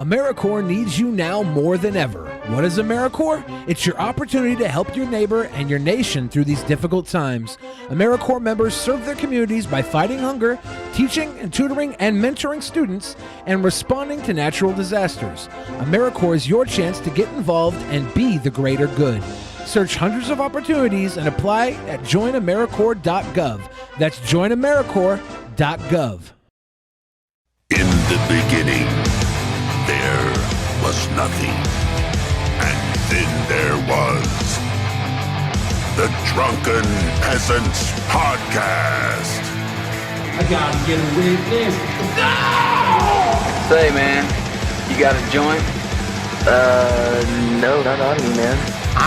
Americorps needs you now more than ever. What is Americorps? It's your opportunity to help your neighbor and your nation through these difficult times. Americorps members serve their communities by fighting hunger, teaching and tutoring and mentoring students, and responding to natural disasters. Americorps is your chance to get involved and be the greater good. Search hundreds of opportunities and apply at joinamericorps.gov. That's joinamericorps.gov. In the beginning, there was nothing. And then there was the Drunken Peasants Podcast. I gotta get a witness. No! Say, man, you got a joint? No, not on me, man. I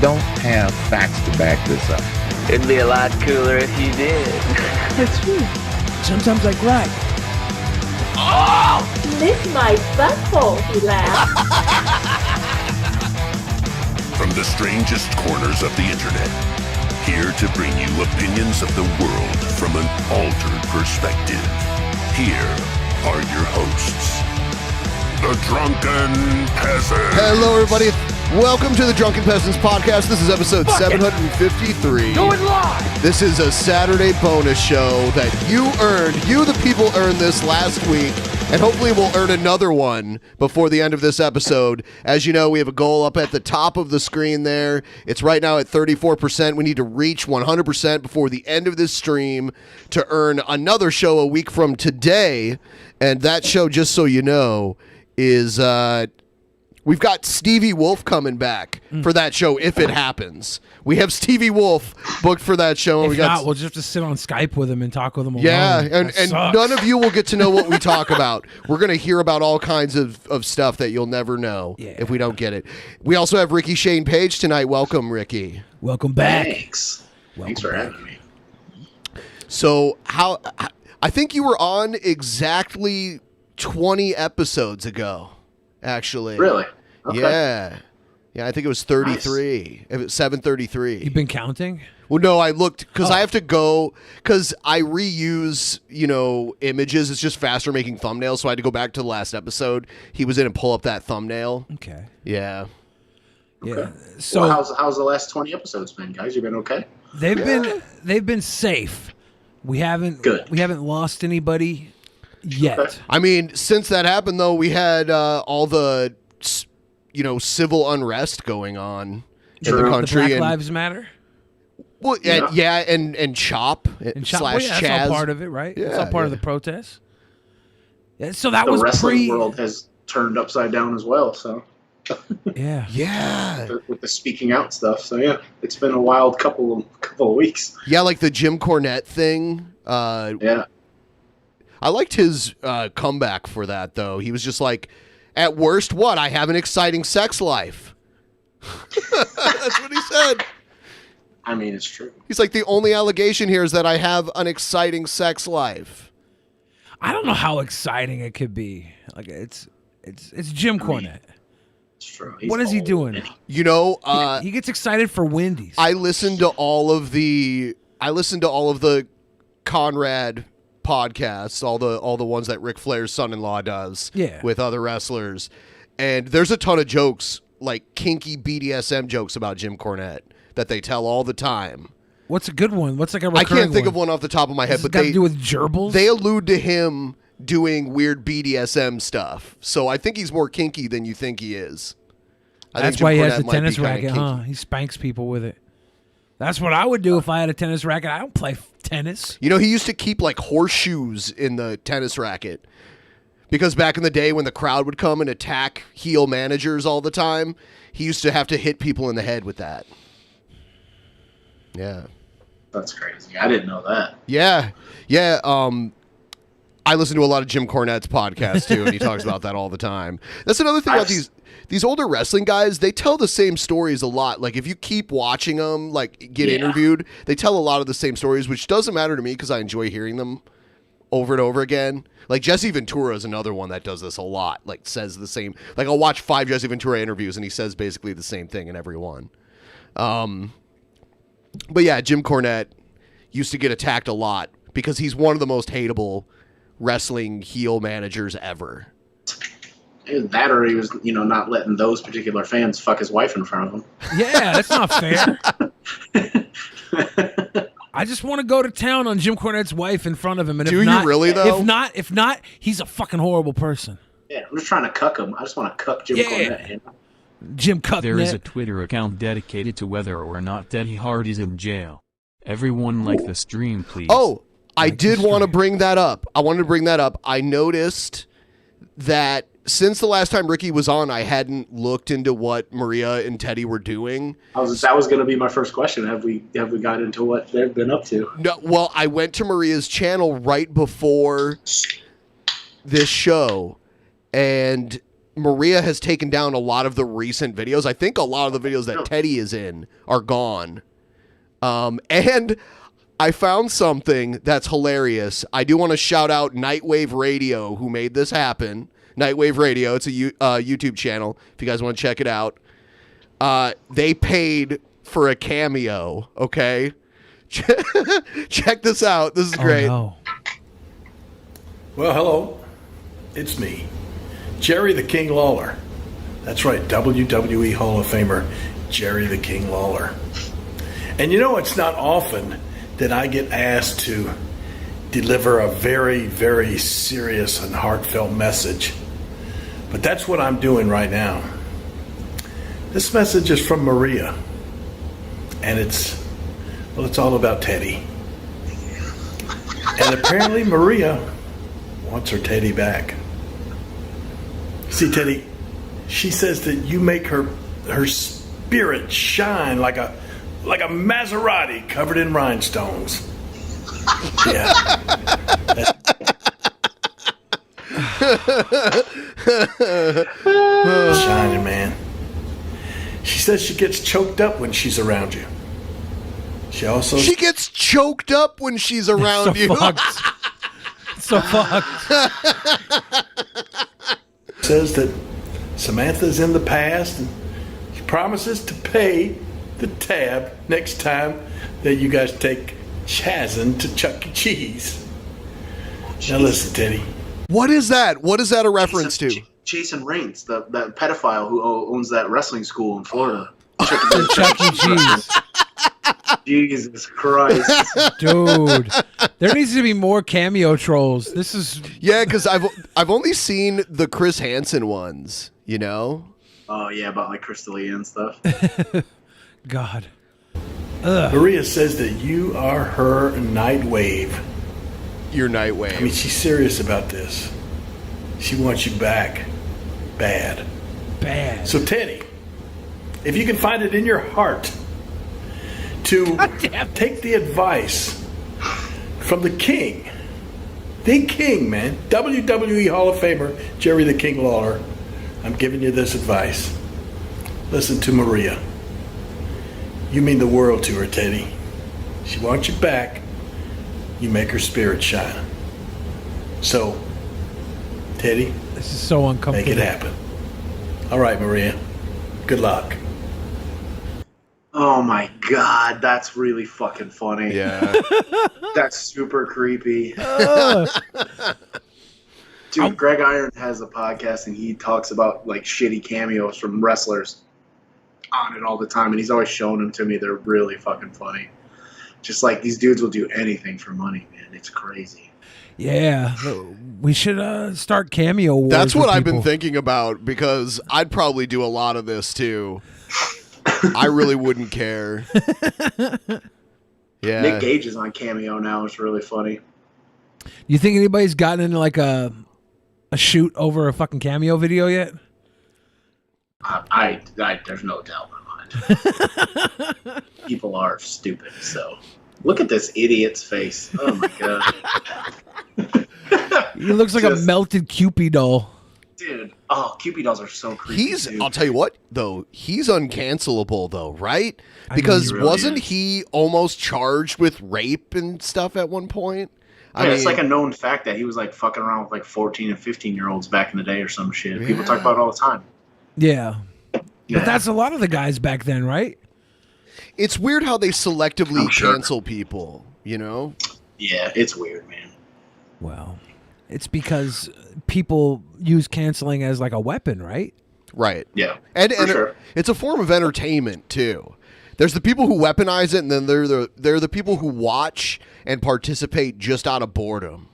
don't have facts to back this up. It'd be a lot cooler if you did. That's true. Sometimes I cry. Oh! Lick my butthole, he laughed. From the strangest corners of the internet, here to bring you opinions of the world from an altered perspective. Here are your hosts, the Drunken Peasants. Hello, everybody. Welcome to the Drunken Peasants Podcast. This is episode 753. Going live! This is a Saturday bonus show that you earned. You, the people, earned this last week, and hopefully we'll earn another one before the end of this episode. As you know, we have a goal up at the top of the screen there. It's right now at 34%. We need to reach 100% before the end of this stream to earn another show a week from today. And that show, just so you know, is... we've got Stevie Wolf coming back for that show if it happens. We have Stevie Wolf booked for that show. And If not, we'll just have to sit on Skype with him and talk with him alone. Yeah, and That sucks. none of you will get to know what we talk about. We're going to hear about all kinds of stuff that you'll never know if we don't get it. We also have Rickey Shane Page tonight. Welcome, Rickey. Welcome back. Thanks. Thanks for having me. So I think you were on exactly 20 episodes ago, actually. Really? Okay. Yeah, I think it was 33. It was 733. You've been counting? Well, no, I looked because I have to go because I reuse, images. It's just faster making thumbnails, so I had to go back to the last episode. He was in and pull up that thumbnail. Okay. Yeah. Yeah. Okay. So well, how's the last 20 episodes been, guys? You been okay? they've been safe. We haven't lost anybody yet. Okay. I mean, since that happened, though, we had all the, civil unrest going on in the country. The Black Lives Matter? Well, and CHOP And slash that's Chaz. all part of it, right? Yeah, It's all part of the protest. Yeah, so that The was wrestling world has turned upside down as well, so Yeah. Yeah. with the speaking out stuff. So yeah, it's been a wild couple of weeks. Yeah, like the Jim Cornette thing. Yeah. I liked his comeback for that, though. He was just like, at worst, what? I have an exciting sex life. That's what he said. I mean, it's true. He's like, the only allegation here is that I have an exciting sex life. I don't know how exciting it could be. Like it's Jim Cornette. It's true. What is he doing? He gets excited for Wendy's. I listened to all of the Conrad podcasts, all the ones that Ric Flair's son-in-law does with other wrestlers, and there's a ton of jokes, like kinky BDSM jokes about Jim Cornette that they tell all the time. What's a good one? What's like a recurring I can't think of one off the top of my head, but got to do with gerbils. They allude to him doing weird BDSM stuff, so I think he's more kinky than you think he is. That's why he has a tennis racket, huh? He spanks people with it. That's what I would do if I had a tennis racket. I don't play tennis. He used to keep like horseshoes in the tennis racket because back in the day when the crowd would come and attack heel managers all the time, he used to have to hit people in the head with that. Yeah. That's crazy. I didn't know that. Yeah. I listen to a lot of Jim Cornette's podcast too, and he talks about that all the time. That's another thing about these older wrestling guys. They tell the same stories a lot. Like if you keep watching them, like get interviewed, they tell a lot of the same stories, which doesn't matter to me because I enjoy hearing them over and over again. Like Jesse Ventura is another one that does this a lot. Like says the same. Like I'll watch 5 Jesse Ventura interviews, and he says basically the same thing in every one. But yeah, Jim Cornette used to get attacked a lot because he's one of the most hateable wrestling heel managers ever. Either that, or he was, not letting those particular fans fuck his wife in front of him. Yeah, that's not fair. I just want to go to town on Jim Cornette's wife in front of him. And Do you really, though? If not, he's a fucking horrible person. Yeah, I'm just trying to cuck him. I just want to cuck Jim Cornette. Jim Cucknet. There is a Twitter account dedicated to whether or not Teddy Hart is in jail. Everyone like the stream, please. Oh, I did want to bring that up. I noticed that since the last time Rickey was on, I hadn't looked into what Maria and Teddy were doing. That was going to be my first question. Have we got into what they've been up to? No, well, I went to Maria's channel right before this show, and Maria has taken down a lot of the recent videos. I think a lot of the videos that Teddy is in are gone. And I found something that's hilarious. I do want to shout out Nightwave Radio, who made this happen. Nightwave Radio, it's a YouTube channel, if you guys want to check it out. They paid for a cameo, okay? Check this out. This is great. No. Well, hello. It's me, Jerry the King Lawler. That's right, WWE Hall of Famer Jerry the King Lawler. And it's not often that I get asked to deliver a very, very serious and heartfelt message. But that's what I'm doing right now. This message is from Maria. And it's all about Teddy. And apparently Maria wants her Teddy back. See, Teddy, she says that you make her spirit shine like a Maserati covered in rhinestones. Yeah. Shining, man. She says she gets choked up when she's around you. She gets choked up when she's around you. So fucked. Says that Samantha's in the past and she promises to pay the tab next time that you guys take Chazin to Chuck E. Cheese. Now listen, Teddy. What is that? What is that a reference to? Jason Reigns, that pedophile who owns that wrestling school in Florida. Chuck E. Cheese. Jesus Christ. Dude. There needs to be more cameo trolls. This is... Yeah, because I've only seen the Chris Hansen ones, Oh, yeah, about like Chris D'Elia and stuff. God. Maria says that you are her Nightwave. Your Nightwave. I mean, she's serious about this. She wants you back. Bad. So, Teddy, if you can find it in your heart to take the advice from the king, man, WWE Hall of Famer Jerry the King Lawler, I'm giving you this advice. Listen to Maria. You mean the world to her, Teddy. She wants you back. You make her spirit shine. So, Teddy, this is so uncomfortable. Make it happen. All right, Maria. Good luck. Oh my God, that's really fucking funny. Yeah. That's super creepy. Dude, Greg Iron has a podcast and he talks about like shitty cameos from wrestlers on it all the time, and he's always showing them to me. They're really fucking funny. Just like these dudes will do anything for money, man. It's crazy. Yeah, we should start Cameo wars. That's what I've people. been thinking about, because I'd probably do a lot of this too. I really wouldn't care. Yeah. Nick Gage is on Cameo now. It's really funny. You think anybody's gotten into like a shoot over a fucking Cameo video yet? I there's no doubt in my mind. People are stupid. So look at this idiot's face. Oh my God. He looks like a melted Cupid doll. Dude, Cupid dolls are so creepy. I'll tell you what, though, he's uncancelable, though, right? Because wasn't he almost charged with rape and stuff at one point? I mean, it's like a known fact that he was like fucking around with like 14 and 15-year-olds back in the day or some shit. People talk about it all the time. Yeah. But that's a lot of the guys back then, right? It's weird how they selectively cancel people, you know? Yeah, it's weird, man. Well, It's because people use canceling as like a weapon, right? Right. Yeah. And sure. it's a form of entertainment too. There's the people who weaponize it, and then they're the people who watch and participate just out of boredom.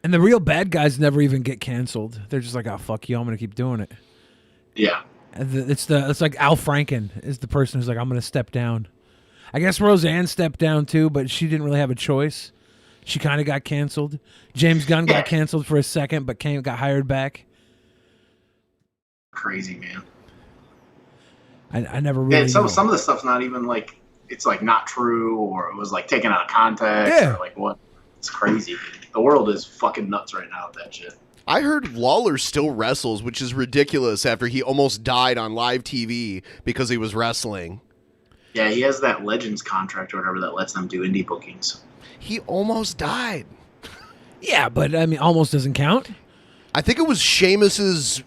And the real bad guys never even get canceled. They're just like, oh, fuck you, I'm going to keep doing it. Yeah. It's like Al Franken is the person who's like, I'm going to step down. I guess Roseanne stepped down too, but she didn't really have a choice. She kind of got canceled. James Gunn got canceled for a second, but got hired back. Crazy, man. I never really. Yeah, some of the stuff's not even like it's like not true, or it was like taken out of context, or like what? It's crazy. The world is fucking nuts right now with that shit. I heard Lawler still wrestles, which is ridiculous after he almost died on live TV because he was wrestling. Yeah, he has that Legends contract or whatever that lets them do indie bookings. He almost died. Yeah, but I mean, almost doesn't count. I think it was Sheamus's,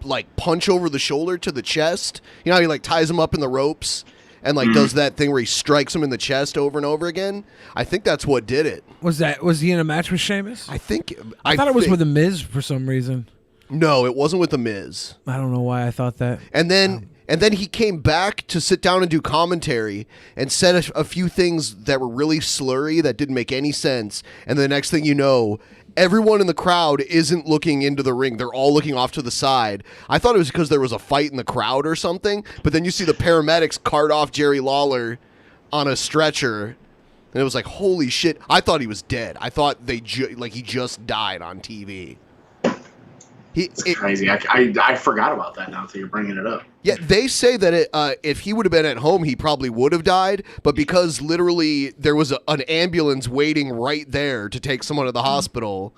like punch over the shoulder to the chest. You know how he like ties him up in the ropes and like does that thing where he strikes him in the chest over and over again? I think that's what did it. Was he in a match with Sheamus? I think I thought it was with The Miz for some reason. No, it wasn't with The Miz. I don't know why I thought that. And then he came back to sit down and do commentary and said a few things that were really slurry that didn't make any sense. And the next thing you know, everyone in the crowd isn't looking into the ring. They're all looking off to the side. I thought it was because there was a fight in the crowd or something. But then you see the paramedics cart off Jerry Lawler on a stretcher. And it was like, holy shit. I thought he was dead. I thought he just died on TV. It's crazy. I forgot about that now until you're bringing it up. Yeah, they say that if he would have been at home, he probably would have died. But because literally there was an ambulance waiting right there to take someone to the hospital,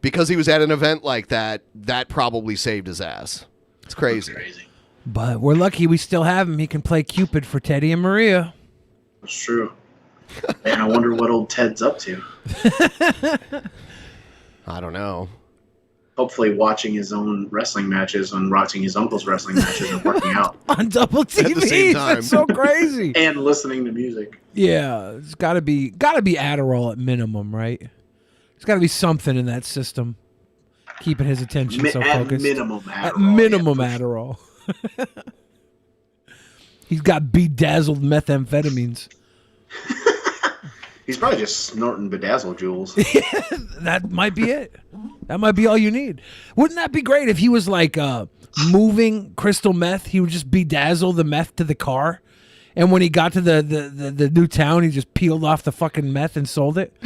because he was at an event like that, that probably saved his ass. It's crazy. That's crazy. But we're lucky we still have him. He can play Cupid for Teddy and Maria. That's true. Man, I wonder what old Ted's up to. I don't know. Hopefully watching his own wrestling matches and watching his uncle's wrestling matches and working out. On double TV. At the same time. That's so crazy. And listening to music. Yeah, it's gotta be Adderall at minimum, right? There's gotta be something in that system keeping his attention so focused. At minimum Adderall. He's got bedazzled methamphetamines. He's probably just snorting bedazzled jewels. Yeah, that might be it. That might be all you need. Wouldn't that be great if he was like moving crystal meth? He would just bedazzle the meth to the car, and when he got to the new town, he just peeled off the fucking meth and sold it.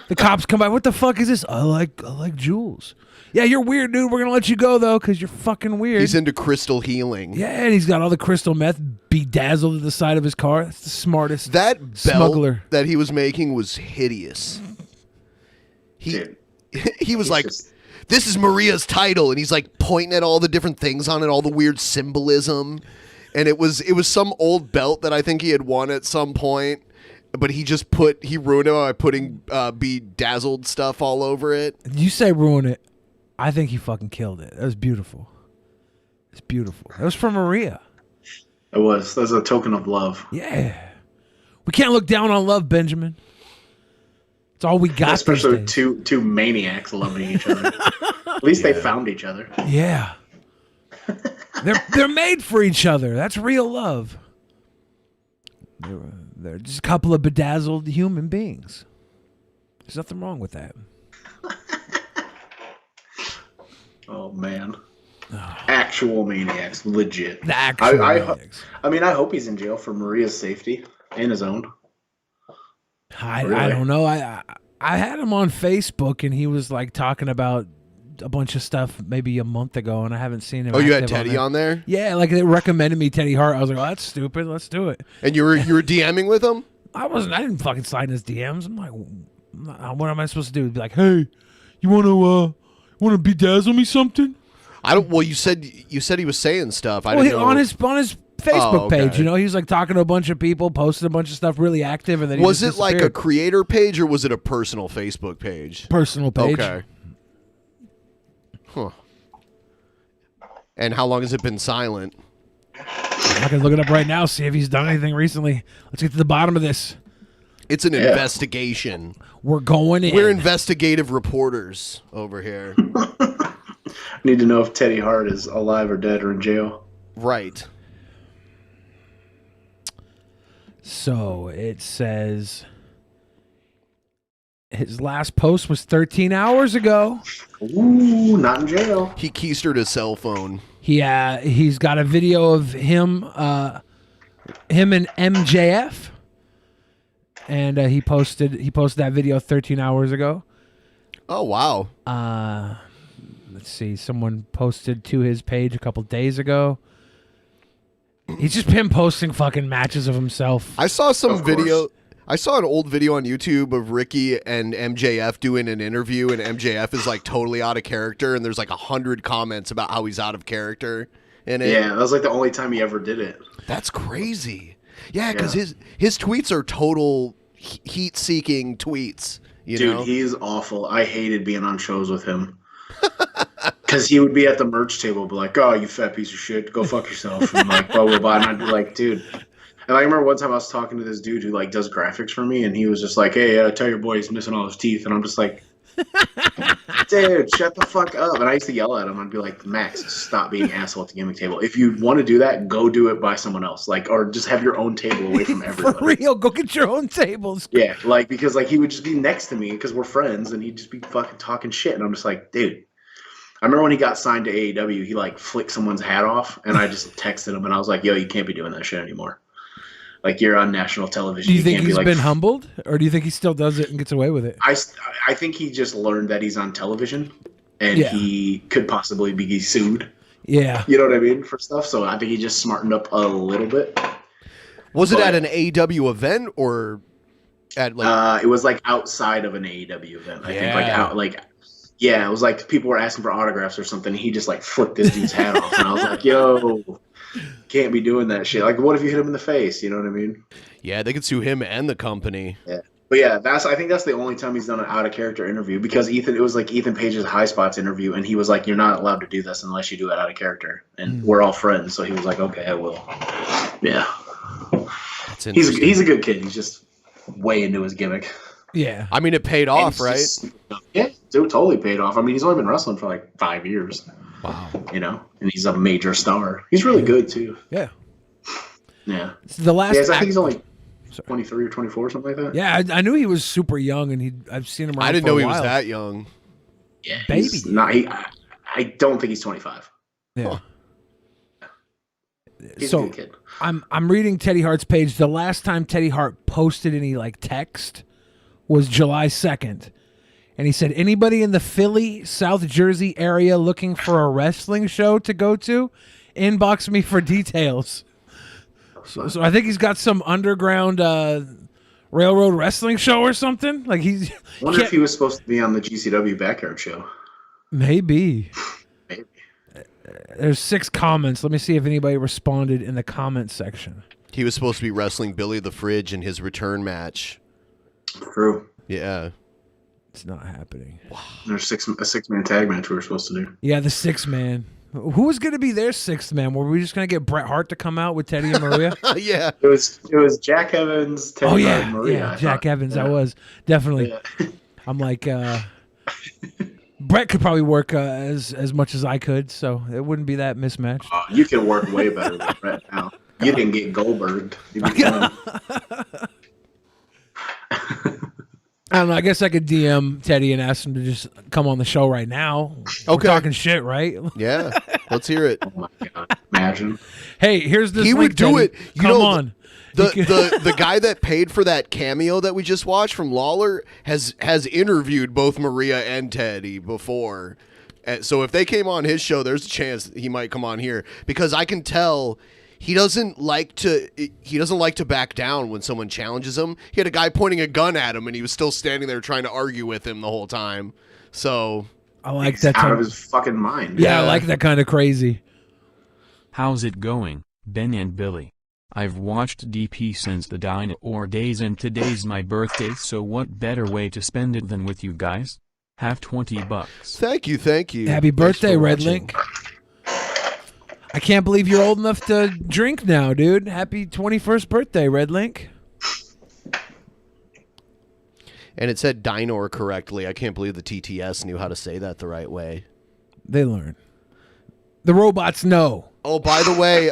The cops come by. What the fuck is this? I like jewels. Yeah, you're weird, dude. We're gonna let you go though, because you're fucking weird. He's into crystal healing. Yeah, and he's got all the crystal meth bedazzled to the side of his car. That's the smartest. That smuggler belt that he was making was hideous. He was like, this is Maria's title, and he's like pointing at all the different things on it, all the weird symbolism. And it was some old belt that I think he had won at some point, but he ruined it by putting bedazzled stuff all over it. You say ruin it. I think he fucking killed it. That was beautiful. It's beautiful. That was for Maria. It was. That was a token of love. Yeah. We can't look down on love, Benjamin. It's all we got. Especially with two maniacs loving each other. At least they found each other. Yeah. They're made for each other. That's real love. They're just a couple of bedazzled human beings. There's nothing wrong with that. Oh man. Actual maniacs, legit. The actual maniacs. I mean, I hope he's in jail for Maria's safety and his own. I don't know. I had him on Facebook, and he was like talking about a bunch of stuff maybe a month ago, and I haven't seen him. Oh, you had Teddy on there? Yeah, like they recommended me Teddy Hart. I was like, oh, that's stupid. Let's do it. And you were DMing with him? I didn't fucking slide in his DMs. I'm like, what am I supposed to do? Be like, hey, you want to bedazzle me something? I don't. Well, you said he was saying stuff. On his Facebook page, he was like talking to a bunch of people, posted a bunch of stuff, really active, and then was it like a creator page or was it a personal Facebook page? Personal page. Okay. Huh. And how long has it been silent? I can look it up right now, see if he's done anything recently. Let's get to the bottom of this. It's an investigation. We're going in. We're investigative reporters over here. I need to know if Teddy Hart is alive or dead or in jail. Right. So it says his last post was 13 hours ago. Ooh, not in jail. He keistered his cell phone. He's got a video of him and MJF, and he posted that video 13 hours ago. Oh wow. Let's see. Someone posted to his page a couple days ago. He's just been posting fucking matches of himself. I saw some video. I saw an old video on YouTube of Ricky and MJF doing an interview, and MJF is like totally out of character, and there's like 100 comments about how he's out of character in it. Yeah, that was like the only time he ever did it. That's crazy. Yeah, because his tweets are total heat-seeking tweets. Dude, he's awful. I hated being on shows with him. Because he would be at the merch table, be like, "Oh, you fat piece of shit, go fuck yourself," and like blah blah blah. And I'd be like, "Dude." And I remember one time I was talking to this dude who like does graphics for me, and he was just like, "Hey, tell your boy he's missing all his teeth," and I'm just like, "Dude, shut the fuck up!" And I used to yell at him. I'd be like, "Max, stop being an asshole at the gimmick table. If you want to do that, go do it by someone else, like, or just have your own table away from everybody." For real, go get your own tables. Yeah, like because like he would just be next to me because we're friends, and he'd just be fucking talking shit, and I'm just like, dude. I remember when he got signed to AEW, he like flicked someone's hat off, and I just texted him, and I was like, "Yo, you can't be doing that shit anymore. Like you're on national television." Do you think can't he's be, like, been humbled, or do you think he still does it and gets away with it? I think he just learned that he's on television, and he could possibly be sued. Yeah, you know what I mean for stuff. So I think he just smartened up a little bit. Was it at an AEW event or at like? It was like outside of an AEW event. I think like out like. Yeah, it was like people were asking for autographs or something. He just like flipped this dude's hat off, and I was like, "Yo, can't be doing that shit." Like, what if you hit him in the face? You know what I mean? Yeah, they could sue him and the company. Yeah, but yeah, I think that's the only time he's done an out of character interview because it was like Ethan Page's High Spots interview, and he was like, "You're not allowed to do this unless you do it out of character," and we're all friends, so he was like, "Okay, I will." Yeah, he's a good kid. He's just way into his gimmick. Yeah, I mean, it paid off, right? Yeah, it totally paid off. I mean, he's only been wrestling for like 5 years. Wow. You know, and he's a major star. He's really good too. Yeah. Yeah. The last. I think he's only 23 or 24 or something like that. Yeah, I knew he was super young, and I've seen him around. I didn't for know a he while. was that young. Yeah, baby. I don't think he's 25. Yeah. He's a good kid. I'm reading Teddy Hart's page. The last time Teddy Hart posted any like text was July 2nd. And he said, "Anybody in the Philly, South Jersey area looking for a wrestling show to go to, inbox me for details." So I think he's got some underground railroad wrestling show or something. Like I wonder if he was supposed to be on the GCW Backyard show. Maybe. Maybe. There's 6 comments. Let me see if anybody responded in the comment section. He was supposed to be wrestling Billy the Fridge in his return match. True. Yeah. It's not happening. Wow. There's a 6-man tag match we were supposed to do. Yeah, the 6-man. Who was going to be their 6th man? Were we just going to get Bret Hart to come out with Teddy and Maria? Yeah. It was Jack Evans, Teddy Hart, and Maria. Yeah, Jack Evans. Yeah. I was definitely. Yeah. I'm like, Bret could probably work as much as I could, so it wouldn't be that mismatched. You can work way better than Bret now. You didn't get Goldberg. I don't know. I guess I could DM Teddy and ask him to just come on the show right now. Okay. We're talking shit, right? Yeah. Let's hear it. Oh my God. Imagine. Hey, here's this. He link, would do Teddy. it. You come know, on. The guy that paid for that cameo that we just watched from Lawler has interviewed both Maria and Teddy before. So if they came on his show, there's a chance he might come on here because I can tell he doesn't like to back down when someone challenges him. He had a guy pointing a gun at him and he was still standing there trying to argue with him the whole time. So I like he's that out of his fucking mind. Yeah, I like that kind of crazy. How's it going, Ben and Billy? I've watched DP since the dinosaur days and today's my birthday, so what better way to spend it than with you guys? Have $20. Thank you. Happy birthday, Red Link. I can't believe you're old enough to drink now, dude. Happy 21st birthday, Red Link. And it said Dynor correctly. I can't believe the TTS knew how to say that the right way. They learn. The robots know. Oh, by the way,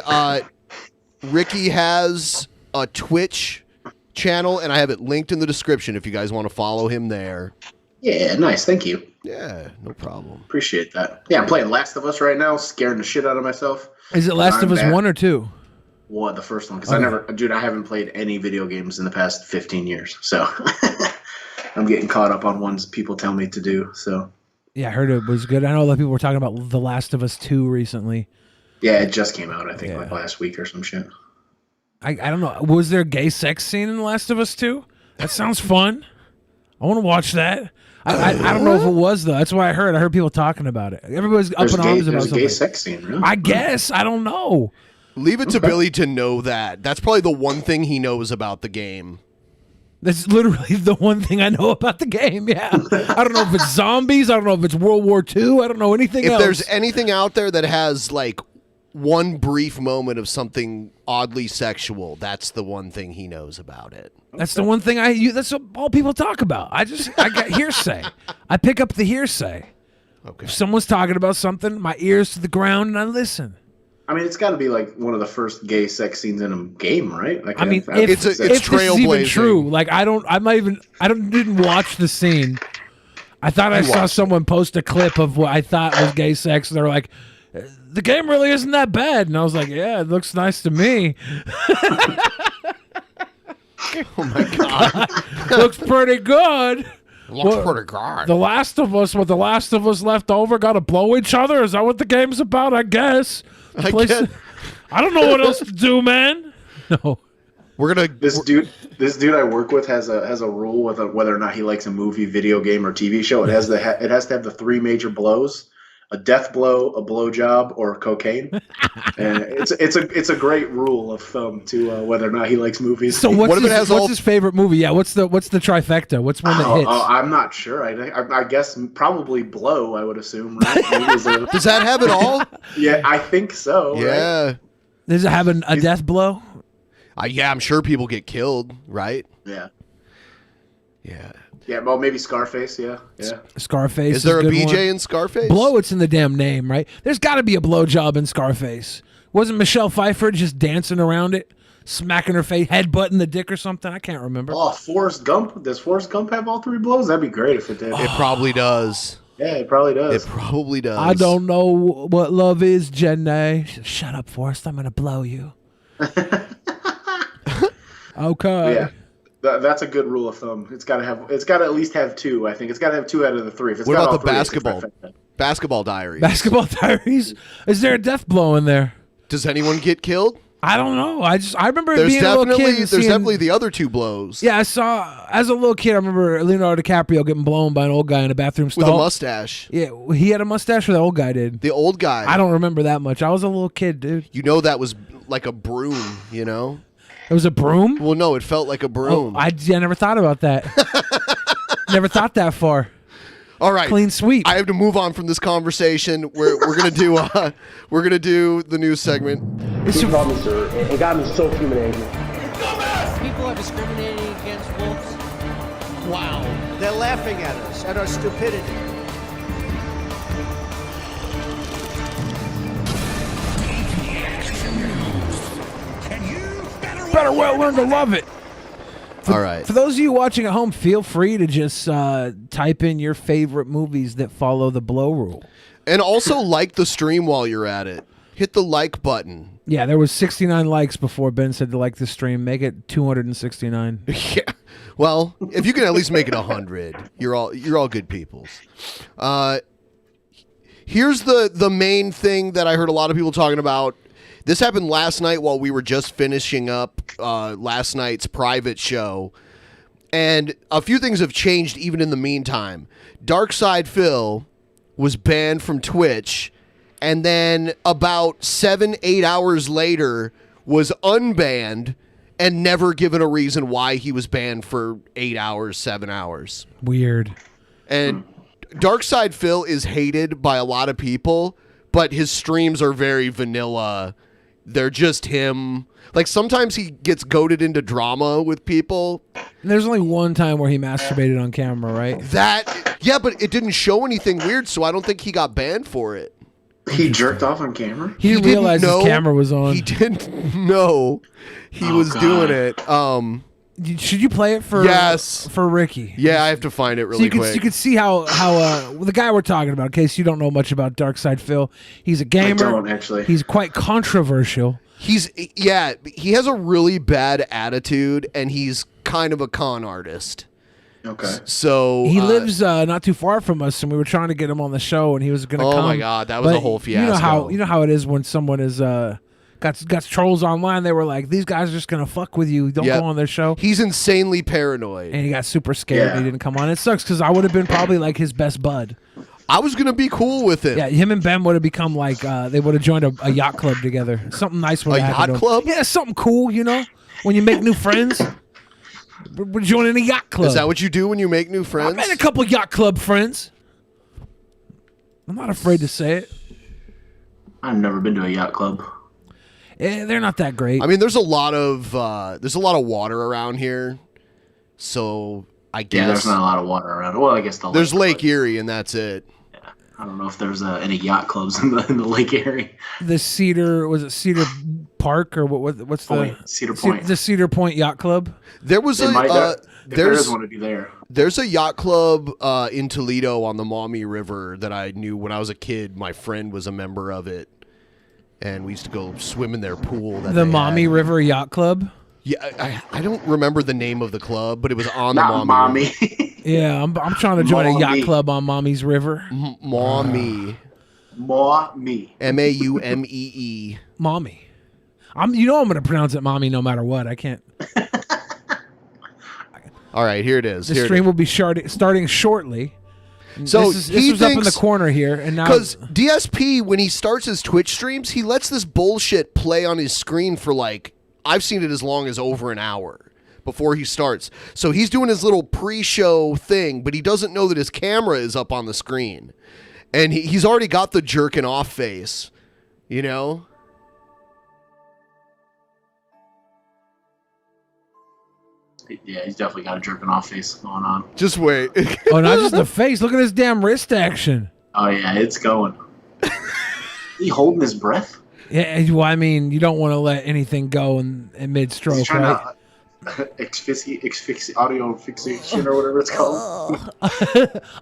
Rickey has a Twitch channel, and I have it linked in the description if you guys want to follow him there. Yeah, nice. Thank you. Yeah, no problem. Appreciate that. Yeah, I'm playing Last of Us right now, scaring the shit out of myself. Is it Last of Us 1 or 2? What, the first one? Because I haven't played any video games in the past 15 years. So I'm getting caught up on ones people tell me to do. So yeah, I heard it was good. I know a lot of people were talking about The Last of Us 2 recently. Yeah, it just came out, I think, like last week or some shit. I don't know. Was there a gay sex scene in The Last of Us 2? That sounds fun. I want to watch that. I don't know if it was, though. That's what I heard. I heard people talking about it. Everybody's up in arms about something. There's a gay sex scene, really? I guess. I don't know. Leave it to Billy to know that. That's probably the one thing he knows about the game. That's literally the one thing I know about the game, yeah. I don't know if it's zombies. I don't know if it's World War II. I don't know anything else. If there's anything out there that has, like, one brief moment of something oddly sexual, that's the one thing he knows about it. That's the one thing that's what all people talk about. I got hearsay. I pick up the hearsay. Okay. If someone's talking about something, my ears to the ground and I listen. I mean, it's got to be like one of the first gay sex scenes in a game, right? Like, I mean, if this is even true, like didn't watch the scene. I thought I saw someone post a clip of what I thought was gay sex, and they were like, "The game really isn't that bad," and I was like, "Yeah, it looks nice to me." Oh my god, looks pretty good. Looks pretty good. The Last of Us, with The Last of Us left over, got to blow each other. Is that what the game's about? I guess. I don't know what else to do, man. No, we're gonna. This dude I work with has a rule with whether or not he likes a movie, video game, or TV show. It has to have the three major blows: a death blow, a blow-job, or cocaine. And it's a great rule of thumb to whether or not he likes movies. So what's his favorite movie? Yeah, what's the trifecta? What's one that hits? I'm not sure. I guess probably Blow. I would assume. Right? Does that have it all? Yeah, I think so. Yeah. Right? Does it have a death blow? Yeah, I'm sure people get killed. Right. Yeah. Yeah. Yeah, well, maybe Scarface, yeah. Scarface. Is there a BJ one. in Scarface? Blow, it's in the damn name, right? There's got to be a blowjob in Scarface. Wasn't Michelle Pfeiffer just dancing around it, smacking her face, headbutting the dick or something? I can't remember. Oh, Forrest Gump. Does Forrest Gump have all three blows? That'd be great if it did. It probably does. Yeah, it probably does. It probably does. I don't know what love is, Jenny. Shut up, Forrest. I'm going to blow you. Okay. Yeah. That's a good rule of thumb. It's got to at least have two. I think it's got to have two out of the three. If it's what got about all the three, basketball diaries? Basketball diaries? Is there a death blow in there? Does anyone get killed? I don't know. I remember being a little kid. There's definitely the other two blows. Yeah, I saw as a little kid. I remember Leonardo DiCaprio getting blown by an old guy in a bathroom stall with a mustache. Yeah, he had a mustache, or the old guy did. The old guy. I don't remember that much. I was a little kid, dude. You know that was like a broom. You know. It was a broom? Well, no, it felt like a broom. Oh, I never thought about that. Never thought that far. All right, clean sweep. I have to move on from this conversation. We're gonna do the news segment. He called me sir. It got me so humiliated. People are discriminating against wolves. Wow. They're laughing at us, at our stupidity. Better well learn to love it. All right. For those of you watching at home, feel free to just type in your favorite movies that follow the blow rule. And also like the stream while you're at it. Hit the like button. Yeah, there was 69 likes before Ben said to like the stream. Make it 269. Yeah. Well, if you can at least make it 100, you're all good peoples. Here's the main thing that I heard a lot of people talking about. This happened last night while we were just finishing up last night's private show. And a few things have changed even in the meantime. DarkSidePhil was banned from Twitch, and then about 7-8 hours later was unbanned and never given a reason why he was banned for 8 hours, 7 hours. Weird. And DarkSidePhil is hated by a lot of people, but his streams are very vanilla. they're just him. Like sometimes he gets goaded into drama with people. And there's only one time where he masturbated on camera, right? Yeah, but it didn't show anything weird, so I don't think he got banned for it. He jerked off on camera? He didn't realize his camera was on. He didn't know he was doing it. Should you play it for for Ricky? Yeah, I have to find it really quick. So you could see how the guy we're talking about, in case you don't know much about DarkSidePhil, he's a gamer. I don't, actually. He's quite controversial. He has a really bad attitude, and he's kind of a con artist. Okay. So he lives not too far from us, and we were trying to get him on the show, and he was going to come. Oh my God, that was a whole fiasco. You know how it is when someone is got trolls online. They were like, "These guys are just going to fuck with you. Don't go on their show." He's insanely paranoid, and he got super scared. He didn't come on. It sucks because I would have been probably like his best bud. I was gonna be cool with him. Yeah, him and Ben would have become like they would have joined a yacht club together. Something nice would have happened. A yacht club? Yeah, something cool. You know, when you make new friends. We're joining a yacht club. Is that what you do when you make new friends? I made a couple yacht club friends. I'm not afraid to say it. I've never been to a yacht club. They're not that great. I mean, there's a lot of water around here, so I guess there's not a lot of water around. Well, I guess there's Lake Erie, and that's it. Yeah, I don't know if there's any yacht clubs in the Lake Erie. The Cedar Park or what's the Cedar Point? The Cedar Point Yacht Club. There was there is one to do there. There's a yacht club in Toledo on the Maumee River that I knew when I was a kid. My friend was a member of it, and we used to go swim in their pool. The Maumee River Yacht Club. Yeah, I don't remember the name of the club, but it was on the Maumee. Yeah, I'm trying to join a yacht club on Maumie's River. Maumee. Maumee. Maumee. Maumee. I'm going to pronounce it Mommy no matter what. I can't. All right, here it is. The stream will be starting shortly. So this was up in the corner here, and now because DSP, when he starts his Twitch streams, he lets this bullshit play on his screen for I've seen it as long as over an hour before he starts. So he's doing his little pre-show thing, but he doesn't know that his camera is up on the screen, and he's already got the jerking off face, you know. Yeah, he's definitely got a jerking off face going on. Just wait. Oh, not just the face. Look at his damn wrist action. Oh, yeah, it's going. He holding his breath? Yeah, well, I mean, you don't want to let anything go in mid-stroke, He's trying right? to audio asphyxiation or whatever it's called.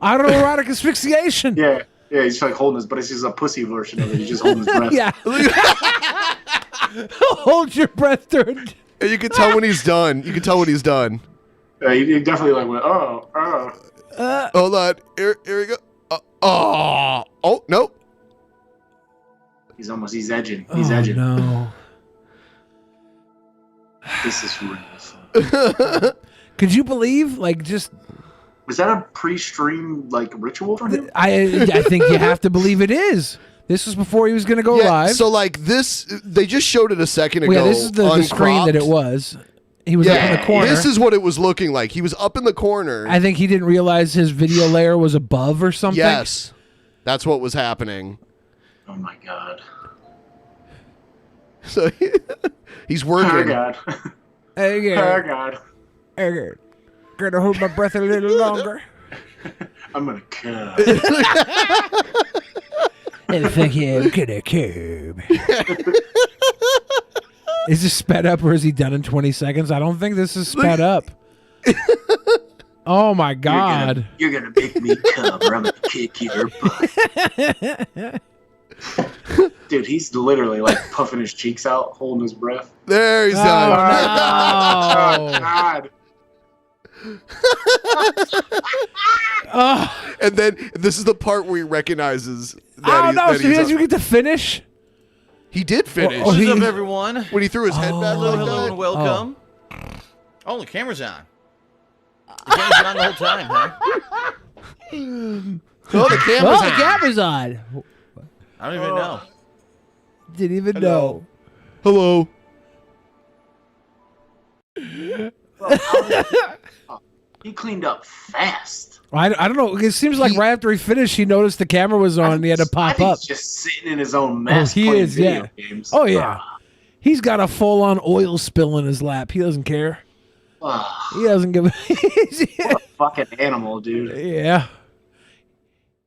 Autoerotic asphyxiation. Yeah, he's like holding his, but it's just a pussy version of it. He's just holding his breath. Yeah. Hold your breath during... You can tell when he's done. You can tell when he's done. Yeah, he definitely went, hold on. Here we go. Oh, no. He's edging. He's edging. No. This is real. Could you believe, Was that a pre-stream, ritual for him? I think you have to believe it is. This was before he was going to go live. So, this, they just showed it a second ago. Yeah, this is the screen that it was. He was up in the corner. This is what it was looking like. He was up in the corner. I think he didn't realize his video layer was above or something. Yes. That's what was happening. Oh, my God. So, he's working. Oh, God. Hey, oh, God. Hey, gonna hold my breath a little longer. I'm going to come. I think I'm gonna curb. Is this sped up or is he done in 20 seconds? I don't think this is sped up. Oh my God. You're gonna make me come or I'm gonna kick your butt. Dude, he's literally puffing his cheeks out, holding his breath. There he's done. Oh, God. And then this is the part where he recognizes that so you get to finish? He did finish. What's up, everyone? When he threw his head back like hello, that. and welcome. Oh, the camera's on. The camera's on the whole time, huh? Oh, the camera's on. The camera's on. I don't even know. Didn't even know. Hello. He cleaned up fast. I don't know. It seems like right after he finished, he noticed the camera was on and he had to pop up. He's just sitting in his own mess. He is, video games. Oh, yeah. He's got a full-on oil spill in his lap. He doesn't care. He doesn't give a... What a fucking animal, dude. Yeah.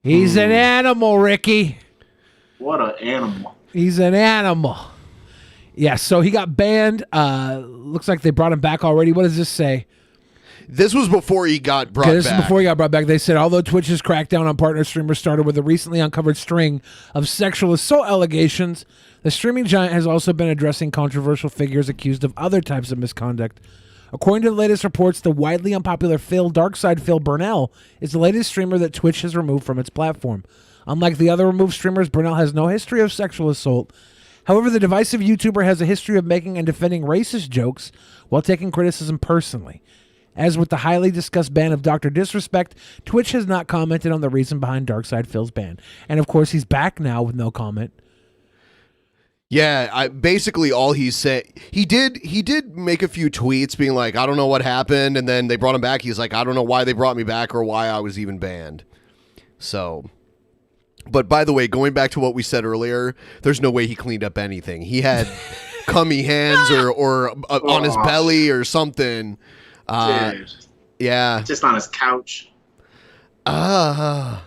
He's an animal, Ricky. What an animal. He's an animal. Yeah, so he got banned. Looks like they brought him back already. What does this say? This was before he got brought back. This is before he got brought back. They said, although Twitch's crackdown on partner streamers started with a recently uncovered string of sexual assault allegations, the streaming giant has also been addressing controversial figures accused of other types of misconduct. According to the latest reports, the widely unpopular DarkSidePhil Burnell is the latest streamer that Twitch has removed from its platform. Unlike the other removed streamers, Burnell has no history of sexual assault. However, the divisive YouTuber has a history of making and defending racist jokes while taking criticism personally. As with the highly discussed ban of Dr. Disrespect, Twitch has not commented on the reason behind DarkSidePhil's ban. And of course, he's back now with no comment. Yeah, basically all he said, he did make a few tweets being like, I don't know what happened, and then they brought him back. He's like, I don't know why they brought me back or why I was even banned. So, but by the way, going back to what we said earlier, there's no way he cleaned up anything. He had cummy hands or on his belly or something. Dude. Yeah. Just on his couch. Why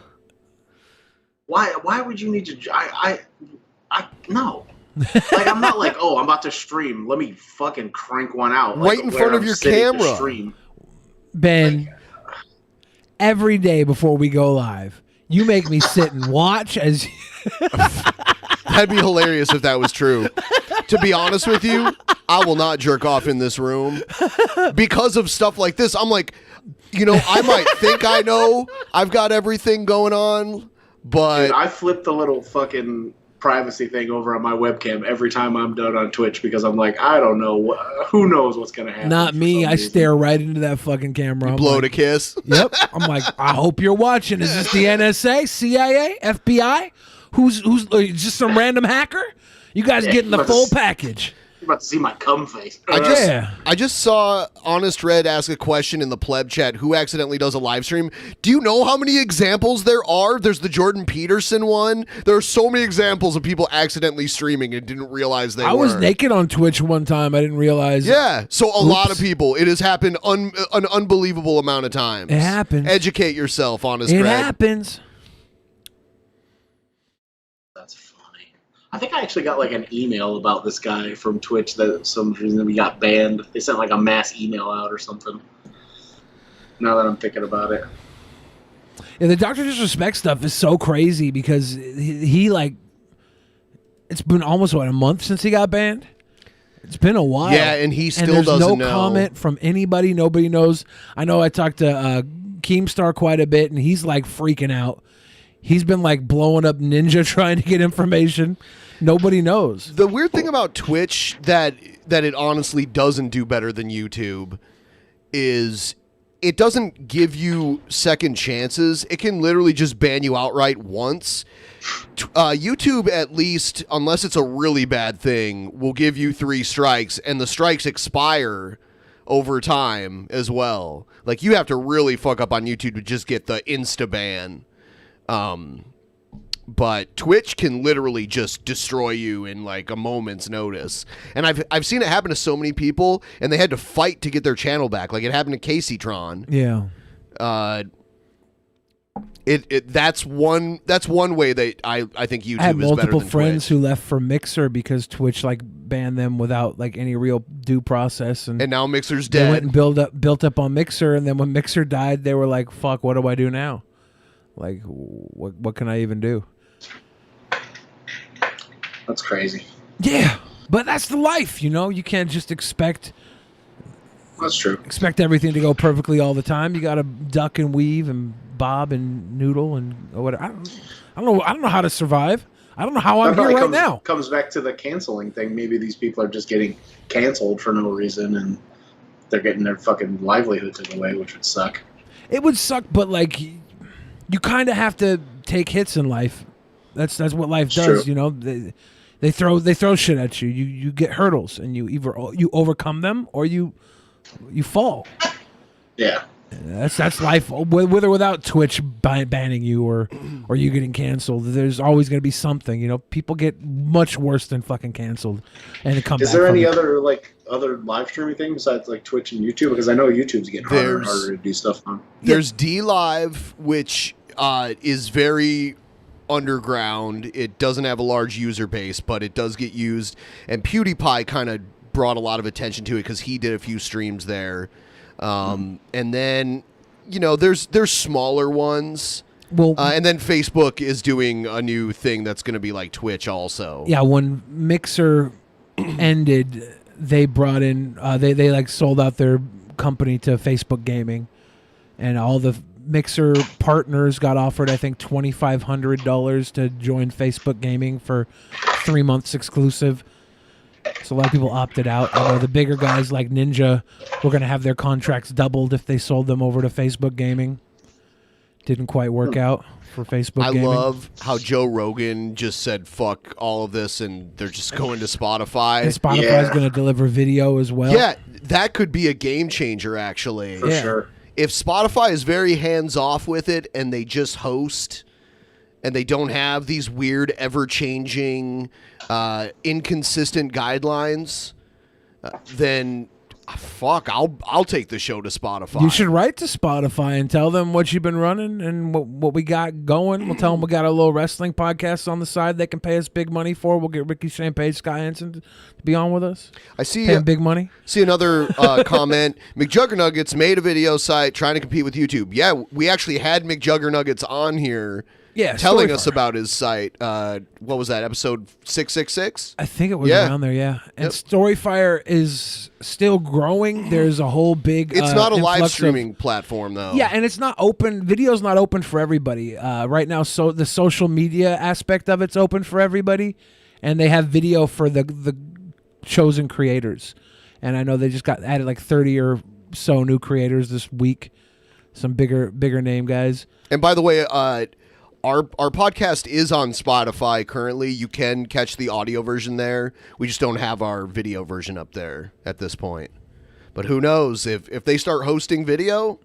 would you need to... No. Like, I'm not like, oh, I'm about to stream. Let me fucking crank one out. Right in front of your camera. Ben, every day before we go live, you make me sit and watch as... That'd be hilarious if that was true. To be honest with you, I will not jerk off in this room because of stuff like this. I'm like, I might think I know I've got everything going on, but... Dude, I flip the little fucking privacy thing over on my webcam every time I'm done on Twitch because I'm like, I don't know. Who knows what's going to happen? Not me. I stare right into that fucking camera. You blow it a kiss? Yep. I'm like, I hope you're watching. Is this the NSA, CIA, FBI? Who's just some random hacker? You guys getting the full package. You're about to see my cum face. I just saw Honest Red ask a question in the pleb chat. Who accidentally does a live stream? Do you know how many examples there are? There's the Jordan Peterson one. There are so many examples of people accidentally streaming and didn't realize they were. I was naked on Twitch one time. I didn't realize. Yeah, so a lot of people. It has happened an unbelievable amount of times. It happens. Educate yourself, Honest Red. It happens. That's funny. I think I actually got like an email about this guy from Twitch that some reason we got banned. They sent like a mass email out or something. Now that I'm thinking about it. Yeah, the Dr. Disrespect stuff is so crazy because he like, it's been almost, a month since he got banned? It's been a while. Yeah, and he still there's doesn't no know. comment from anybody. Nobody knows. I know I talked to Keemstar quite a bit, and he's like freaking out. He's been like blowing up Ninja trying to get information. Nobody knows. The weird thing about Twitch that it honestly doesn't do better than YouTube is it doesn't give you second chances. It can literally just ban you outright once. YouTube, at least, unless it's a really bad thing, will give you 3 strikes, and the strikes expire over time as well. Like, you have to really fuck up on YouTube to just get the insta ban. But Twitch can literally just destroy you in like a moment's notice. And I've seen it happen to so many people, and they had to fight to get their channel back. Like it happened to Casey Tron. Yeah. That's one way that I think YouTube is better than Twitch. I had multiple friends who left for Mixer because Twitch like banned them without like any real due process, and now Mixer's dead. They went and built up on Mixer, and then when Mixer died, they were like, "Fuck, what do I do now? Like, what can I even do?" That's crazy. Yeah, but that's the life, You can't just expect. That's true. Expect everything to go perfectly all the time. You got to duck and weave and bob and noodle and whatever. I don't know how to survive. I don't know how I'm here right now. Comes back to the canceling thing. Maybe these people are just getting canceled for no reason, and they're getting their fucking livelihood taken away, which would suck. It would suck, but like, you kind of have to take hits in life. That's what life does, True. They throw shit at you. You get hurdles, and you either you overcome them or you fall. Yeah. That's life, with or without Twitch banning you or you getting canceled. There's always going to be something. You know, people get much worse than fucking canceled, and it comes. Is there any other live streaming thing besides like Twitch and YouTube? Because I know YouTube's getting harder and harder to do stuff on. There's D Live, which is very underground. It doesn't have a large user base, but it does get used. And PewDiePie kind of brought a lot of attention to it because he did a few streams there. And then, you know, there's smaller ones. Well, and then Facebook is doing a new thing that's going to be like Twitch also. Yeah, when Mixer ended, they brought in they like sold out their company to Facebook Gaming, and all the Mixer partners got offered, I think, $2,500 to join Facebook Gaming for 3 months exclusive. So a lot of people opted out. I know the bigger guys like Ninja were going to have their contracts doubled if they sold them over to Facebook Gaming. Didn't quite work out for Facebook Gaming. I love how Joe Rogan just said, fuck all of this, and they're just going to Spotify. And Spotify's going to deliver video as well. Yeah, that could be a game changer, actually. For sure. If Spotify is very hands-off with it and they just host and they don't have these weird, ever-changing, inconsistent guidelines, then fuck, I'll take the show to Spotify. You should write to Spotify and tell them what you've been running and what we got going. We'll tell them we got a little wrestling podcast on the side they can pay us big money for. We'll get Rickey Shane Page, Scott Hansen to be on with us. I see pay big money. See another comment. McJuggernuggets made a video site trying to compete with YouTube. Yeah, we actually had McJuggernuggets on here. Yeah, telling us about his site. What was that, episode 666? I think it was around there, yeah. And Storyfire is still growing. There's a whole big It's not a live influx streaming platform, though. Yeah, and it's not open. Video's not open for everybody. Right now, so the social media aspect of it's open for everybody, and they have video for the chosen creators. And I know they just got added like 30 or so new creators this week. Some bigger name guys. And by the way, Our podcast is on Spotify currently. You can catch the audio version there. We just don't have our video version up there at this point. But who knows? If they start hosting video,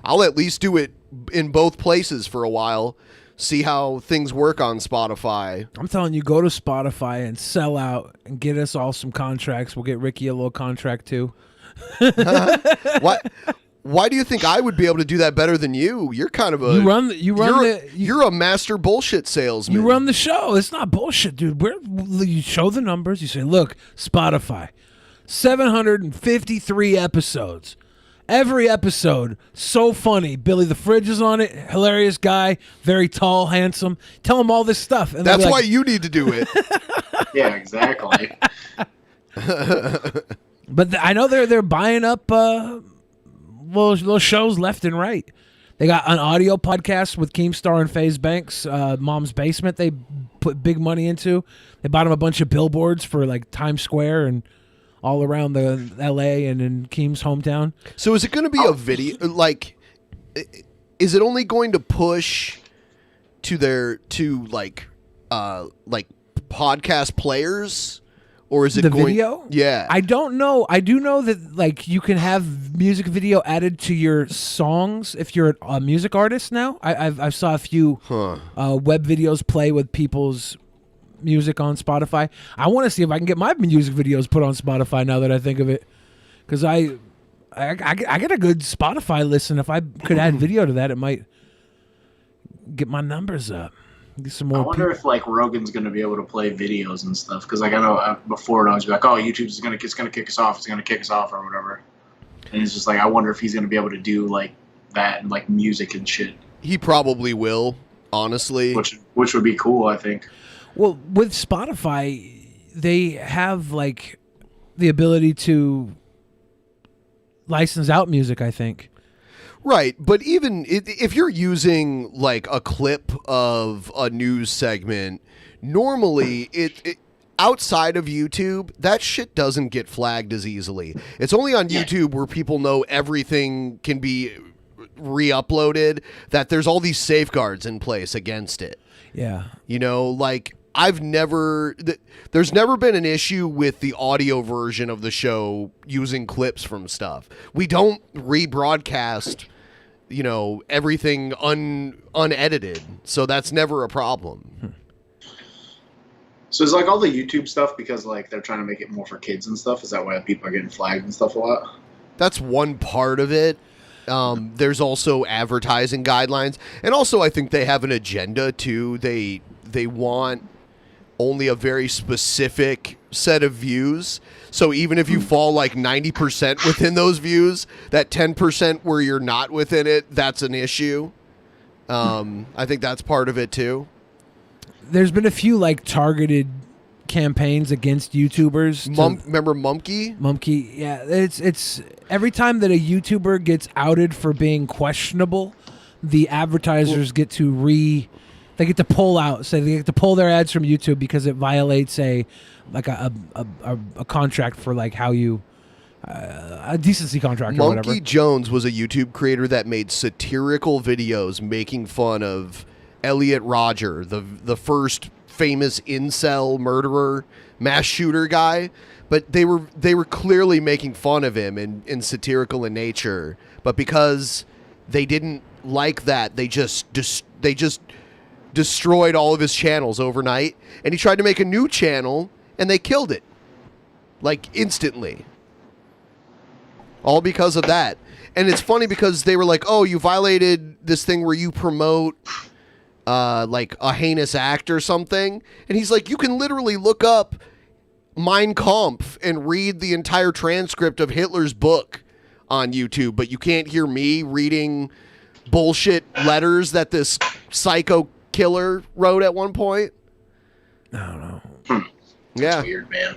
I'll at least do it in both places for a while. See how things work on Spotify. I'm telling you, go to Spotify and sell out and get us all some contracts. We'll get Rickey a little contract too. What? Why do you think I would be able to do that better than you? You're kind of a you're a master bullshit salesman. You run the show. It's not bullshit, dude. You show the numbers. You say, look, Spotify, 753 episodes. Every episode, so funny. Billy the Fridge is on it. Hilarious guy, very tall, handsome. Tell him all this stuff. And that's why you need to do it. Yeah, exactly. But I know they're buying up little shows left and right. They got an audio podcast with Keemstar and FaZe Banks, Mom's Basement. They put big money into. They bought him a bunch of billboards for like Times Square and all around the L.A. and in Keem's hometown. So is it going to be a video? Like, is it only going to push to podcast players? Or is it video? Yeah. I don't know. I do know that like you can have music video added to your songs if you're a music artist now. I saw a few web videos play with people's music on Spotify. I want to see if I can get my music videos put on Spotify now that I think of it. Because I get a good Spotify listen. If I could add video to that, it might get my numbers up. Get some more. I wonder if like Rogan's going to be able to play videos and stuff, because like I know before it was like, oh, YouTube's going to kick us off. It's going to kick us off or whatever. And it's just like I wonder if he's going to be able to do like that and like music and shit. He probably will, honestly. Which would be cool, I think. Well, with Spotify, they have like the ability to license out music, I think. Right, but even if you're using like a clip of a news segment, normally it outside of YouTube, that shit doesn't get flagged as easily. It's only on YouTube where people know everything can be re-uploaded, that there's all these safeguards in place against it. Yeah. You know, like there's never been an issue with the audio version of the show using clips from stuff. We don't rebroadcast everything unedited. So that's never a problem. So it's like all the YouTube stuff because like they're trying to make it more for kids and stuff. Is that why people are getting flagged and stuff a lot? That's one part of it. There's also advertising guidelines, and also I think they have an agenda too. They want only a very specific set of views. So even if you fall like 90% within those views, that 10% where you're not within it, that's an issue. I think that's part of it too. There's been a few like targeted campaigns against YouTubers. Remember Mumkey? Mumkey, yeah. It's every time that a YouTuber gets outed for being questionable, the advertisers get to pull out. So they get to pull their ads from YouTube because it violates a contract for like how you a decency contract or whatever. Monkey Jones was a YouTube creator that made satirical videos making fun of Elliot Rodger, the first famous incel murderer, mass shooter guy. But they were clearly making fun of him in satirical in nature. But because they didn't like that, they just destroyed all of his channels overnight. And he tried to make a new channel, and they killed it. Like, instantly. All because of that. And it's funny because they were like, oh, you violated this thing where you promote like a heinous act or something. And he's like, you can literally look up Mein Kampf and read the entire transcript of Hitler's book on YouTube, but you can't hear me reading bullshit letters that this psycho killer wrote at one point. I don't know. Yeah. That's weird, man.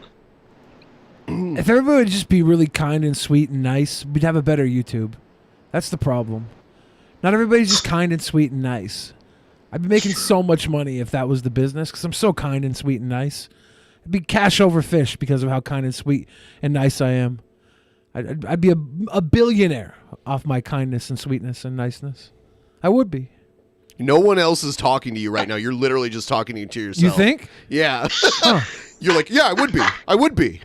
If everybody would just be really kind and sweet and nice, we'd have a better YouTube. That's the problem. Not everybody's just kind and sweet and nice. I'd be making so much money if that was the business because I'm so kind and sweet and nice. It'd be cash over fish because of how kind and sweet and nice I am. I'd be a billionaire off my kindness and sweetness and niceness. I would be. No one else is talking to you right now. You're literally just talking to yourself. You think? Yeah. You're like, yeah, I would be. I would be.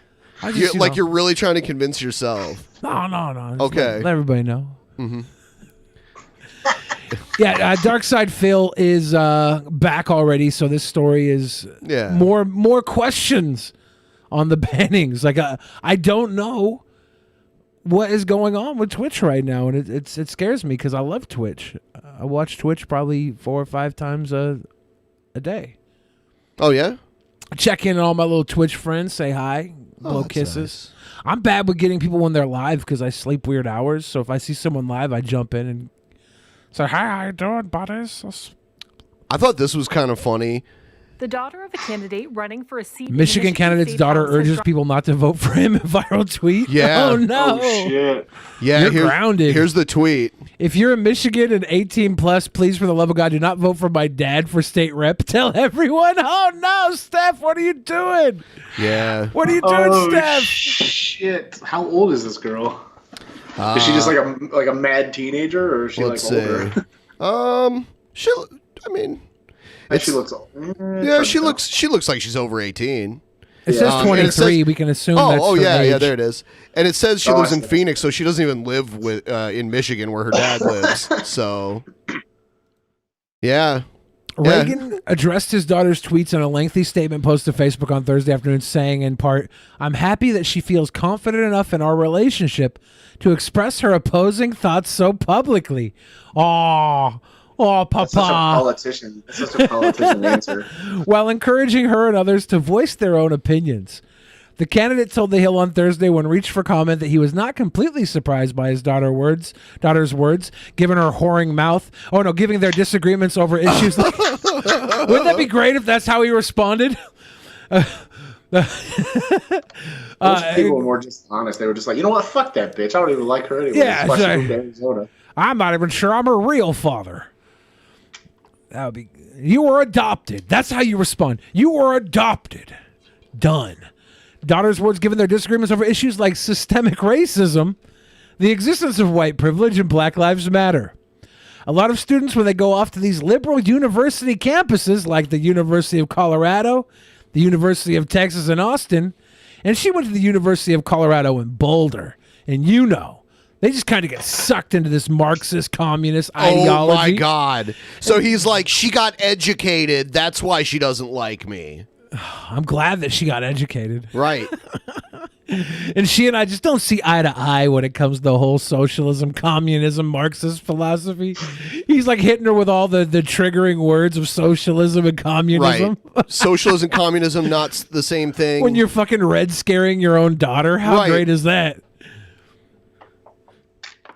You're really trying to convince yourself. No. Okay. Let everybody know. Mm-hmm. Yeah, DarkSidePhil is back already, so this story is more questions on the bannings. Like, I don't know what is going on with Twitch right now, and it scares me because I love Twitch. I watch Twitch probably 4 or 5 times a day. Oh, yeah? Check in on all my little Twitch friends, say hi, blow kisses. Nice. I'm bad with getting people when they're live because I sleep weird hours, so if I see someone live, I jump in and say, hi, how you doing, buddies? I thought this was kind of funny. The daughter of a candidate running for a seat. Michigan candidate's daughter urges people not to vote for him in viral tweet. Yeah. Oh, no. Oh, shit. Yeah, you're grounded. Here's the tweet. If you're in Michigan and 18 plus, please, for the love of God, do not vote for my dad for state rep. Tell everyone. Oh, no, Steph, what are you doing? Yeah. What are you doing, Steph? Shit. How old is this girl? Is she just like a mad teenager, or is she like older? She looks old. Yeah, she looks like she's over 18. It says 23. We can assume that's her age. There it is. And it says she lives in Phoenix, so she doesn't even live with in Michigan where her dad lives. So, yeah. Reagan addressed his daughter's tweets in a lengthy statement posted to Facebook on Thursday afternoon, saying in part, I'm happy that she feels confident enough in our relationship to express her opposing thoughts so publicly. Oh, Papa. That's such a politician answer. While encouraging her and others to voice their own opinions. The candidate told The Hill on Thursday when reached for comment that he was not completely surprised by his daughter's words, given her whoring mouth. Oh, no, giving their disagreements over issues. Wouldn't that be great if that's how he responded? Most people were more just honest. They were just like, you know what? Fuck that bitch. I don't even like her anyway. Yeah, Why she moved to Arizona? I'm not even sure I'm her real father. That would be. You were adopted. That's how you respond. You were adopted. Done. Daughter's words given their disagreements over issues like systemic racism, the existence of white privilege, and Black Lives Matter. A lot of students, when they go off to these liberal university campuses like the University of Colorado, the University of Texas in Austin, and she went to the University of Colorado in Boulder, and They just kind of get sucked into this Marxist communist ideology. Oh my God. So he's like, she got educated. That's why she doesn't like me. I'm glad that she got educated. Right. And she and I just don't see eye to eye when it comes to the whole socialism, communism, Marxist philosophy. He's like hitting her with all the triggering words of socialism and communism. Right. Socialism, communism, not the same thing. When you're fucking red scaring your own daughter, how great is that?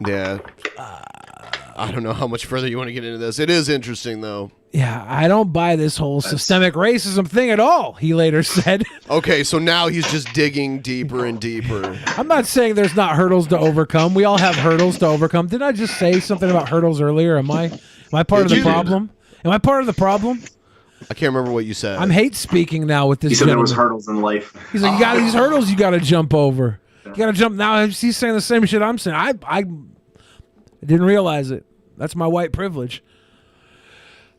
Yeah. I don't know how much further you want to get into this. It is interesting, though. Yeah, I don't buy this whole systemic racism thing at all, he later said. Okay, so now he's just digging deeper and deeper. I'm not saying there's not hurdles to overcome. We all have hurdles to overcome. Didn't I just say something about hurdles earlier? Am I part of the problem? Am I part of the problem? I can't remember what you said. I'm hate speaking now with this He said there was gentleman. hurdles in life. He's like, you got these hurdles you got to jump over. You got to jump. Now he's saying the same shit I'm saying. I didn't realize it. That's my white privilege.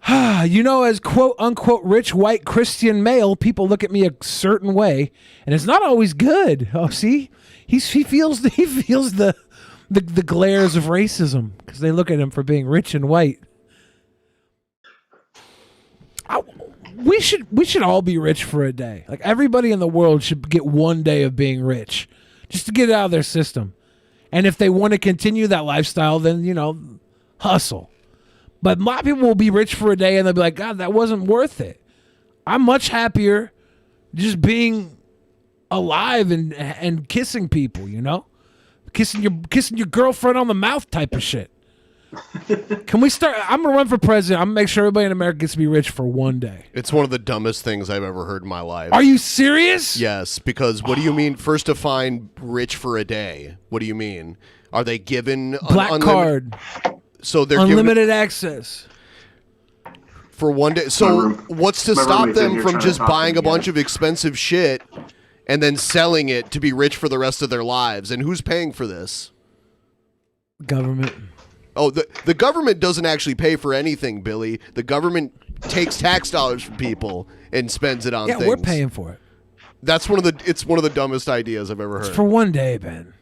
You know, as quote unquote rich white Christian male, people look at me a certain way, and it's not always good. Oh, see, he feels the glares of racism because they look at him for being rich and white. We should all be rich for a day. Like everybody in the world should get one day of being rich, just to get it out of their system. And if they want to continue that lifestyle, then hustle. But a lot of people will be rich for a day and they'll be like, God, that wasn't worth it. I'm much happier just being alive and kissing people, kissing your girlfriend on the mouth type of shit. Can we start? I'm gonna run for president. I'm gonna make sure everybody in America gets to be rich for one day. It's one of the dumbest things I've ever heard in my life. Are you serious? Yes, because what do you mean? First, define rich for a day. What do you mean? Are they given black card? So they're unlimited access for one day. So what's to stop them from just buying a bunch of expensive shit and then selling it to be rich for the rest of their lives? And who's paying for this? Government. Oh, the government doesn't actually pay for anything, Billy. The government takes tax dollars from people and spends it on things. Yeah, we're paying for it. It's one of the dumbest ideas I've ever heard. It's for one day, Ben.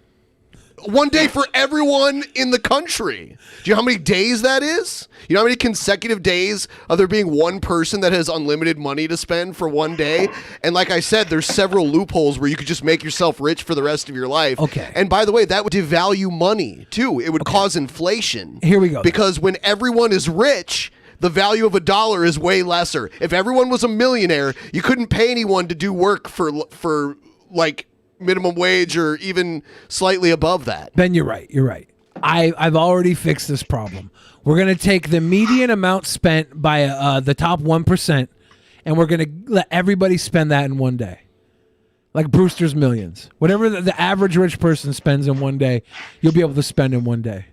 One day for everyone in the country. Do you know how many days that is? You know how many consecutive days of there being one person that has unlimited money to spend for one day? And like I said, there's several loopholes where you could just make yourself rich for the rest of your life. Okay. And by the way, that would devalue money too. It would cause inflation. Here we go. Because when everyone is rich, the value of a dollar is way lesser. If everyone was a millionaire, you couldn't pay anyone to do work for like minimum wage or even slightly above that. Ben, you're right. I've already fixed this problem. We're going to take the median amount spent by the top 1%, and we're going to let everybody spend that in one day. Like Brewster's Millions. Whatever the average rich person spends in one day, you'll be able to spend in one day.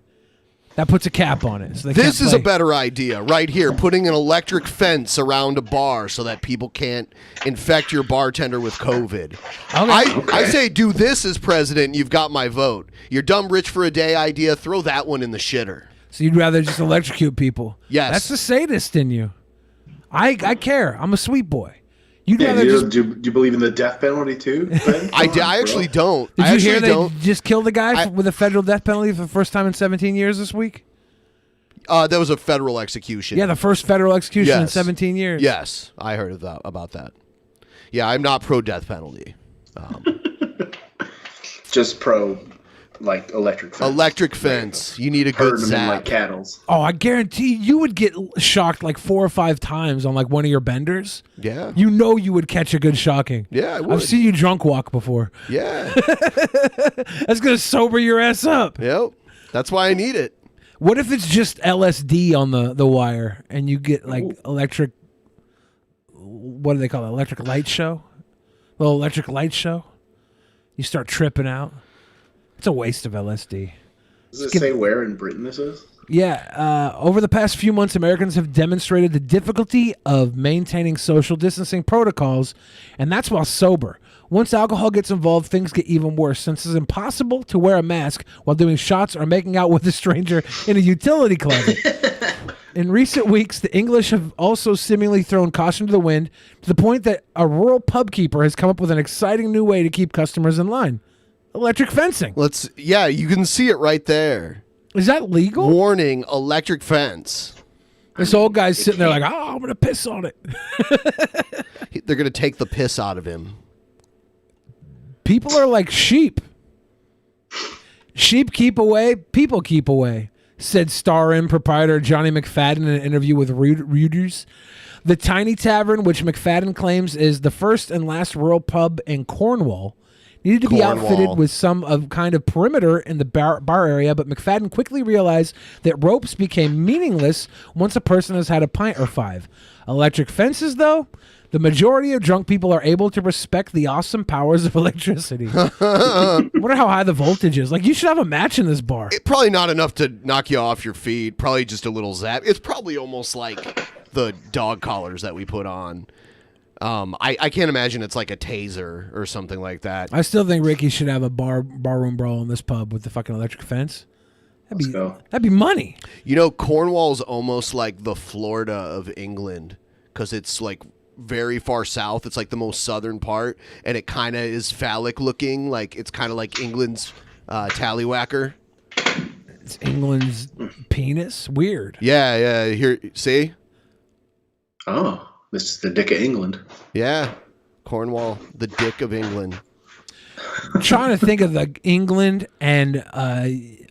That puts a cap on it. So this is a better idea right here. Putting an electric fence around a bar so that people can't infect your bartender with COVID. I say do this as president. You've got my vote. Your dumb rich for a day idea, throw that one in the shitter. So you'd rather just electrocute people? Yes. That's the sadist in you. I care. I'm a sweet boy. You'd rather do you believe in the death penalty too, Ben? I actually don't. Did you hear they just killed a guy with a federal death penalty for the first time in 17 years this week? That was a federal execution. Yeah, the first federal execution in 17 years. Yes, I heard about that. Yeah, I'm not pro death penalty. Just pro like electric fence. Electric fence. You need a good zap. Like cattles. Oh, I guarantee you would get shocked like 4 or 5 times on like one of your benders. Yeah. You know you would catch a good shocking. Yeah, I would. I've seen you drunk walk before. Yeah. That's going to sober your ass up. Yep. That's why I need it. What if it's just LSD on the wire and you get like electric, what do they call it? Electric light show? Little electric light show? You start tripping out. It's a waste of LSD. Does it say where in Britain this is? Yeah. Over the past few months, Americans have demonstrated the difficulty of maintaining social distancing protocols, and that's while sober. Once alcohol gets involved, things get even worse, since it's impossible to wear a mask while doing shots or making out with a stranger in a utility closet. In recent weeks, the English have also seemingly thrown caution to the wind to the point that a rural pub keeper has come up with an exciting new way to keep customers in line. Electric fencing. Yeah, you can see it right there. Is that legal? Warning, electric fence. This old guy's sitting there like, oh, I'm going to piss on it. They're going to take the piss out of him. People are like sheep. Sheep keep away, people keep away, said star-in proprietor Johnny McFadden in an interview with Reuters. The Tiny Tavern, which McFadden claims is the first and last rural pub in Cornwall, needed to be outfitted with some kind of perimeter in the bar area, but McFadden quickly realized that ropes became meaningless once a person has had a pint or 5. Electric fences, though? The majority of drunk people are able to respect the awesome powers of electricity. I wonder how high the voltage is. Like, you should have a match in this bar. Probably not enough to knock you off your feet. Probably just a little zap. It's probably almost like the dog collars that we put on. I can't imagine it's like a taser or something like that. I still think Ricky should have a barroom brawl in this pub with the fucking electric fence. That'd be money. You know, Cornwall's almost like the Florida of England because it's like very far south. It's like the most southern part, and it kind of is phallic looking. Like it's kind of like England's tallywhacker. It's England's penis. Weird. Yeah. Here, see. Oh, this is the dick of England. Yeah, Cornwall, the dick of England. I'm trying to think of the England and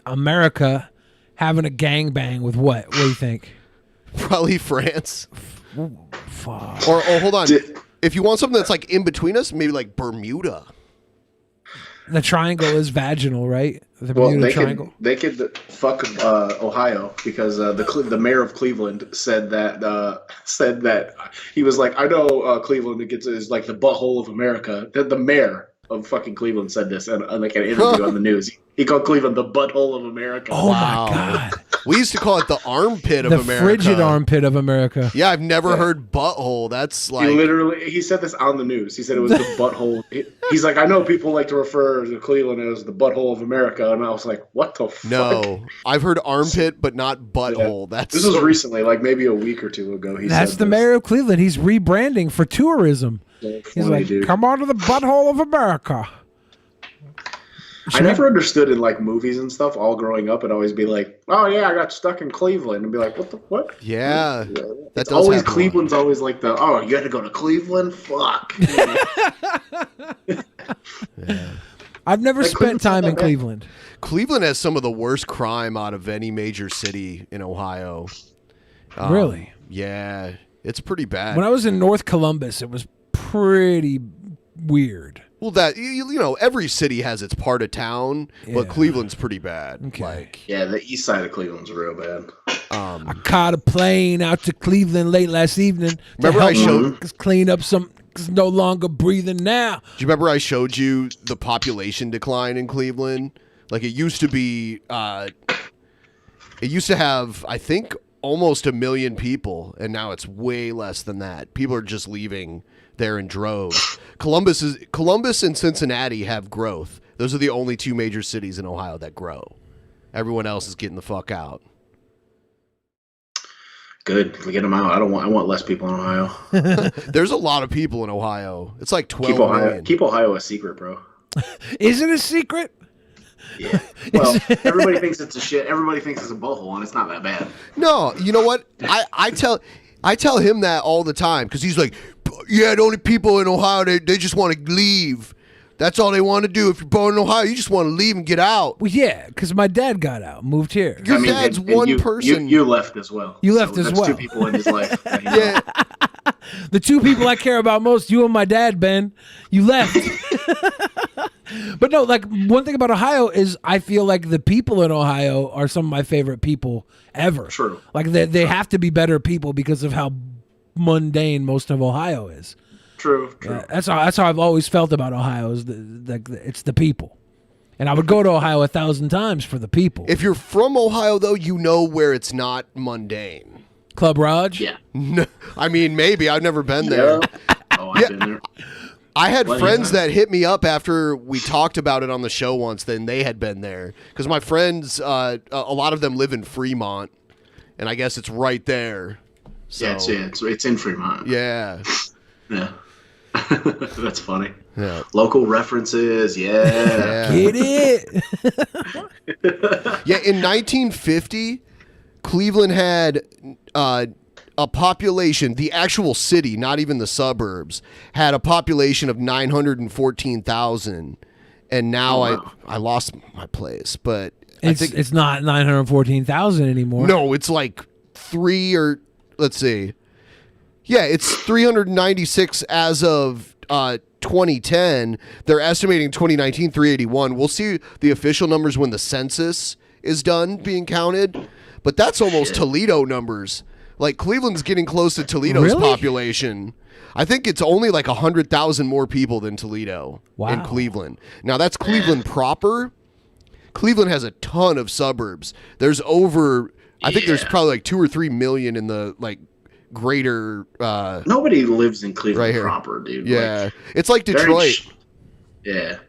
America having a gangbang with what? What do you think? Probably France. Fuck. Or hold on. If you want something that's like in between us, maybe like Bermuda. The triangle is vaginal, right? The Bermuda Triangle. They could fuck Ohio because the mayor of Cleveland said that he was like, I know Cleveland is like the butthole of America. The mayor of fucking Cleveland said this in like an interview on the news. He called Cleveland the butthole of America. Oh my God. We used to call it the armpit of America. The frigid armpit of America. Yeah, I've never heard butthole. That's like... He said this on the news. He said it was the butthole. He's like, I know people like to refer to Cleveland as the butthole of America. And I was like, what the fuck? No, I've heard armpit, but not butthole. Yeah. This was recently, like maybe a week or two ago. That's the mayor of Cleveland. He's rebranding for tourism. He's like, come on to the butthole of America. I never understood in like movies and stuff. All growing up, it'd always be like, "Oh yeah, I got stuck in Cleveland," and be like, "What?" Yeah, that's always Cleveland's always like the, "Oh, you had to go to Cleveland? Fuck." Yeah. I've never spent time in Cleveland. Cleveland has some of the worst crime out of any major city in Ohio. Really? Yeah, it's pretty bad. When I was in North Columbus, it was pretty weird. Well, that you know, every city has its part of town, but Cleveland's pretty bad. Okay. Like, yeah, the east side of Cleveland's real bad. I caught a plane out to Cleveland late last evening. Remember I showed clean up some. It's no longer breathing now. Do you remember I showed you the population decline in Cleveland? Like it used to be, it used to have, I think, almost 1 million people, and now it's way less than that. People are just leaving there in droves. Columbus and Cincinnati have growth. Those are the only 2 major cities in Ohio that grow. Everyone else is getting the fuck out. Good. We get them out. I want less people in Ohio. There's a lot of people in Ohio. It's like 12 million. Keep Ohio a secret, bro. Is it a secret? Yeah. Well, everybody thinks it's a shit. Everybody thinks it's a butthole, and it's not that bad. No, you know what? I tell him that all the time because he's like, yeah, the only people in Ohio, they just want to leave. That's all they want to do. If you're born in Ohio, you just want to leave and get out. Well, yeah, because my dad got out, moved here. Your dad's one person. You left as well. You left as well. 2 people in his life. Yeah. The 2 people I care about most, you and my dad, Ben. You left. But no, like one thing about Ohio is I feel like the people in Ohio are some of my favorite people ever. True. Like they have to be better people because of how mundane most of Ohio is. True. That's how I've always felt about Ohio. Is it's the people, and I would go to Ohio 1,000 times for the people. If you're from Ohio, though, you know where it's not mundane. Club Raj? Yeah. No, I mean, maybe I've never been there. Oh, I've been there. I had friends that hit me up after we talked about it on the show once. Then they had been there because my friends, a lot of them live in Fremont, and I guess it's right there. So, yeah, it's in Fremont. Yeah. Yeah. That's funny. Yeah. Local references, yeah. Get it? Yeah, in 1950, Cleveland had a population, the actual city, not even the suburbs, had a population of 914,000. And now I lost my place, but I think It's not 914,000 anymore. no, it's like let's see. Yeah, it's 396 as of 2010. They're estimating 2019 381. We'll see the official numbers when the census is done being counted, but that's almost Toledo numbers. Like Cleveland's getting close to Toledo's population. I think it's only like 100,000 more people than Toledo in Cleveland. Now that's Cleveland proper. Cleveland has a ton of suburbs. There's I think there's probably like 2 or 3 million in the like greater. Nobody lives in Cleveland right here. proper, dude. Yeah, Like, it's like Detroit. There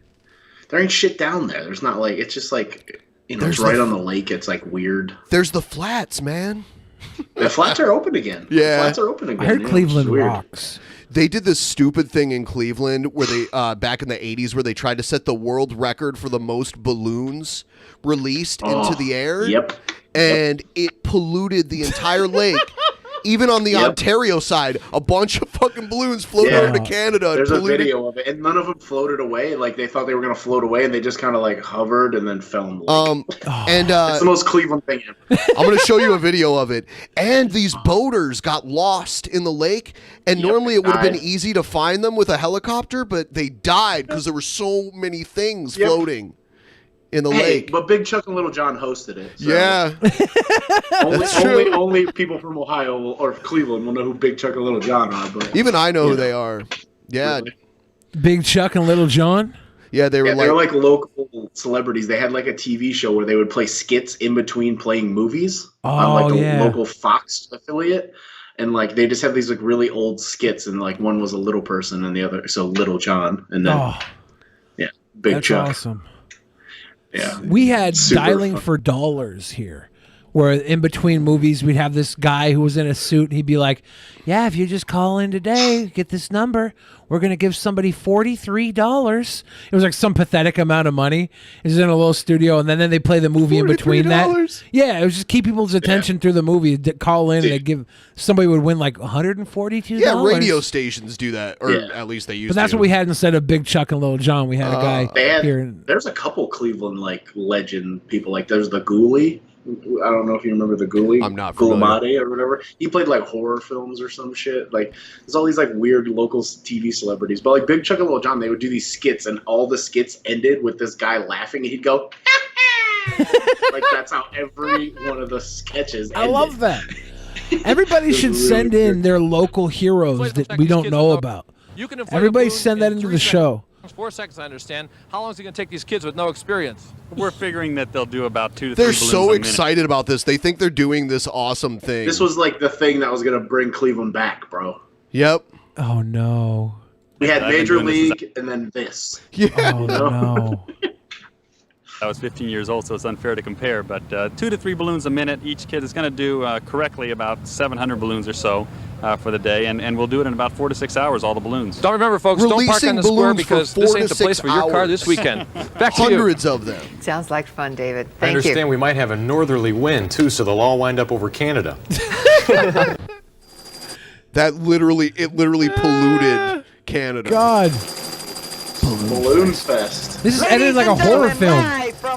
ain't shit down there. There's not like it's just like There's it's right the- on the lake. It's like weird. There's the flats, man. The flats are open again. Yeah. The flats are open again. I heard yeah, Cleveland which is weird. rocks. They did this stupid thing in Cleveland where they back in the 80s where they tried to set the world record for the most balloons released into the air. Yep. And it polluted the entire lake. Even on the Ontario side, a bunch of fucking balloons floated over to Canada. And There's a polluted. video of it, and none of them floated away. Like they thought they were gonna float away, and they just kind of like hovered and then fell in the lake. And it's the most Cleveland thing ever. I'm going to show you a video of it. And these boaters got lost in the lake. And normally it would have been easy to find them with a helicopter, but they died because there were so many things floating in the lake. But Big Chuck and Little John hosted it. So Yeah. only people from Ohio or Cleveland will know who Big Chuck and Little John are. But Even I know who they are. Yeah. Really? Big Chuck and Little John? Yeah, they were like local celebrities. They had like a TV show where they would play skits in between playing movies on like the local Fox affiliate. And like they just have these like really old skits, and like one was a little person and the other Little John, and then Big That's Chuck. awesome. Yeah. We had Super Dialing fun. for Dollars here, where in between movies we'd have this guy who was in a suit and he'd be like, yeah, if you just call in today, get this number, we're going to give somebody $43. It was like some pathetic amount of money. It was in a little studio, and then they play the movie in between that. Yeah, it was just keep people's attention through the movie. Call in and they'd give, somebody would win like $142. Yeah, radio stations do that, or at least they used to. But that's what we had instead of Big Chuck and Little John. We had a guy here. There's a couple Cleveland like legend people. Like there's the Ghoulie. I don't know if you remember the Ghoulie. I'm not familiar. Goulamade or whatever. He played like horror films or some shit. Like there's all these like weird local TV celebrities. But like Big Chuck and Little John, they would do these skits, and all the skits ended with this guy laughing, and he'd go, like that's how every one of the sketches ended. I love that. Everybody should send in their local heroes that we don't know about. Everybody send that into the show. 4 seconds, I understand. How long is it going to take these kids with no experience? We're figuring that they'll do about 2 to 3 They're balloons so a minute. excited about this. They think they're doing this awesome thing. This was like the thing that was gonna bring Cleveland back, bro. Yep. Oh no. We had I've been Major doing this League and then this. Yeah. Oh no. I was 15 years old, so it's unfair to compare, but 2 to 3 balloons a minute. Each kid is going to do correctly about 700 balloons or so for the day, and we'll do it in about 4 to 6 hours, all the balloons. Don't remember, folks, don't park Releasing on the square balloons because for this 4 ain't to the place 6 for your car this hours. weekend. Back to you. Hundreds of them. Sounds like fun, David. I Thank understand you. we might have a northerly wind, too, so they'll all wind up over Canada. That literally polluted Canada. God. Balloon Fest. This is edited like a horror film.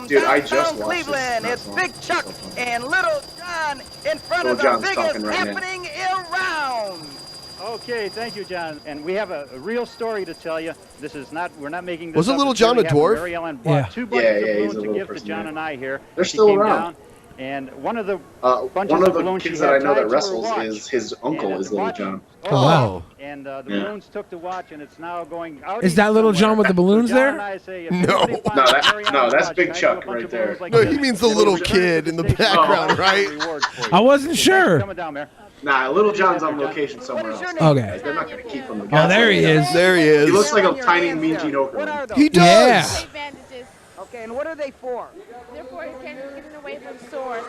Dude, I just watched Cleveland, this. it's Big Chuck and Little John in front of the John's biggest talking right now. happening around. Okay, thank you, John. And we have a real story to tell you. This is not, we're not making this Wasn't up. Little It's John really a dwarf? happened. Mary Ellen bought Yeah. 2 bunches of he's a balloons to little give to person, John yeah. and I here. They're She still came around. down, and one of the One bunches of of the balloons kids she that I had know tied that to her wrestles watch. is his uncle And is the Little watch- John. Oh, wow. And the Yeah. balloons took the watch, and it's now going out. Is that Little John with the balloons John there? and I say, if No. anybody finds No, that- Mary no, Ellen's that's watch Big tied to Chuck a bunch right of there. balloons like No, this, he means the it'll little return kid to in the station. background, right? Reward for you. I wasn't sure. Coming down there. Nah, Little John's on location somewhere else. Okay. They're not gonna keep him. Oh, there he is. There he is. He looks like a tiny Mean Gene Okerlund. He does. Yeah. Bandages. Okay, and what are they for? Therefore, you can't get it away from source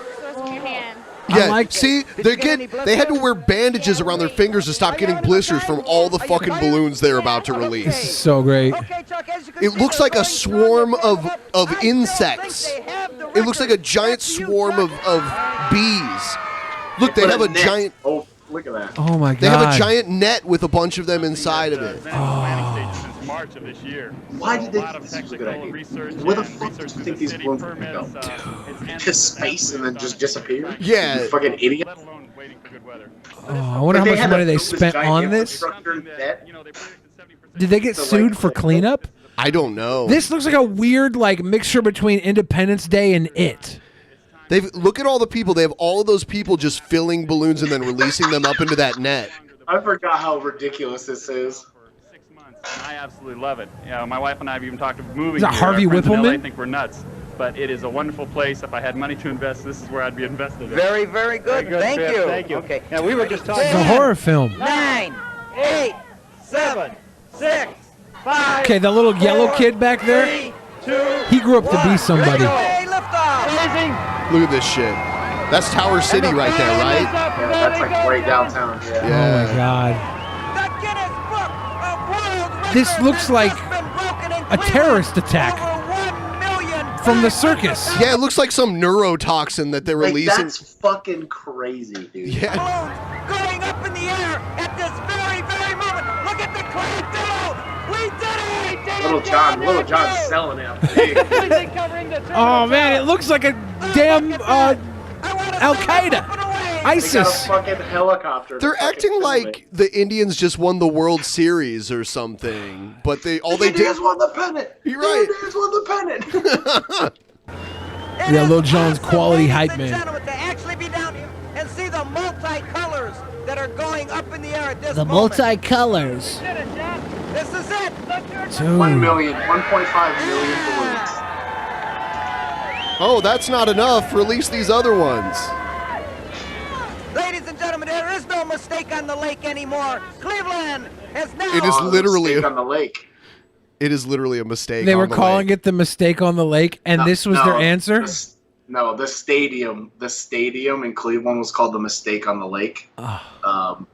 in your hand. Yeah, see, they had to wear bandages around their fingers to stop getting blisters from all the fucking balloons they're about to release. So great. It looks like a swarm of insects. It looks like a giant swarm of bees. Look, they have a giant... Oh, look at that. Oh, my God. They have a giant net with a bunch of them inside of it. March of this year. Why did they think this was a good idea? Where the fuck do you think these balloons are going to go? To space and then just disappear? Yeah. You fucking idiot. Oh, I wonder how much money they spent on this. Did they get sued for cleanup? I don't know. This looks like a weird mixture between Independence Day and It. Look at all the people. They have all of those people just filling balloons and then releasing them up into that net. I forgot how ridiculous this is. I absolutely love it. My wife and I have even talked about moving. Is that here. Harvey Our friends in LA Whippleman? think we're nuts, but it is a wonderful place. If I had money to invest, this is where I'd be invested. Very, very good. Thank you. Thank you. Okay. Now, we were just talking. It's a horror film. 9, 8, 7, 6, 5. Okay, the little yellow kid back there, 3, 2, he grew up to be somebody. Look at this shit. That's Tower City right there, right? Yeah, that's like right downtown. Yeah. Oh, my God. This looks like a terrorist attack from the circus. Yeah, it looks like some neurotoxin that they're releasing. That's fucking crazy, dude. Yeah. Going up in the air at this very, very moment. Look at the cloud below. We did it. We did Little John's selling out. Oh, man, it looks like a damn Al-Qaeda. ISIS. They got a fucking helicopter. They're acting like the Indians just won the World Series or something, but they did. Indians won the pennant. You're right. The Indians won the pennant. Yeah, Lil Jon's quality hype man. To actually be down here and see the multicolors that are going up in the air at this The moment. multicolors. This is it. Dude. 1 million, 1.5 million balloons. Oh, that's not enough. Release these other ones. Ladies and gentlemen, there is no mistake on the lake anymore. Cleveland has now. It is literally on the lake. It is literally a mistake. They were on the calling lake. it the mistake on the lake, and this was their answer? The stadium in Cleveland was called the mistake on the lake.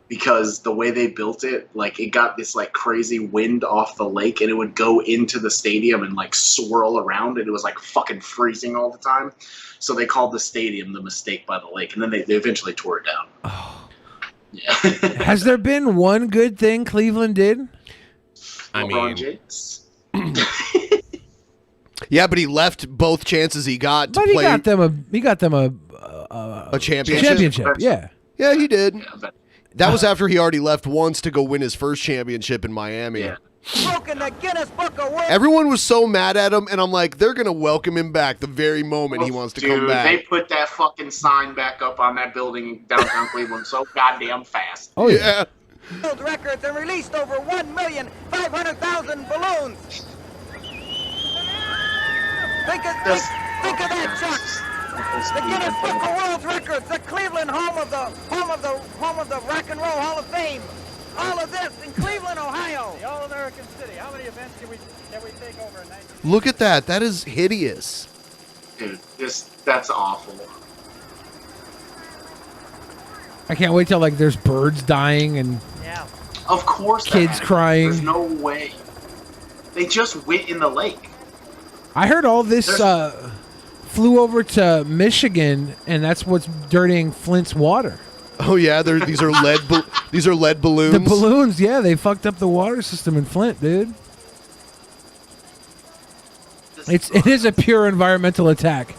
Because the way they built it, it got this crazy wind off the lake, and it would go into the stadium and swirl around, and it was fucking freezing all the time. So they called the stadium the mistake by the lake, and then they eventually tore it down. Oh. Yeah. Has there been one good thing Cleveland did? LeBron James. Yeah, but he left both chances he got to But play. he got them a championship. Championship, yeah. Yeah, he did. That was after he already left once to go win his first championship in Miami. Yeah. Broken the Guinness Book of World. Everyone was so mad at him, and I'm like, they're going to welcome him back the very moment he wants to come back. They put that fucking sign back up on that building in downtown Cleveland so goddamn fast. Oh, yeah. World records and released over 1,500,000 balloons. Think of that, Chuck. The Guinness Book of World Records, the Cleveland home of the Rock and Roll Hall of Fame. All of this in Cleveland, Ohio. The All-American City. How many events can we take over in 19? Look at that. That is hideous. Dude, that's awful. I can't wait till there's birds dying and Of course, kids crying. There's no way. They just went in the lake. I heard all this flew over to Michigan, and that's what's dirtying Flint's water. Oh yeah, these are lead balloons. The balloons, yeah, they fucked up the water system in Flint, dude. It is a pure environmental attack.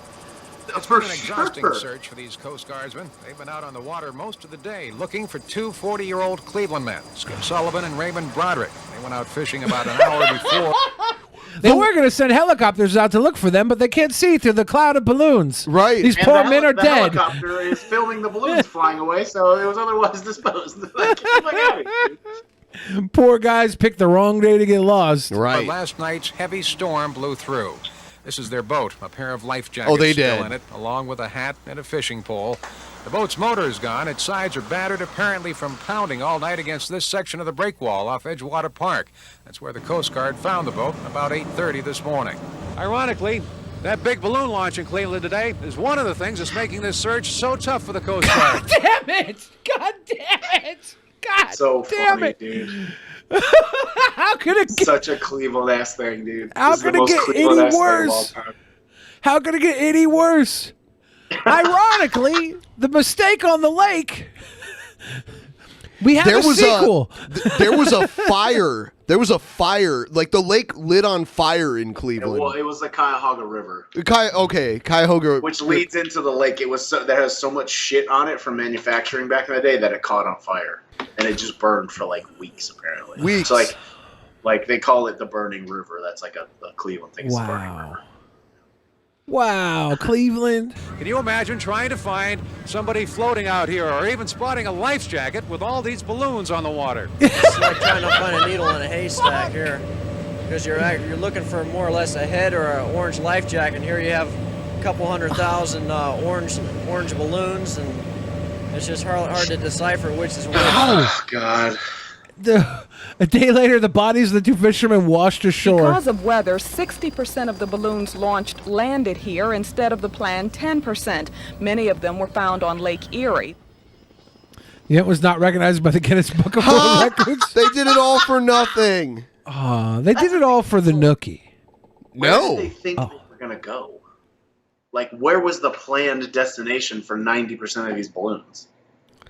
It's been an exhausting search for these Coast Guardsmen. They've been out on the water most of the day looking for two 40-year-old Cleveland men, Skip Sullivan and Raymond Broderick. They went out fishing about an hour before. They were going to send helicopters out to look for them, but they can't see through the cloud of balloons. Right. These poor men are the dead. helicopter is filming the balloons flying away, so it was otherwise disposed. Get the fuck out of here. Poor guys picked the wrong day to get lost. But last night's heavy storm blew through. This is their boat, a pair of life jackets they still did. in it, along with a hat and a fishing pole. The boat's motor is gone. Its sides are battered, apparently from pounding all night against this section of the breakwall off Edgewater Park. That's where the Coast Guard found the boat about 8:30 this morning. Ironically, that big balloon launch in Cleveland today is one of the things that's making this surge so tough for the Coast Guard. God damn it! God damn it! God So damn funny, it! dude. How could it get Such a Cleveland ass thing, dude. How This is the could it most get Cleveland any ass thing of all worse? time. How could it get any worse? Ironically, the mistake on the lake. We have a sequel. There was a fire. There was a fire. Like the lake lit on fire in Cleveland. Well, it was the Cuyahoga River, Cuyahoga, which leads into the lake. It was that has so much shit on it from manufacturing back in the day that it caught on fire, and it just burned for like weeks. Apparently, weeks. So like they call it the Burning River. That's like a Cleveland thing. It's the Burning River. Wow, Cleveland. Can you imagine trying to find somebody floating out here or even spotting a life jacket with all these balloons on the water? It's like trying to find a needle in a haystack here, because you're looking for more or less a head or an orange life jacket. And here you have a couple 100,000 orange balloons, and it's just hard to decipher which is which. Oh God. A day later, the bodies of the two fishermen washed ashore. Because of weather, 60% of the balloons launched landed here instead of the planned 10%. Many of them were found on Lake Erie. Yeah, it was not recognized by the Guinness Book of World Records. They did it all for nothing. They did it all for the nookie. Where did they think they were gonna go? Like, where was the planned destination for 90% of these balloons?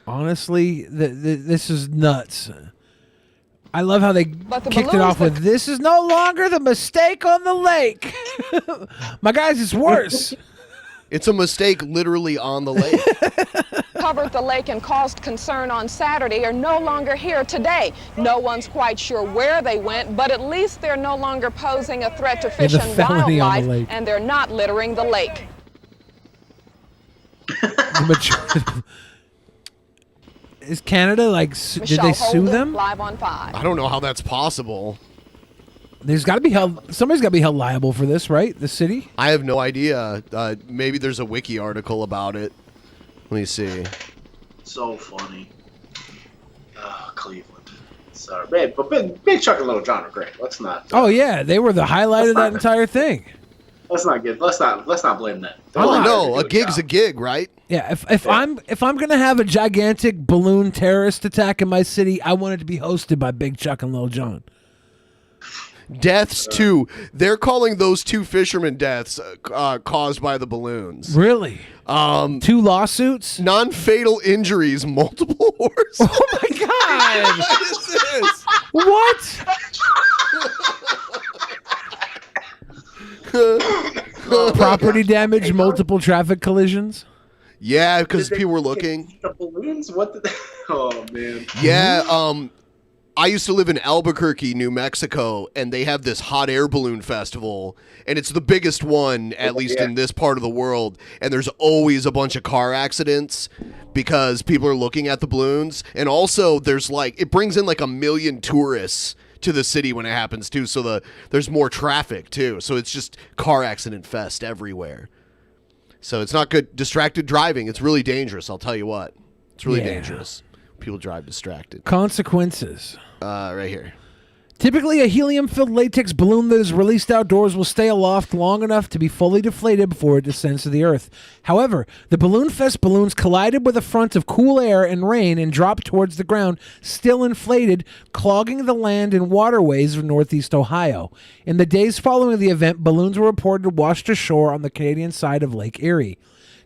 Honestly, this is nuts. I love how they the kicked it off with, "This is no longer the mistake on the lake." My guys, it's worse. It's a mistake literally on the lake. Covered the lake and caused concern on Saturday are no longer here today. No one's quite sure where they went, but at least they're no longer posing a threat to fish and wildlife, and they're not littering the lake. Is Canada did they sue them? Live on 5. I don't know how that's possible. There's got to be somebody's got to be held liable for this, right? The city? I have no idea. Maybe there's a wiki article about it. Let me see. So funny. Cleveland. Sorry, but Big Chuck and Little John are great. Let's not. Oh yeah, they were the highlight of that entire thing. Let's not get. Let's not blame that. Oh no, a gig's a gig, right? Yeah, if I'm gonna have a gigantic balloon terrorist attack in my city, I want it to be hosted by Big Chuck and Lil Jon. Deaths too. They're calling those two fishermen deaths caused by the balloons. Really? 2 lawsuits? Non-fatal injuries, multiple horse. Oh my God! What is this? What? Property damage, multiple traffic collisions. Yeah, because people were looking. The balloons? What? Oh man. Yeah. I used to live in Albuquerque, New Mexico, and they have this hot air balloon festival, and it's the biggest one, at least in this part of the world. And there's always a bunch of car accidents because people are looking at the balloons, and also there's it brings in 1 million tourists to the city when it happens too, so there's more traffic too. So it's just car accident fest everywhere. So it's not good. Distracted driving. It's really dangerous. I'll tell you what. It's really dangerous. People drive distracted. Consequences. Right here. Typically, a helium-filled latex balloon that is released outdoors will stay aloft long enough to be fully deflated before it descends to the earth. However, the Balloon Fest balloons collided with a front of cool air and rain and dropped towards the ground, still inflated, clogging the land and waterways of northeast Ohio. In the days following the event, balloons were reported washed ashore on the Canadian side of Lake Erie.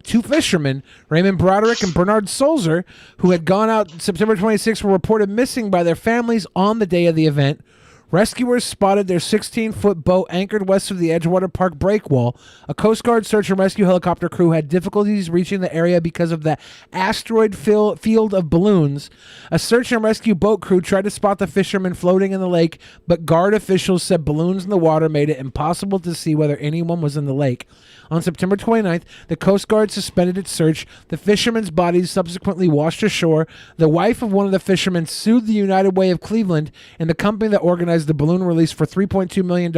2 fishermen, Raymond Broderick and Bernard Sulzer, who had gone out September 26, were reported missing by their families on the day of the event. Rescuers spotted their 16-foot boat anchored west of the Edgewater Park breakwall. A Coast Guard search and rescue helicopter crew had difficulties reaching the area because of the asteroid field of balloons. A search and rescue boat crew tried to spot the fishermen floating in the lake, but guard officials said balloons in the water made it impossible to see whether anyone was in the lake. On September 29th, the Coast Guard suspended its search. The fishermen's bodies subsequently washed ashore. The wife of one of the fishermen sued the United Way of Cleveland and the company that organized the balloon release for $3.2 million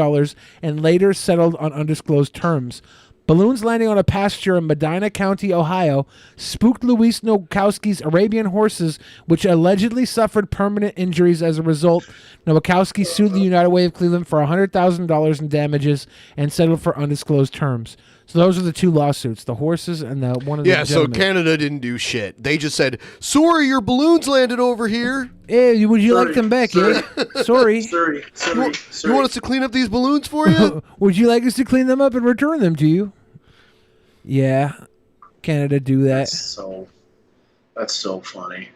and later settled on undisclosed terms. Balloons landing on a pasture in Medina County, Ohio, spooked Luis Nowakowski's Arabian horses, which allegedly suffered permanent injuries as a result. Nowakowski sued the United Way of Cleveland for $100,000 in damages and settled for undisclosed terms. So those are the two lawsuits, the horses and the one of the so gentlemen. Canada didn't do shit. They just said, sorry, your balloons landed over here. Hey, would you like them back, eh? Sorry. Sorry. You want us to clean up these balloons for you? Would you like us to clean them up and return them to you? Yeah. Canada do that. That's so funny.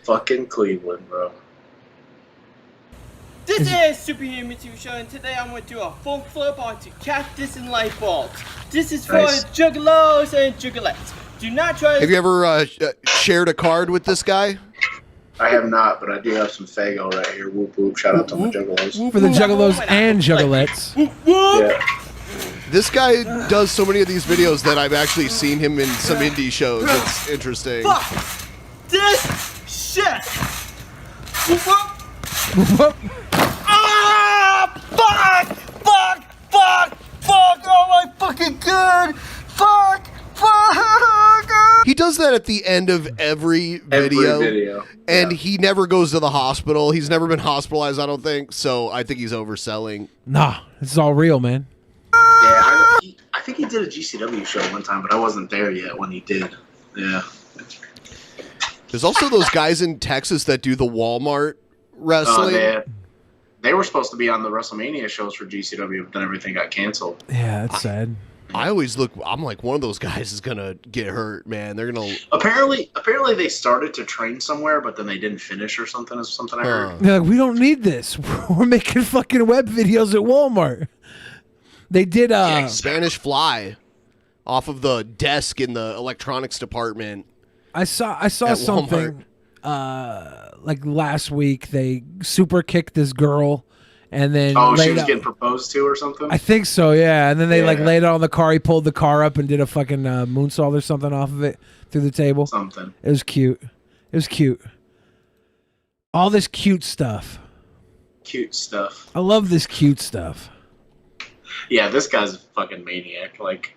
Fucking Cleveland, bro. This is Superhum TV Show, and today I'm going to do a full flip onto cactus and light bulbs. This is for juggalos and juggalettes. Do not try to... Have you ever shared a card with this guy? I have not, but I do have some Fago right here. Whoop whoop. Shout out to my juggalos. For the juggalos and juggalettes. Yeah. This guy does so many of these videos that I've actually seen him in some indie shows. It's interesting. Fuck this shit! Whoop whoop. Ah! Fuck! Oh my fucking god! Fuck! He does that at the end of every video. And he never goes to the hospital. He's never been hospitalized, I don't think. So I think he's overselling. Nah, this is all real, man. Yeah, I think he did a GCW show one time, but I wasn't there yet when he did. Yeah. There's also those guys in Texas that do the Walmart wrestling. They were supposed to be on the WrestleMania shows for GCW, but then everything got canceled. Yeah, that's sad. I always I'm like, one of those guys is gonna get hurt, man. They're gonna apparently they started to train somewhere, but then they didn't finish or something. Is something I heard. They're like, we don't need this. We're making fucking web videos at Walmart. They did Spanish Fly off of the desk in the electronics department. I saw something like last week. They super kicked this girl. And then she was getting proposed to or something? I think so, yeah. And then they laid it on the car. He pulled the car up and did a fucking moonsault or something off of it through the table. Something. It was cute. All this cute stuff. I love this cute stuff. Yeah, this guy's a fucking maniac. Like,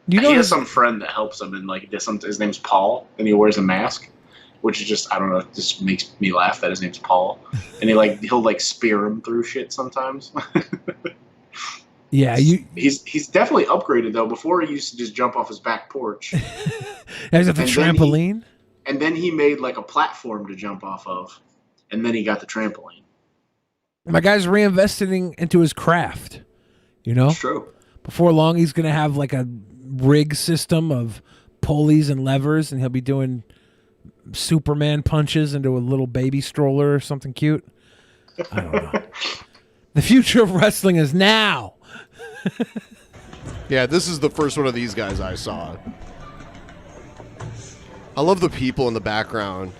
he has some friend that helps him, and like his name's Paul, and he wears a mask. Which is just, I don't know, just makes me laugh that his name's Paul. And he'll spear him through shit sometimes. Yeah, he's definitely upgraded though. Before he used to just jump off his back porch. Is it the trampoline? And then he made like a platform to jump off of. And then he got the trampoline. My guy's reinvesting into his craft. You know? It's true. Before long he's gonna have like a rig system of pulleys and levers, and he'll be doing Superman punches into a little baby stroller or something cute. I don't know. The future of wrestling is now. Yeah, this is the first one of these guys I saw. I love the people in the background.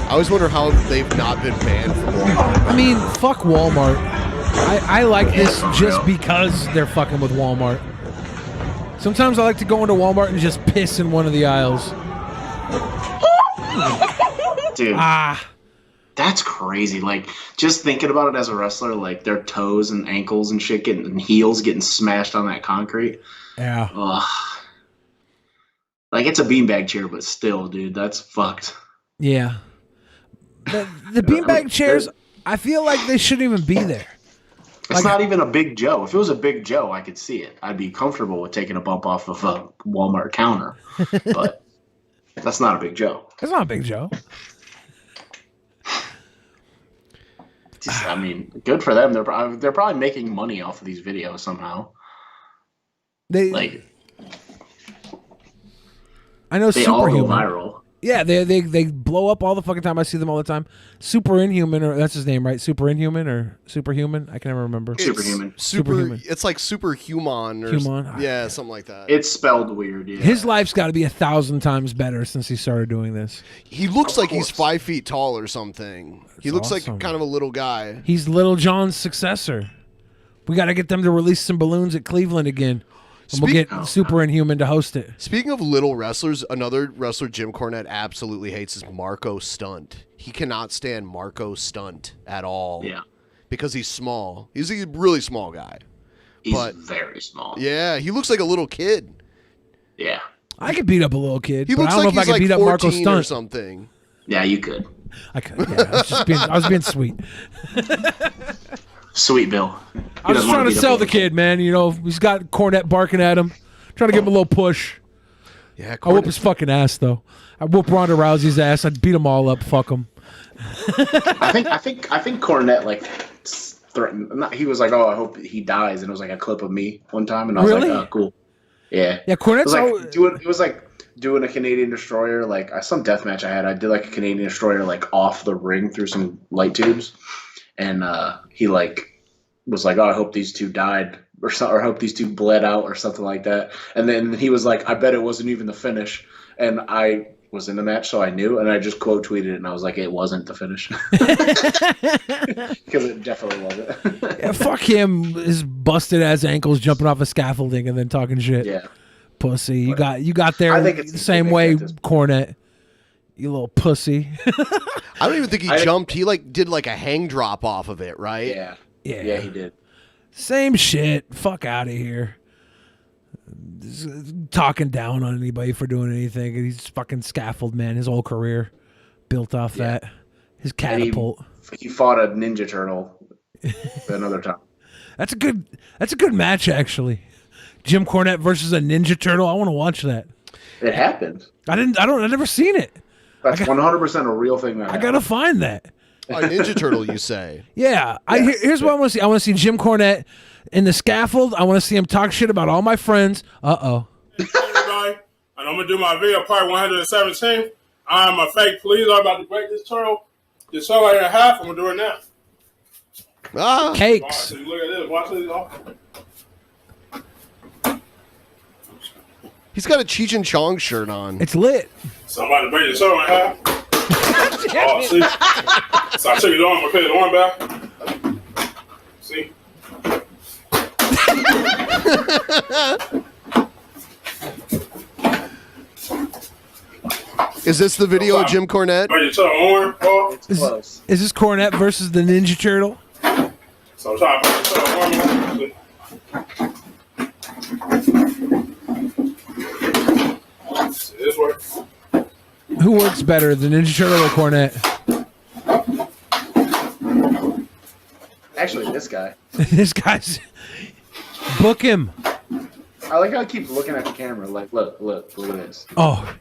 I always wonder how they've not been banned from Walmart. I mean, fuck Walmart. I like this just because they're fucking with Walmart. Sometimes I like to go into Walmart and just piss in one of the aisles. Dude. That's crazy. Like, just thinking about it as a wrestler, like their toes and ankles and shit and heels getting smashed on that concrete. Yeah. Ugh. Like, it's a beanbag chair, but still, dude, that's fucked. Yeah. The beanbag chairs, I feel like they shouldn't even be there. It's not even a Big Joe. If it was a Big Joe, I could see it. I'd be comfortable with taking a bump off of a Walmart counter. But that's not a Big Joe. It's not a Big Joe. I mean, good for them. They're probably making money off of these videos somehow. I know they all go Superhuman. viral. Yeah, they blow up all the fucking time. I see them all the time. Super Inhuman, or that's his name, right? Super Inhuman or Superhuman? I can never remember. Superhuman. Superhuman. It's like Superhuman or yeah, something like that. It's spelled weird. Yeah. His life's got to be 1,000 times better since he started doing this. He looks like he's 5 feet tall or something. He looks like kind of a little guy. He's Little John's successor. We got to get them to release some balloons at Cleveland again. And we'll get Super Inhuman to host it. Speaking of little wrestlers, another wrestler Jim Cornette absolutely hates is Marco Stunt. He cannot stand Marco Stunt at all. Yeah. Because he's small. He's a really small guy. He's very small. Yeah, he looks like a little kid. Yeah. I could beat up a little kid. He but looks I don't like know if he's I could like beat up Marco 14 Stunt or something. Yeah, you could. I could. Yeah, I was being sweet. Sweet Bill. I was just trying to sell the kid, man. You know, he's got Cornette barking at him, trying to give him a little push. Yeah, I whoop his fucking ass though. I whoop Ronda Rousey's ass. I'd beat them all up. Fuck them. I think Cornette like threatened. He was like, "Oh, I hope he dies," and it was like a clip of me one time, and I was like, "Oh, cool." Yeah. Yeah, Cornette's it was like doing a Canadian Destroyer, like some death match I had. I did like a Canadian Destroyer like off the ring through some light tubes, and he like was like, "Oh, I hope these two died," or I hope these two bled out, or something like that. And then he was like, "I bet it wasn't even the finish," and I was in the match, so I knew, and I just quote tweeted it, and I was like, "It wasn't the finish," because it definitely wasn't. Yeah, fuck him. His busted ass ankles jumping off a scaffolding and then talking shit. Yeah. Pussy. You got there I think it's the same way, Cornette. You little pussy. I don't even think he jumped. He like did like a hang drop off of it, right? Yeah. Yeah. Yeah, he did. Same shit. Fuck out of here. Talking down on anybody for doing anything. He's fucking scaffold, man. His whole career built off that. His catapult. He fought a Ninja Turtle another time. That's a good match, actually. Jim Cornette versus a Ninja Turtle. I want to watch that. It happened. I've never seen it. That's 100% a real thing. I gotta find that. A Ninja Turtle, you say? Yeah. Here's what I want to see. I want to see Jim Cornette in the scaffold. I want to see him talk shit about all my friends. Everybody, and I'm gonna do my video part 117. I'm a fake police. I'm about to break this turtle. This turtle in half. I'm gonna do it now. Ah, cakes. Right, so you look at this. Watch this, y'all. He's got a Cheech and Chong shirt on. It's lit. Somebody break the turtle in half. Oh, see. So I took it on. I'm gonna put the arm back. See. Is this the video of Jim Cornette? Is this Cornette versus the Ninja Turtle? So I'm trying to put the turtle on. See, this works. Who works better, the Ninja Turtle or Cornette? Actually, this guy. This guy's... Book him. I like how I keep looking at the camera. Like, look at this. Oh.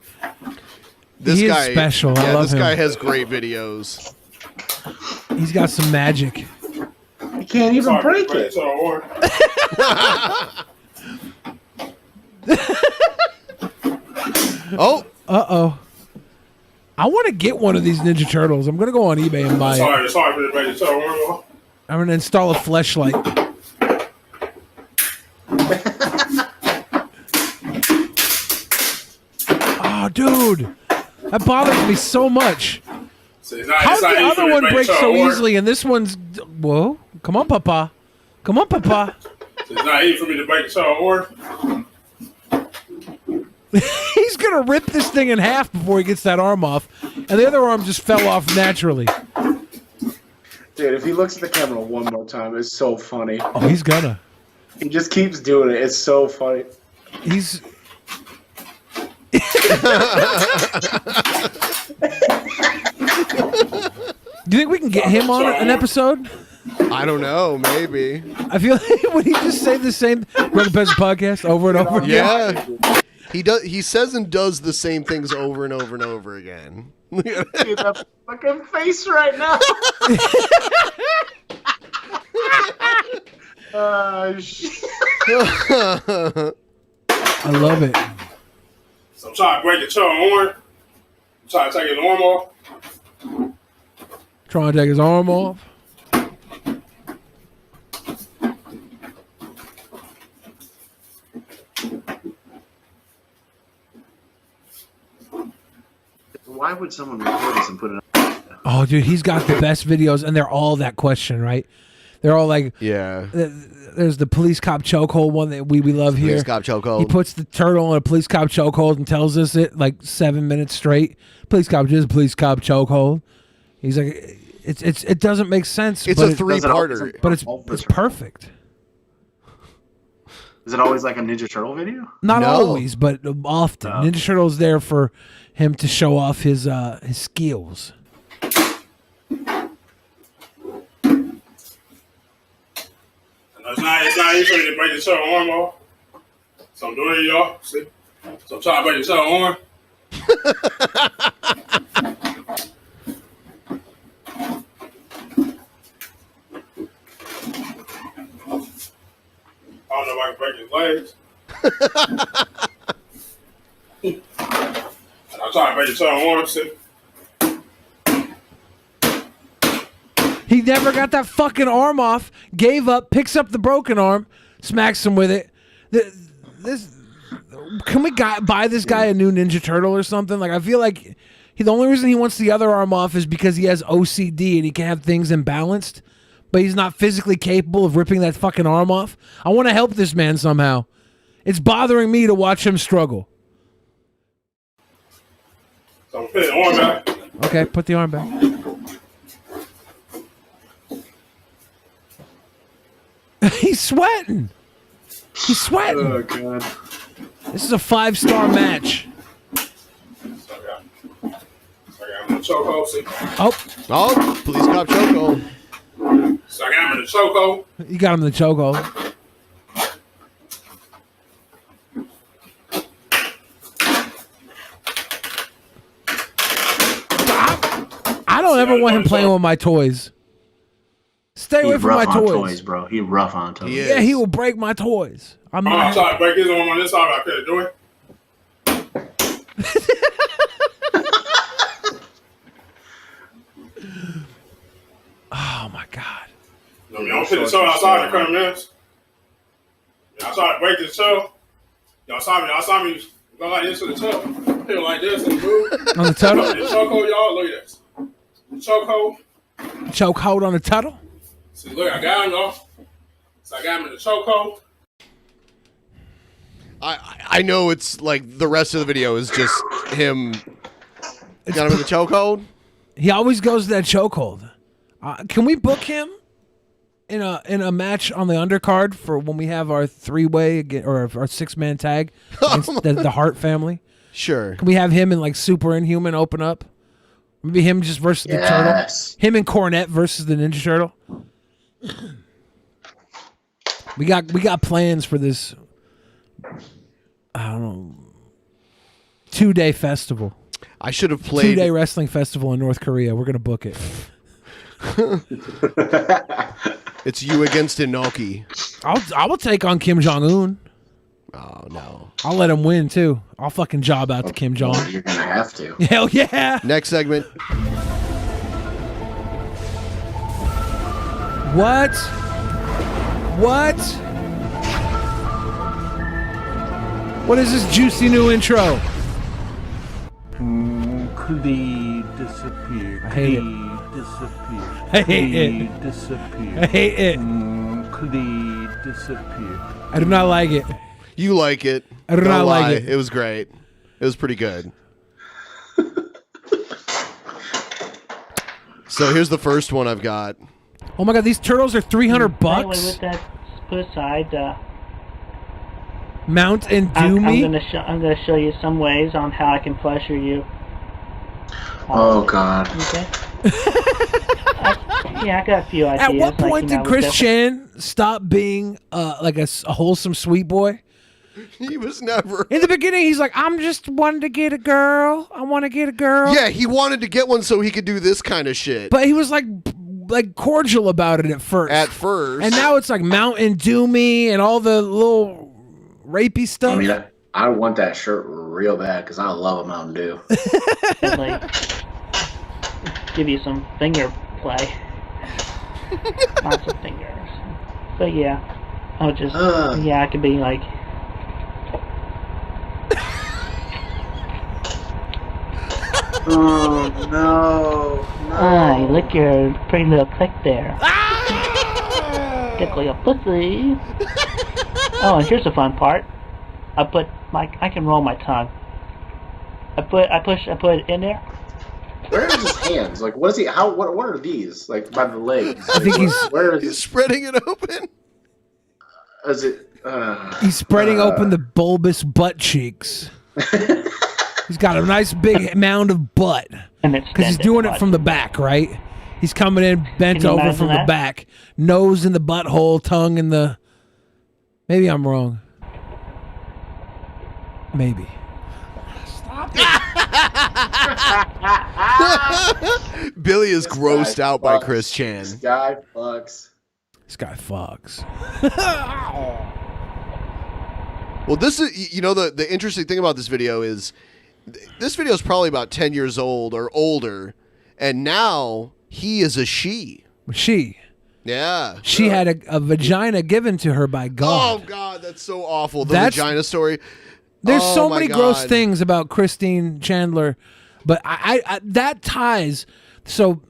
This he guy is special. I love this him. guy has great videos. He's got some magic. You can't even break it. Oh. Uh-oh. I want to get one of these Ninja Turtles. I'm going to go on eBay and buy it. It's hard for the break the turtle. I'm going to install a fleshlight. Oh, dude. That bothers me so much. How did the other one break so easily and this one's... Whoa. Come on, Papa. Come on, Papa. It's not easy for me to break the turtle or. He's going to rip this thing in half before he gets that arm off. And the other arm just fell off naturally. Dude, if he looks at the camera one more time, it's so funny. Oh, he's gonna. He just keeps doing it. It's so funny. He's... Do you think we can get him on an episode? I don't know. Maybe. I feel like would he just say the same Drunken Peasants podcast over and over again? Yeah. He does. He says and does the same things over and over and over again. Dude, that fucking face right now. I love it. So I'm trying to break the turtle horn. I'm trying to take his arm off. Trying to take his arm off. Why would someone record this and put it on? Oh, dude, he's got the best videos, and they're all that question, right? They're all like, yeah. There's the police cop chokehold one that we love here. Police cop chokehold. He puts the turtle in a police cop chokehold and tells us it like 7 minutes straight. Police cop, just police cop chokehold. He's like, it doesn't make sense. It's but a 3-parter, but it's perfect. Is it always like a Ninja Turtle video? Not always, but often. Ninja Turtle's there for him to show off his skills. It's not easy to break the turtle arm off. So I'm doing it, y'all. See? So I'm trying to break the turtle arm. I don't know if I can break his legs. And I'm trying to break the turtle arm. See? He never got that fucking arm off, gave up, picks up the broken arm, smacks him with it. Can we buy this guy a new Ninja Turtle or something? Like, I feel like the only reason he wants the other arm off is because he has OCD and he can have things imbalanced, but he's not physically capable of ripping that fucking arm off. I want to help this man somehow. It's bothering me to watch him struggle. So I'm putting the arm back. Okay, put the arm back. He's sweating. He's sweating. Oh, God. This is a 5-star match. Oh, police cop chokehold. So I got him in the chokehold. You got him in the chokehold. I don't ever want him playing with my toys. Stay away from my toys, bro. He rough on toys. Yeah, he will break my toys. I'm trying to break his arm on this side. I couldn't do it. Oh my God! No, y'all put the toe outside and cut him in. I tried to break the toe. Y'all saw me go like this to the toe. Hit like this and move. On the turtle? The chokehold, y'all. Look at this. The chokehold. Chokehold on the turtle? See, look, I got him, y'all. So I got him in the chokehold. I know it's like the rest of the video is just him. Got him in the chokehold. He always goes to that chokehold. Can we book him in a match on the undercard for when we have our 3-way or our 6-man tag against the Hart family? Sure. Can we have him and like Super Inhuman open up? Maybe him just versus the turtle. Him and Cornette versus the Ninja Turtle. We got plans for this. I don't know. 2-day festival. I should have played 2-day wrestling festival in North Korea. We're gonna book it. It's you against Inoki. I will take on Kim Jong Un. Oh no! I'll let him win too. I'll fucking job out to Kim Jong. You're gonna have to. Hell yeah! Next segment. What? What is this juicy new intro? Clee disappear. I hate it. Disappear. I hate it. Disappear. I hate it. Clee disappear. I do not like it. You like it. I do not like it. It was great. It was pretty good. So here's the first one I've got. Oh my God, these turtles are $300. Anyway, with that put aside, Mount and do me. I'm gonna show you some ways on how I can pleasure you. Oh God. Okay. I got a few ideas. At what point did Chris Chan stop being like a wholesome sweet boy? He was never. In the beginning, he's like, I'm just wanting to get a girl. I want to get a girl. Yeah, he wanted to get one so he could do this kind of shit. But he was like cordial about it at first. And now it's like Mountain Dew me and all the little rapey stuff. I mean, I want that shirt real bad because I love a Mountain Dew. Give you some finger play. Lots of fingers. But yeah, I'll just I could be like. Oh no! Look your pretty little click there. Tickle your pussy. Oh, and here's the fun part. I can roll my tongue. I put it in there. Where are his hands? Like, what is he? What are these? Like by the legs? I think he's spreading it open. Is it? He's spreading open the bulbous butt cheeks. He's got a nice big mound of butt. Because he's doing it from the back, right? He's coming in bent Can you over imagine from the that? back. Nose in the butthole, tongue in the... Maybe I'm wrong. Maybe. Billy is grossed out by Chris Chan. This guy fucks. This guy fucks. Well, this is, you know, the interesting thing about this video is this video is probably about 10 years old or older, and now he is a she. She. Yeah. She had a vagina given to her by God. Oh, God, that's so awful. The That's- vagina story. There's Oh, so my many gross God. things about Christine Chandler, but I that ties. So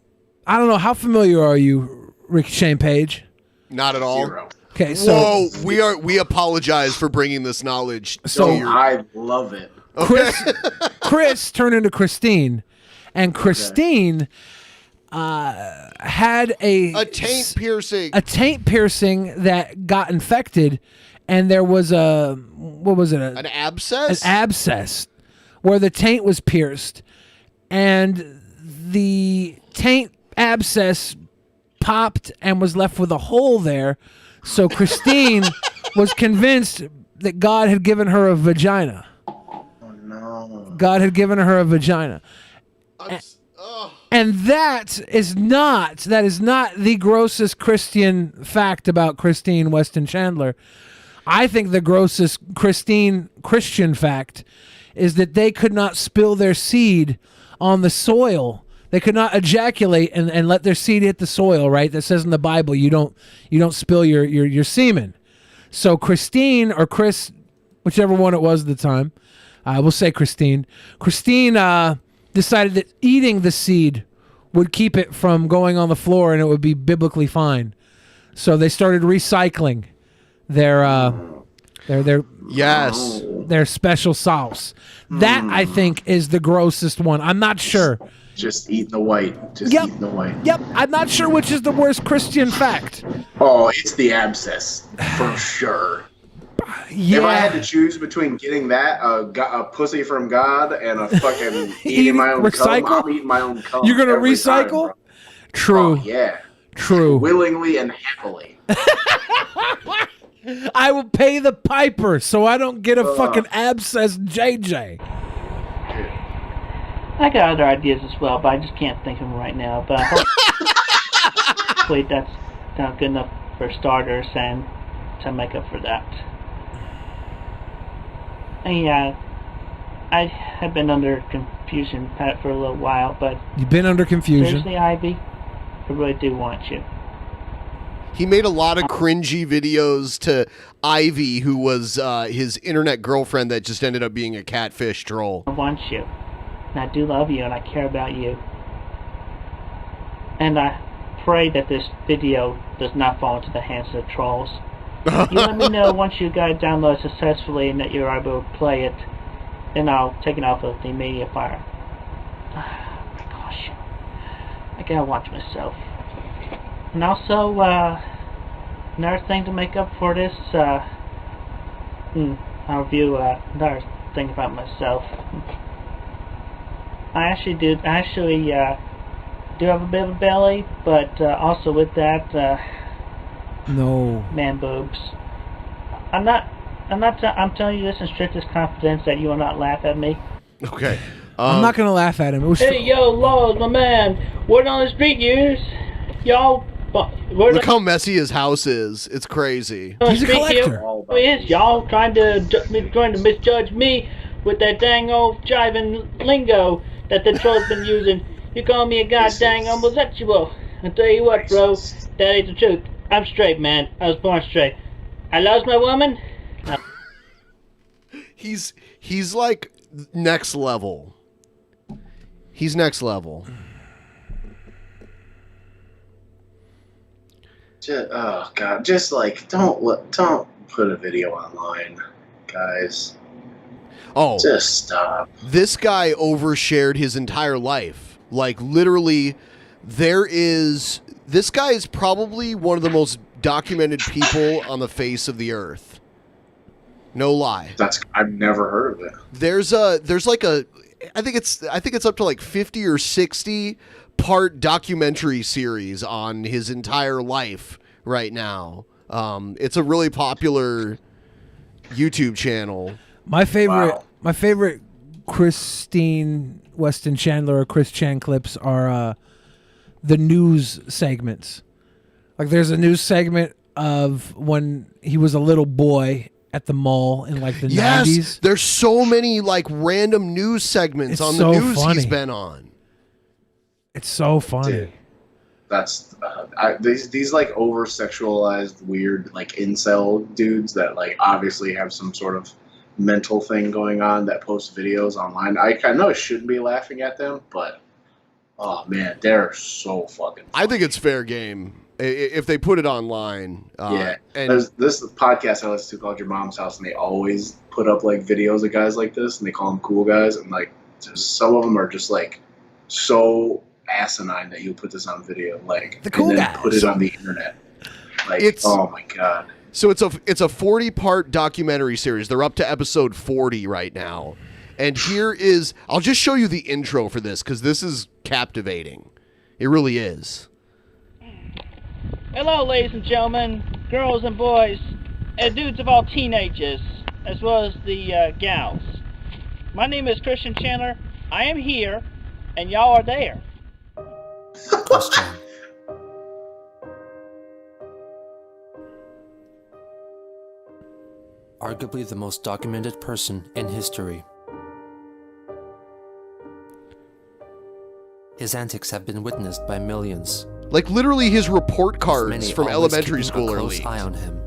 I don't know, how familiar are you, Rickey Shane Page? Not at all. Zero. Okay, so we apologize for bringing this knowledge. So- to your... I love it. Chris turned into Christine, and Christine had a taint piercing. A taint piercing that got infected, and there was an abscess? An abscess where the taint was pierced, and the taint abscess popped and was left with a hole there. So Christine was convinced that God had given her a vagina. God had given her a vagina. And that is not the grossest Christian fact about Christine Weston Chandler. I think the grossest Christian fact is that they could not spill their seed on the soil. They could not ejaculate and let their seed hit the soil, right? That says in the Bible you don't spill your semen. So Christine or Chris, whichever one it was at the time, we'll say Christine. Christine decided that eating the seed would keep it from going on the floor and it would be biblically fine. So they started recycling their special sauce. That I think is the grossest one. I'm not sure. Just eating the white. Eating the white. Yep, I'm not sure which is the worst Christian fact. Oh, it's the abscess for sure. Yeah. If I had to choose between getting that, a pussy from God, and a fucking eating my own cum, I'm eating my own cum. You're gonna every recycle? time, bro. True. Oh, yeah. True. Willingly and happily. I will pay the piper so I don't get a fucking abscess JJ. I got other ideas as well, but I just can't think of them right now. But hopefully that's not good enough for starters and to make up for that. And yeah, I have been under confusion for a little while, but You've been under confusion. seriously, Ivy, I really do want you. He made a lot of cringy videos to Ivy, who was his internet girlfriend that just ended up being a catfish troll. I want you. And I do love you, and I care about you. And I pray that this video does not fall into the hands of the trolls. You let me know once you got it downloaded successfully and that you're able to play it. Then I'll take it off of the media fire. Oh my gosh. I gotta watch myself. And also, another thing to make up for this, I'll review another thing about myself. I actually do have a bit of a belly, but also with that, No. man boobs. I'm telling you this in strictest confidence that you will not laugh at me. Okay. I'm not gonna laugh at him. It was Hey, yo, Laws, my man. Word on the street, yous. Y'all. Look how messy his house is. It's crazy. He's a collector. Is y'all trying to misjudge me with that dang old jiving lingo that the troll's been using? You call me a goddamn homosexual. I tell you what, bro, that ain't the truth. I'm straight, man. I was born straight. I lost my woman. He's like next level. He's next level. Oh God, just like don't put a video online, guys. Oh, just stop. This guy overshared his entire life. Like literally, this guy is probably one of the most documented people on the face of the earth. No lie. I've never heard of it. There's like a I think it's up to like 50 or 60 part documentary series on his entire life right now. It's a really popular YouTube channel. My favorite Christine Weston Chandler or Chris Chan clips are the news segments. Like there's a news segment of when he was a little boy at the mall in like the 90s. There's so many like random news segments on the news he's been on. It's so funny. Dude, that's these like over sexualized weird like incel dudes that like obviously have some sort of mental thing going on that post videos online. I know I shouldn't be laughing at them, but oh man, they're so fucking funny. I think it's fair game if they put it online. Yeah, and there's this podcast I listen to called Your Mom's House, and they always put up like videos of guys like this, and they call them cool guys, and like some of them are just like so asinine that you put this on video, like the cool and then guys. put it on the internet. Like, oh my god. So it's a 40-part documentary series. They're up to episode 40 right now. And I'll just show you the intro for this because this is captivating. It really is. Hello, ladies and gentlemen, girls and boys, and dudes of all teenagers, as well as the gals. My name is Christian Chandler. I am here, and y'all are there. Christian. Arguably the most documented person in history. His antics have been witnessed by millions. Like literally his report cards Many from always elementary keeping school a are close leaked. eye on him.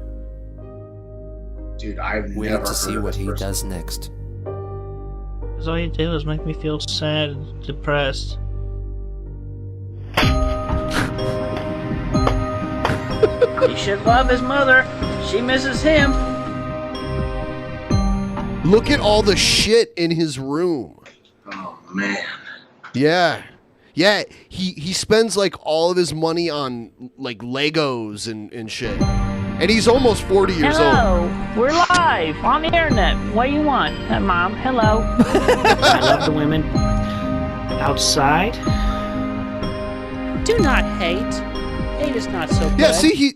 Dude, I've Waiting never to see heard of what this he person. does next. Because all you do is make me feel sad and depressed. He should love his mother. She misses him. Look at all the shit in his room. Oh man. Yeah. Yeah, he spends like all of his money on like Legos and shit. And he's almost 40 years Hello, old. we're live on the internet. What do you want? Mom, hello. I love the women outside. Do not hate. Hate is not so good. Yeah, see,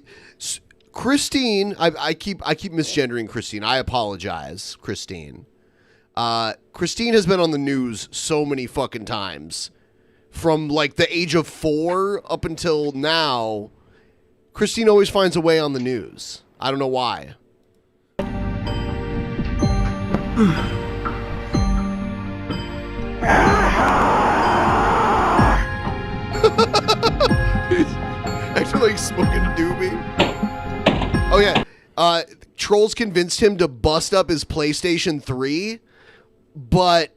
Christine, I keep misgendering Christine. I apologize, Christine. Christine has been on the news so many fucking times. From like the age of 4 up until now, Christine always finds a way on the news. I don't know why. Actually, like smoking a doobie. Oh yeah, trolls convinced him to bust up his PlayStation 3, but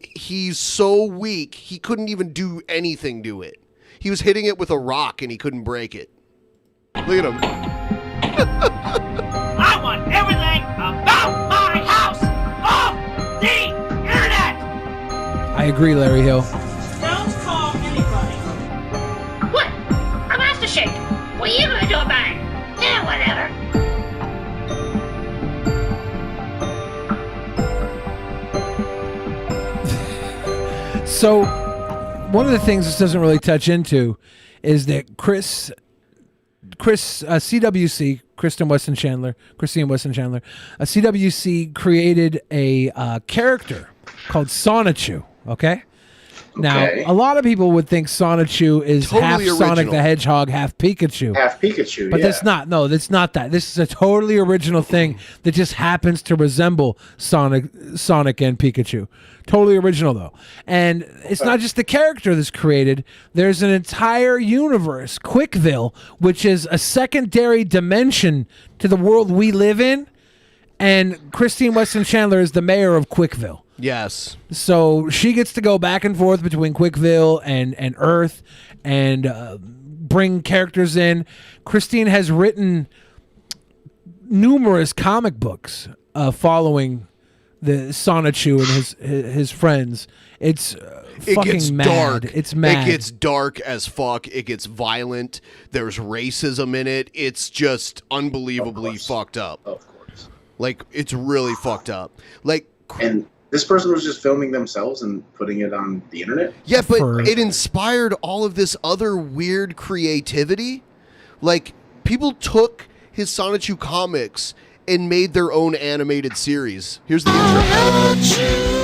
he's so weak he couldn't even do anything to it. He was hitting it with a rock and he couldn't break it. Look at him. I want everything about my house off the internet! I agree, Larry Hill. Don't call anybody. What? I'm asked to shake. What are you gonna do about it? Yeah, whatever. So, one of the things this doesn't really touch into is that Christine Weston Chandler, CWC created a character called Sonichu. Okay. Now, a lot of people would think Sonichu is Totally half Sonic original. the Hedgehog, half Pikachu. Half Pikachu, But yeah. that's not. No, that's not that. This is a totally original thing that just happens to resemble Sonic and Pikachu. Totally original, though. And it's not just the character that's created. There's an entire universe, Quickville, which is a secondary dimension to the world we live in. And Christine Weston Chandler is the mayor of Quickville. Yes. So she gets to go back and forth between Quickville and Earth and bring characters in. Christine has written numerous comic books following the Sonichu and his friends. It's fucking gets mad. dark. It's mad. It gets dark as fuck. It gets violent. There's racism in it. It's just unbelievably fucked up. Of course. Like, it's really fucked up. Like, and this person was just filming themselves and putting it on the internet? yeah, but it inspired all of this other weird creativity. Like, people took his Sonichu comics and made their own animated series. Here's the intro.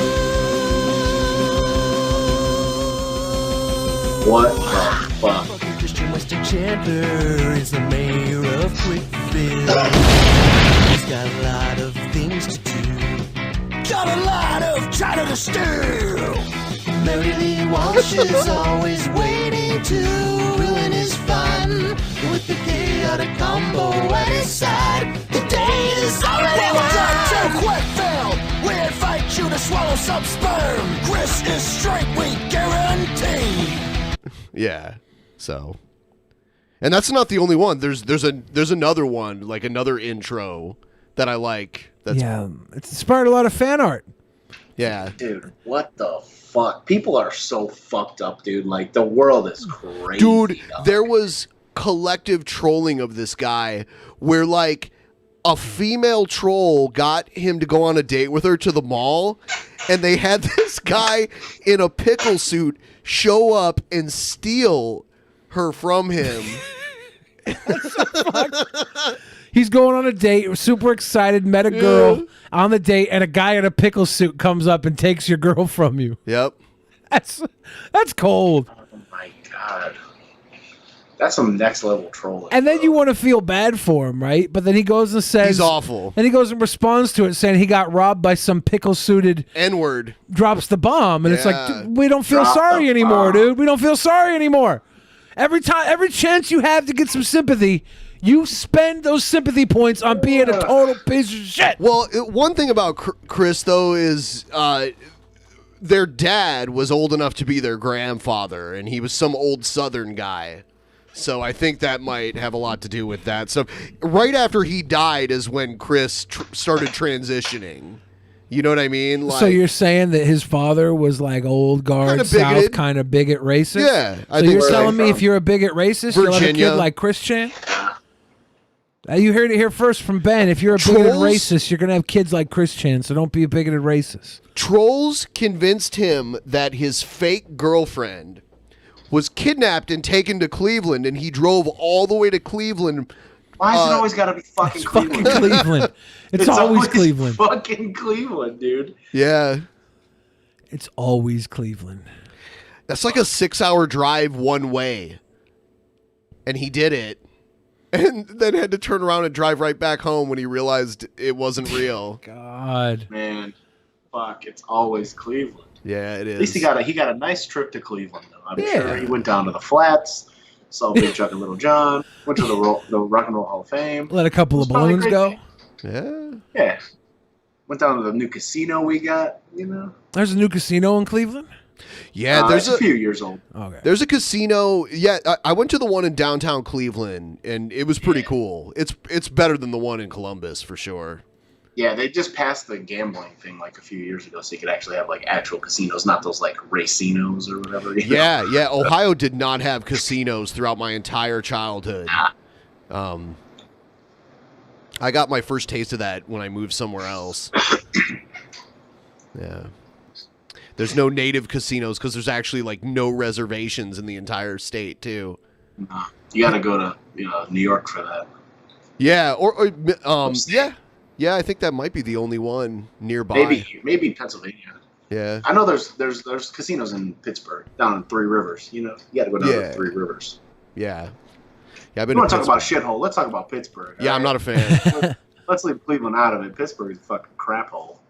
What the fuck? Christian Weston Chandler is the mayor of Quickville. He's got a lot of things to do. Got a lot of China to steal. Mary Lee Walsh is always waiting to ruin his fun. With the chaotic combo at his side, the day is already won. Welcome to Quickville. We invite you to swallow some sperm. Chris is straight, we guarantee. Yeah. So, and that's not the only one. There's another one, like another intro that I like. That's it's inspired a lot of fan art. Yeah. Dude, what the fuck? People are so fucked up, dude. Like, the world is crazy. Dude, there was collective trolling of this guy where, like, a female troll got him to go on a date with her to the mall, and they had this guy in a pickle suit show up and steal her from him. He's going on a date, super excited, met a girl on the date, and a guy in a pickle suit comes up and takes your girl from you. Yep. That's cold. Oh my god. That's some next level trolling. And then you want to feel bad for him, right? But then he goes and says... He's awful. And he goes and responds to it saying he got robbed by some pickle-suited... N-word. Drops the bomb. And it's like, dude, we don't feel Drop sorry the anymore, bomb. dude. We don't feel sorry anymore. Every chance you have to get some sympathy, you spend those sympathy points on being a total piece of shit. Well, one thing about Chris, though, is... their dad was old enough to be their grandfather, and he was some old Southern guy. So I think that might have a lot to do with that. So right after he died is when Chris started transitioning. You know what I mean? Like, So you're saying that his father was like old guard Kinda South, bigoted. kind of bigot racist? Yeah, I So think you're so. telling me if you're a bigot racist, you let a Virginia. kid like Chris Chan? You heard it here first from Ben. If you're a bigoted Trolls? racist, you're going to have kids like Chris Chan, so don't be a bigoted racist. Trolls convinced him that his fake girlfriend was kidnapped and taken to Cleveland, and he drove all the way to Cleveland. Why has it always got to be fucking Cleveland? Cleveland. It's always Cleveland. Fucking Cleveland, dude. Yeah. It's always Cleveland. That's like a 6-hour drive one way. And he did it. And then had to turn around and drive right back home when he realized it wasn't real. God. Man, fuck, it's always Cleveland. Yeah, it is. At least he got a nice trip to Cleveland, though. I'm sure he went down to the Flats, saw Big Chuck and Little John, went to the Rock and Roll Hall of Fame. Let a couple of balloons go. Yeah. Yeah. Went down to the new casino we got, you know. There's a new casino in Cleveland? Yeah, there's it's a few years old. Okay. There's a casino. Yeah, I went to the one in downtown Cleveland, and it was pretty cool. It's better than the one in Columbus, for sure. Yeah, they just passed the gambling thing like a few years ago, so you could actually have like actual casinos, not those like racinos or whatever. you know? Yeah. Ohio did not have casinos throughout my entire childhood. I got my first taste of that when I moved somewhere else. Yeah. There's no native casinos because there's actually like no reservations in the entire state too. You got to go to New York for that. Yeah, yeah. I think that might be the only one nearby. Maybe Pennsylvania. Yeah. I know there's casinos in Pittsburgh down in Three Rivers. You know, you got to go down to Three Rivers. Yeah. Yeah, I've We been. want to to talk about shithole. Let's talk about Pittsburgh. Yeah, I'm not a fan. Let's leave Cleveland out of it. Pittsburgh is a fucking crap hole.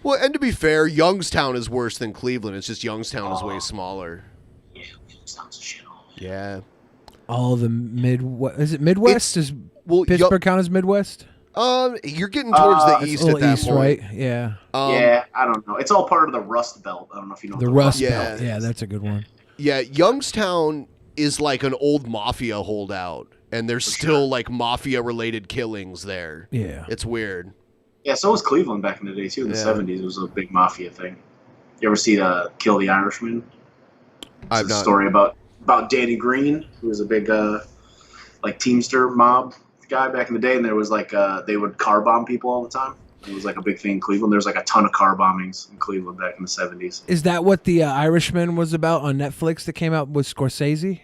Well, and to be fair, Youngstown is worse than Cleveland. It's just Youngstown is way smaller. Yeah, Youngstown's a shithole. Yeah. All the Midwest. Is it Midwest? Does Pittsburgh count as Midwest? You're getting towards the It's east a at little that east, point. right? Yeah. Yeah, I don't know. It's all part of the Rust Belt. I don't know if you know The what Rust Belt Belt. Yeah, that's a good one. Yeah, Youngstown is like an old mafia holdout, and there's still like mafia-related killings there. Yeah. It's weird. Yeah, so was Cleveland back in the day, too. In the 70s, it was a big mafia thing. You ever see Kill the Irishman? I've It's a not. story about Danny Green, who was a big like Teamster mob guy back in the day, and there was like they would car bomb people all the time. It was like a big thing in Cleveland. There's like a ton of car bombings in Cleveland back in the 70s. Is that what the Irishman was about on Netflix that came out with Scorsese?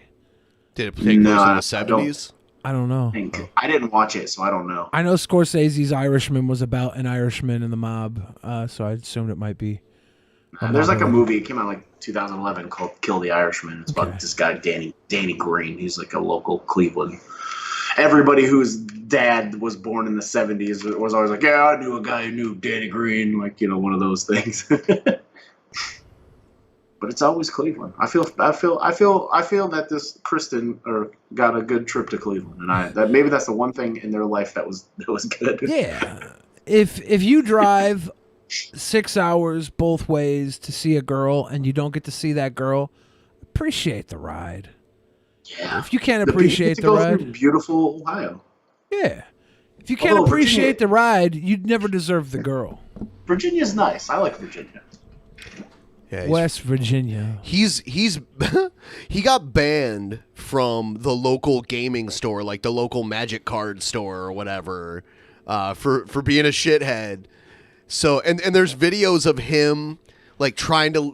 Did it take place in the 70s? I don't know. I didn't watch it, so I don't know. I know Scorsese's Irishman was about an Irishman in the mob, so I assumed it might be. There's like a movie, it came out like 2011 called Kill the Irishman. It's about this guy, Danny Green. He's like a local Cleveland. Everybody whose dad was born in the 70s was always like, yeah, I knew a guy who knew Danny Green, like, you know, one of those things. But it's always Cleveland. I feel that this Kristen got a good trip to Cleveland, and maybe that's the one thing in their life that was good. Yeah, if you drive 6 hours both ways to see a girl and you don't get to see that girl, appreciate the ride. Yeah. If you can't appreciate the ride, beautiful Ohio. Yeah. If you can't appreciate the ride, you'd never deserve the girl. Virginia's nice. I like Virginia. Yeah, West Virginia. He got banned from the local gaming store, like the local Magic card store or whatever, for being a shithead. So and there's videos of him like trying to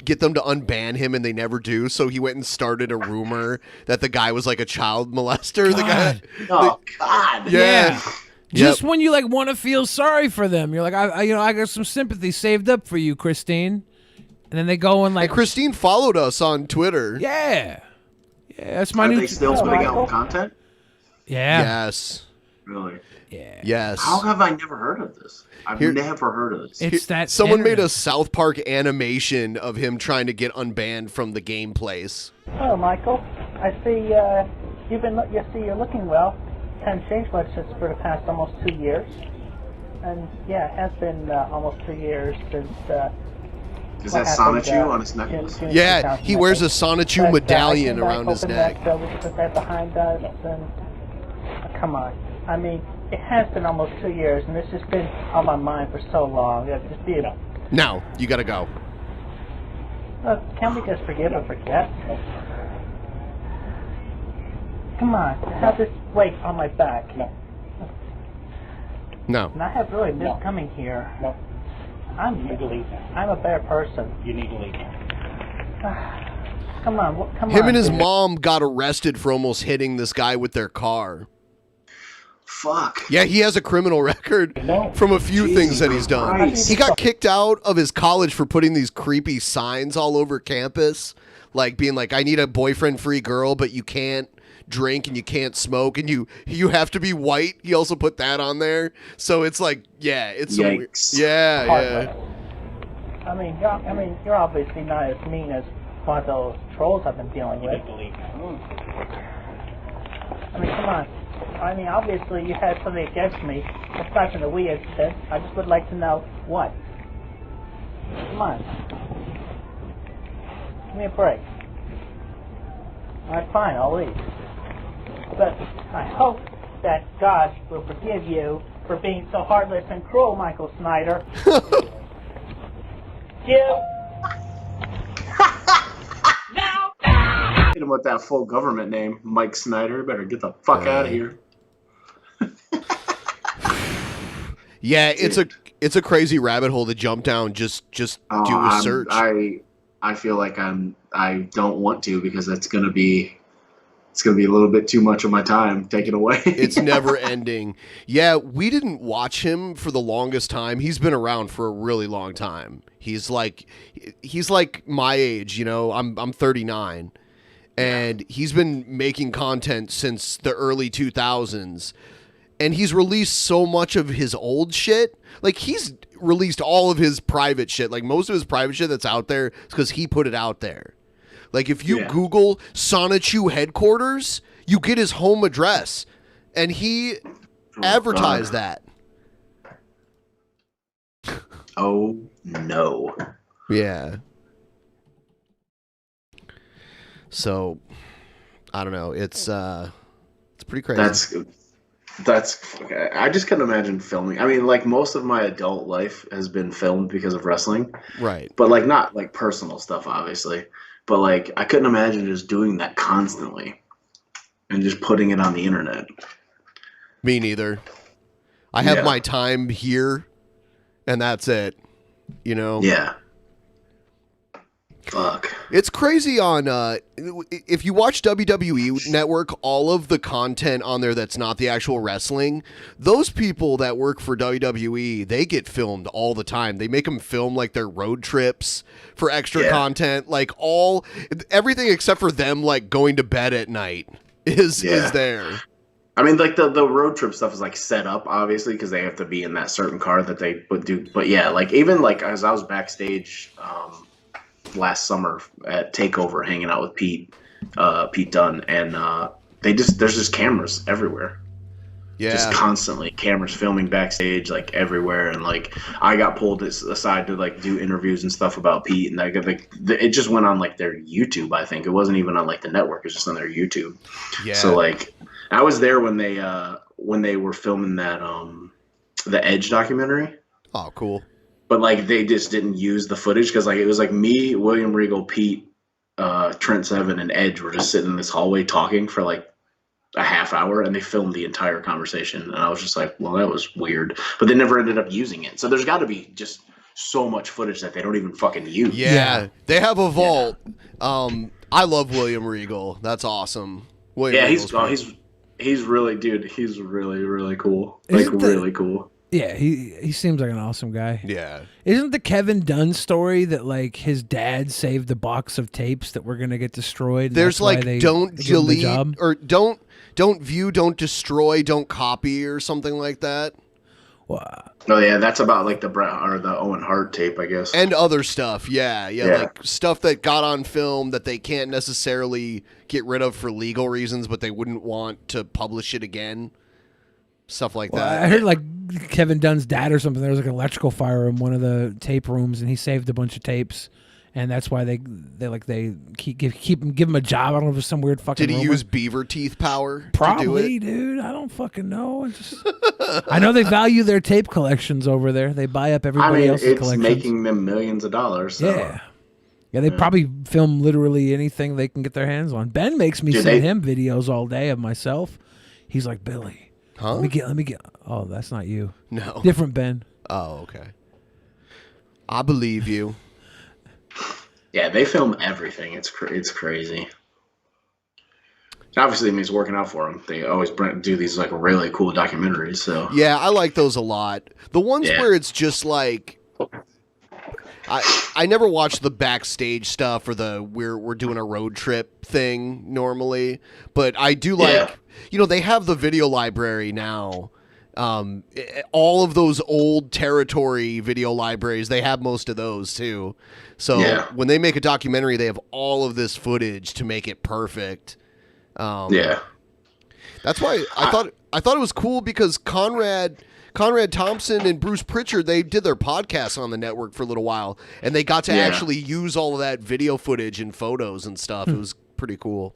get them to unban him, and they never do. So he went and started a rumor that the guy was like a child molester. God. God. Yeah. Just when you like want to feel sorry for them, you're like, I got some sympathy saved up for you, Christine. And then they go and like, and Christine followed us on Twitter. Yeah, that's my Are new. they still putting out content? Yeah. Yes. Really? Yeah. Yes. How have I never heard of this? I've never heard of this. It's that someone made a South Park animation of him trying to get unbanned from the game place. Hello, Michael. I see you're looking well. Haven't changed much since for the past almost 2 years. And yeah, it has been almost 2 years since. Is that Sonichu on his necklace? Yeah, he wears a Sonichu medallion around his neck. We can put that behind us. And come on, I mean, it has been almost 2 years, and this has been on my mind for so long. Just be Now you gotta go. Can't we just forgive and forget? Come on, I have this weight on my back. No. And I have really missed coming here. No. I'm a bad person. You need to leave. Come on, come on. Him and his mom got arrested for almost hitting this guy with their car. Fuck. Yeah, he has a criminal record from a few things that he's done. Christ. He got kicked out of his college for putting these creepy signs all over campus, like being like, I need a boyfriend-free girl, but you can't drink and you can't smoke and you have to be white. He also put that on there. So it's like, yeah, it's some weird. Yeah. I mean, you're obviously not as mean as one of those trolls I've been dealing with. I mean, come on. I mean, obviously you had something against me, aside from the Wii incident. I just would like to know what. Come on. Give me a break. Alright, fine, I'll leave. But I hope that God will forgive you for being so heartless and cruel, Michael Snyder. Hit him with that full government name, Mike Snyder. Better get the fuck out of here. Yeah, it's a crazy rabbit hole to jump down. Just do a search. I feel like I don't want to, because it's gonna be a little bit too much of my time taken away. It's never ending. Yeah, we didn't watch him for the longest time. He's been around for a really long time. He's like my age, you know. I'm 39. And he's been making content since the early 2000s. And he's released so much of his old shit. Like, he's released all of his private shit. Like, most of his private shit that's out there is because he put it out there. Like, if you Google Sonichu headquarters, you get his home address. And he advertised that. Oh, no. Yeah. So I don't know. It's pretty crazy. That's okay. I just couldn't imagine filming. I mean, like most of my adult life has been filmed because of wrestling. Right. But like not like personal stuff, obviously. But like I couldn't imagine just doing that constantly and just putting it on the internet. Me neither. I have my time here and that's it. You know? Yeah. Fuck. It's crazy on if you watch WWE Network, all of the content on there that's not the actual wrestling, those people that work for WWE, they get filmed all the time. They make them film like their road trips for extra content, like everything except for them like going to bed at night is there. I mean, like the road trip stuff is like set up obviously because they have to be in that certain car that they would do. But yeah, like even like as I was backstage last summer at Takeover hanging out with Pete Dunne, and there's just cameras everywhere. Yeah. Just constantly cameras filming backstage like everywhere, and like I got pulled aside to like do interviews and stuff about Pete, and it just went on like their YouTube. I think it wasn't even on like the network; it's just on their YouTube. Yeah. So like I was there when they were filming that the Edge documentary. Oh, cool. But like they just didn't use the footage because like it was like me, William Regal, Pete, Trent Seven, and Edge were just sitting in this hallway talking for like a half hour, and they filmed the entire conversation. And I was just like, well, that was weird. But they never ended up using it. So there's got to be just so much footage that they don't even fucking use. Yeah, they have a vault. I love William Regal. That's awesome. William Regal's he's really, dude. He's really, really cool. Really cool. Yeah, he seems like an awesome guy. Yeah. Isn't the Kevin Dunn story that like his dad saved a box of tapes that were gonna get destroyed? And There's that's why like they don't gave him the delete job? or don't view, don't destroy, don't copy or something like that. Oh yeah, that's about like the Owen Hart tape, I guess. And other stuff, yeah, like stuff that got on film that they can't necessarily get rid of for legal reasons, but they wouldn't want to publish it again. Stuff like that. I heard like Kevin Dunn's dad or something. There was like an electrical fire in one of the tape rooms, and he saved a bunch of tapes, and that's why they give him a job. I don't know if it's some weird fucking. Did he rumor. use beaver teeth power? Probably, to do it? dude. I don't fucking know. I know they value their tape collections over there. They buy up everybody else's it's collections. making them millions of dollars. So. Yeah, they probably film literally anything they can get their hands on. Ben makes me send him videos all day of myself. He's like, Billy. Huh? Let me get. Oh, that's not you. No. Different Ben. Oh, okay. I believe you. Yeah, they film everything. It's crazy. Obviously, I mean, it's working out for them. They always do these like really cool documentaries. So yeah, I like those a lot. The ones where it's just like. I never watch the backstage stuff or the we're doing a road trip thing normally, but I do like they have the video library now. All of those old territory video libraries, they have most of those too. So when they make a documentary, they have all of this footage to make it perfect. That's why I thought it was cool because Conrad Thompson and Bruce Pritchard, they did their podcast on the network for a little while, and they got to actually use all of that video footage and photos and stuff. It was pretty cool.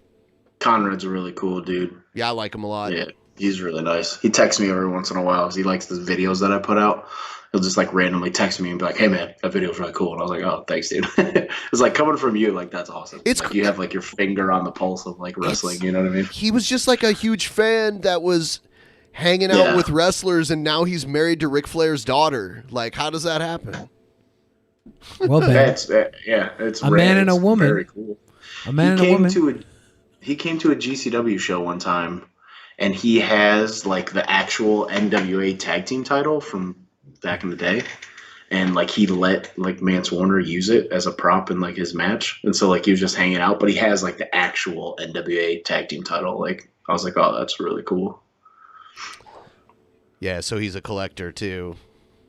Conrad's a really cool dude. Yeah, I like him a lot. Yeah, he's really nice. He texts me every once in a while because he likes the videos that I put out. He'll just like randomly text me and be like, "Hey man, that video's really cool." And I was like, "Oh, thanks, dude." It's like coming from you, like that's awesome. It's like you have like your finger on the pulse of like wrestling. You know what I mean? He was just like a huge fan that was hanging out with wrestlers, and now he's married to Ric Flair's daughter. Like, how does that happen? Well, Ben. It's a man and a woman. Very cool. A man and a woman. He came to a GCW show one time, and he has like the actual NWA tag team title from back in the day, and like he let like Mance Warner use it as a prop in like his match, and so like he was just hanging out, but he has like the actual NWA tag team title. Like I was like, oh, that's really cool. Yeah, so he's a collector too.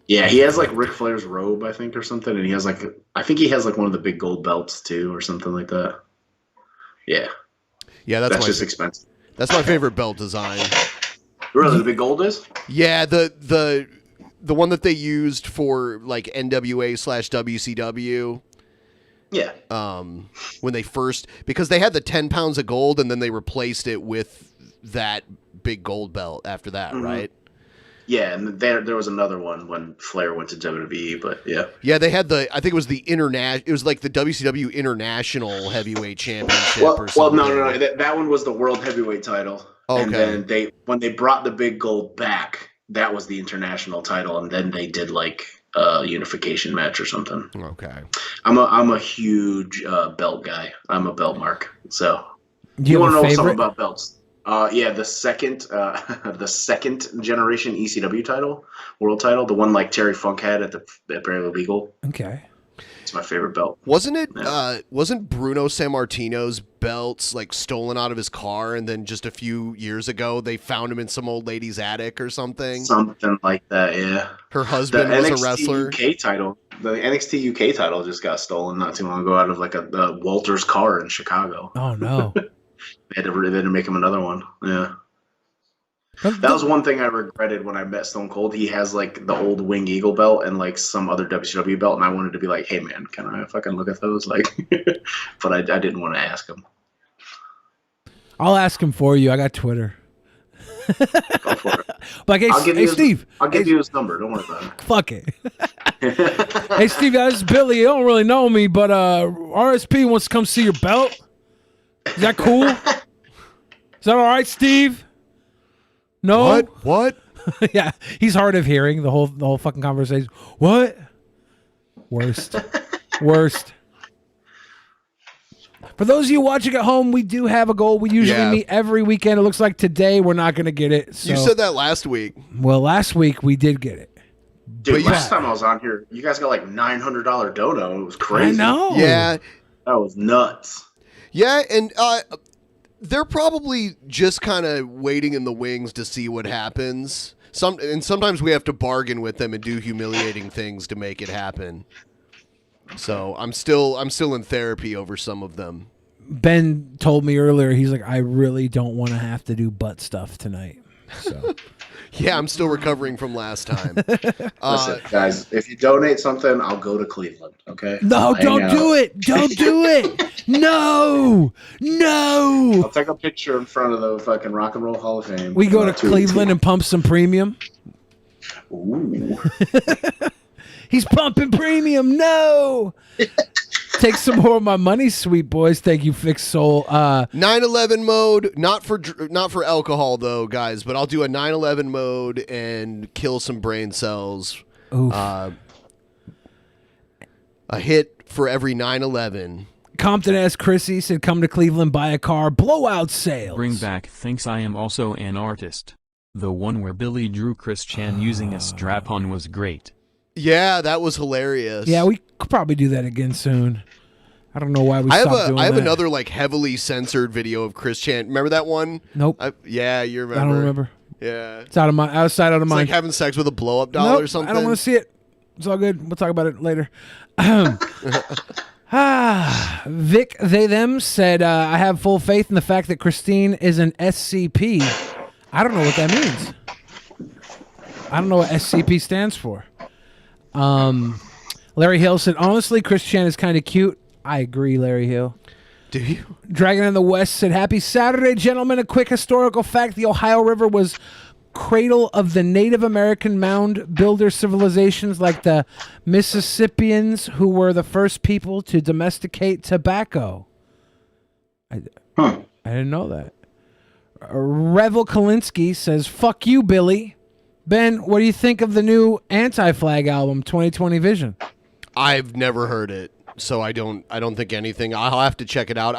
Yeah, he has like Ric Flair's robe, I think, or something, and he has like I think he has like one of the big gold belts too, or something like that. Yeah. Yeah, that's just expensive. That's my favorite belt design. Really, the big gold is? Yeah, the one that they used for like NWA/WCW. Yeah. When they first, because they had the 10 pounds of gold and then they replaced it with that big gold belt after that, right? Yeah, and there was another one when Flair went to WWE, but yeah. Yeah, they had I think it was the it was like the WCW International Heavyweight Championship or Well, something. no. That one was the World Heavyweight title. Okay. And then when they brought the big gold back, that was the international title, and then they did like a unification match or something. Okay. I'm a huge belt guy. I'm a belt mark. So Do you want have to a know something favorite? about belts? Yeah, the second generation ECW title, world title, the one like Terry Funk had at Barely Legal. Okay. It's my favorite belt. Wasn't it? Wasn't Bruno Sammartino's belts like stolen out of his car, and then just a few years ago they found him in some old lady's attic or something? Something like that, yeah. Her husband was a wrestler. UK title. The NXT UK title just got stolen not too long ago out of like a Walter's car in Chicago. Oh no. They had to make him another one. Yeah. That was one thing I regretted when I met Stone Cold. He has like the old Wing Eagle belt and like some other WCW belt, and I wanted to be like, "Hey man, can I fucking look at those?" Like, but I didn't want to ask him. I'll ask him for you. I got Twitter. Go for it. Like, hey, Steve. I'll give you his number. Don't worry about it. Fuck it. Hey, Steve, this is Billy. You don't really know me, but RSP wants to come see your belt. Is that cool? Is that all right, Steve? No. What? Yeah, he's hard of hearing the whole fucking conversation. What? Worst. For those of you watching at home, we do have a goal. We usually meet every weekend. It looks like today we're not going to get it. So. You said that last week. Well, last week we did get it. Dude, last time I was on here, you guys got like $900 dono. It was crazy. I know. Yeah. That was nuts. Yeah, and they're probably just kind of waiting in the wings to see what happens. Sometimes we have to bargain with them and do humiliating things to make it happen. So I'm still in therapy over some of them. Ben told me earlier, he's like, I really don't want to have to do butt stuff tonight. So yeah, I'm still recovering from last time. Listen, guys, if you donate something, I'll go to Cleveland, okay? No, don't do it. Don't do it. No. I'll take a picture in front of the fucking Rock and Roll Hall of Fame. We go to Cleveland and pump some premium. Ooh. He's pumping premium. No. Take some more of my money, sweet boys. Thank you, Fixed Soul. 9/11 mode, not for alcohol though, guys. But I'll do a 9/11 mode and kill some brain cells. A hit for every 9/11. Compton asked Chrissy, said, "Come to Cleveland, buy a car, blowout sales." Bring back thinks I am also an artist. The one where Billy drew Chris Chan using a strap-on was great. Yeah, that was hilarious. Yeah, we could probably do that again soon. I don't know why we stopped doing that. I have another like heavily censored video of Chris Chan. Remember that one? Nope. Yeah, you remember. I don't remember. Yeah. It's out of my outside out of It's mind. like having sex with a blow-up doll or something. I don't want to see it. It's all good. We'll talk about it later. Vic, they, them said, I have full faith in the fact that Christine is an SCP. I don't know what that means. I don't know what SCP stands for. Larry Hill said, honestly, Chris Chan is kind of cute. I agree, Larry Hill. Do you? Dragon in the West said, happy Saturday, gentlemen. A quick historical fact. The Ohio River was cradle of the Native American mound builder civilizations like the Mississippians, who were the first people to domesticate tobacco. I didn't know that. Revel Kalinsky says, fuck you, Billy. Ben, what do you think of the new Anti-Flag album, 2020 Vision? I've never heard it, so I don't think anything. I'll have to check it out.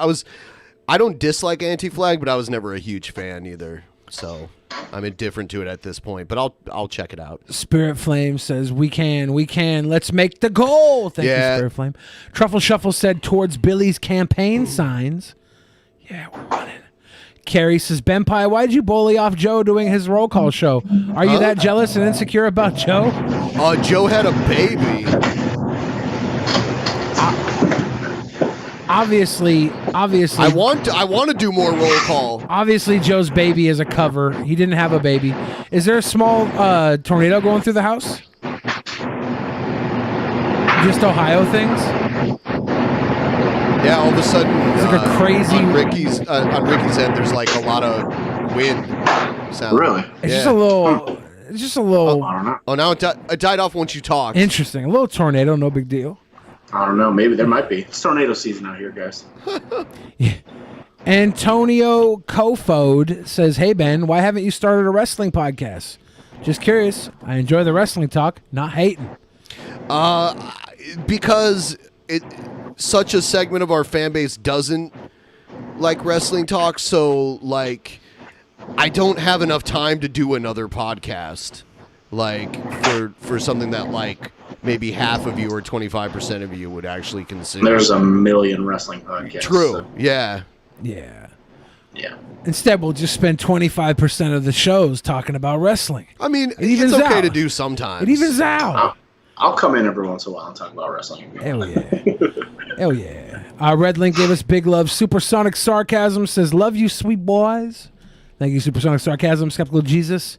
I don't dislike Anti-Flag, but I was never a huge fan either. So I'm indifferent to it at this point, but I'll check it out. Spirit Flame says, we can. Let's make the goal. Thank you, Spirit Flame. Truffle Shuffle said, towards Billy's campaign signs. Yeah, we're running. Carrie says, BENPAI, why'd you bully off Joe doing his roll call show? Are you that jealous and insecure about Joe? Joe had a baby. Obviously. I want to do more roll call. Obviously, Joe's baby is a cover. He didn't have a baby. Is there a small tornado going through the house? Just Ohio things? Yeah, all of a sudden, It's like a crazy on Ricky's end. There's like a lot of wind sound. Really? It's just a little. It's just a little. I don't know. Oh, now it died off once you talked. Interesting. A little tornado, no big deal. I don't know. Maybe there might be. It's tornado season out here, guys. Antonio Kofod says, "Hey Ben, why haven't you started a wrestling podcast? Just curious. I enjoy the wrestling talk, not hating." Because such a segment of our fan base doesn't like wrestling talk, so like I don't have enough time to do another podcast like for something that like maybe half of you or 25% of you would actually consider. There's a million wrestling podcasts. True. So. Yeah. Yeah. Yeah. Instead, we'll just spend 25% of the shows talking about wrestling. I mean, It evens it's okay out. to do sometimes. It evens out. I'll come in every once in a while and talk about wrestling. Hell yeah. Hell yeah. Red Link gave us big love. Supersonic Sarcasm says, "Love you, sweet boys." Thank you, Supersonic Sarcasm. Skeptical Jesus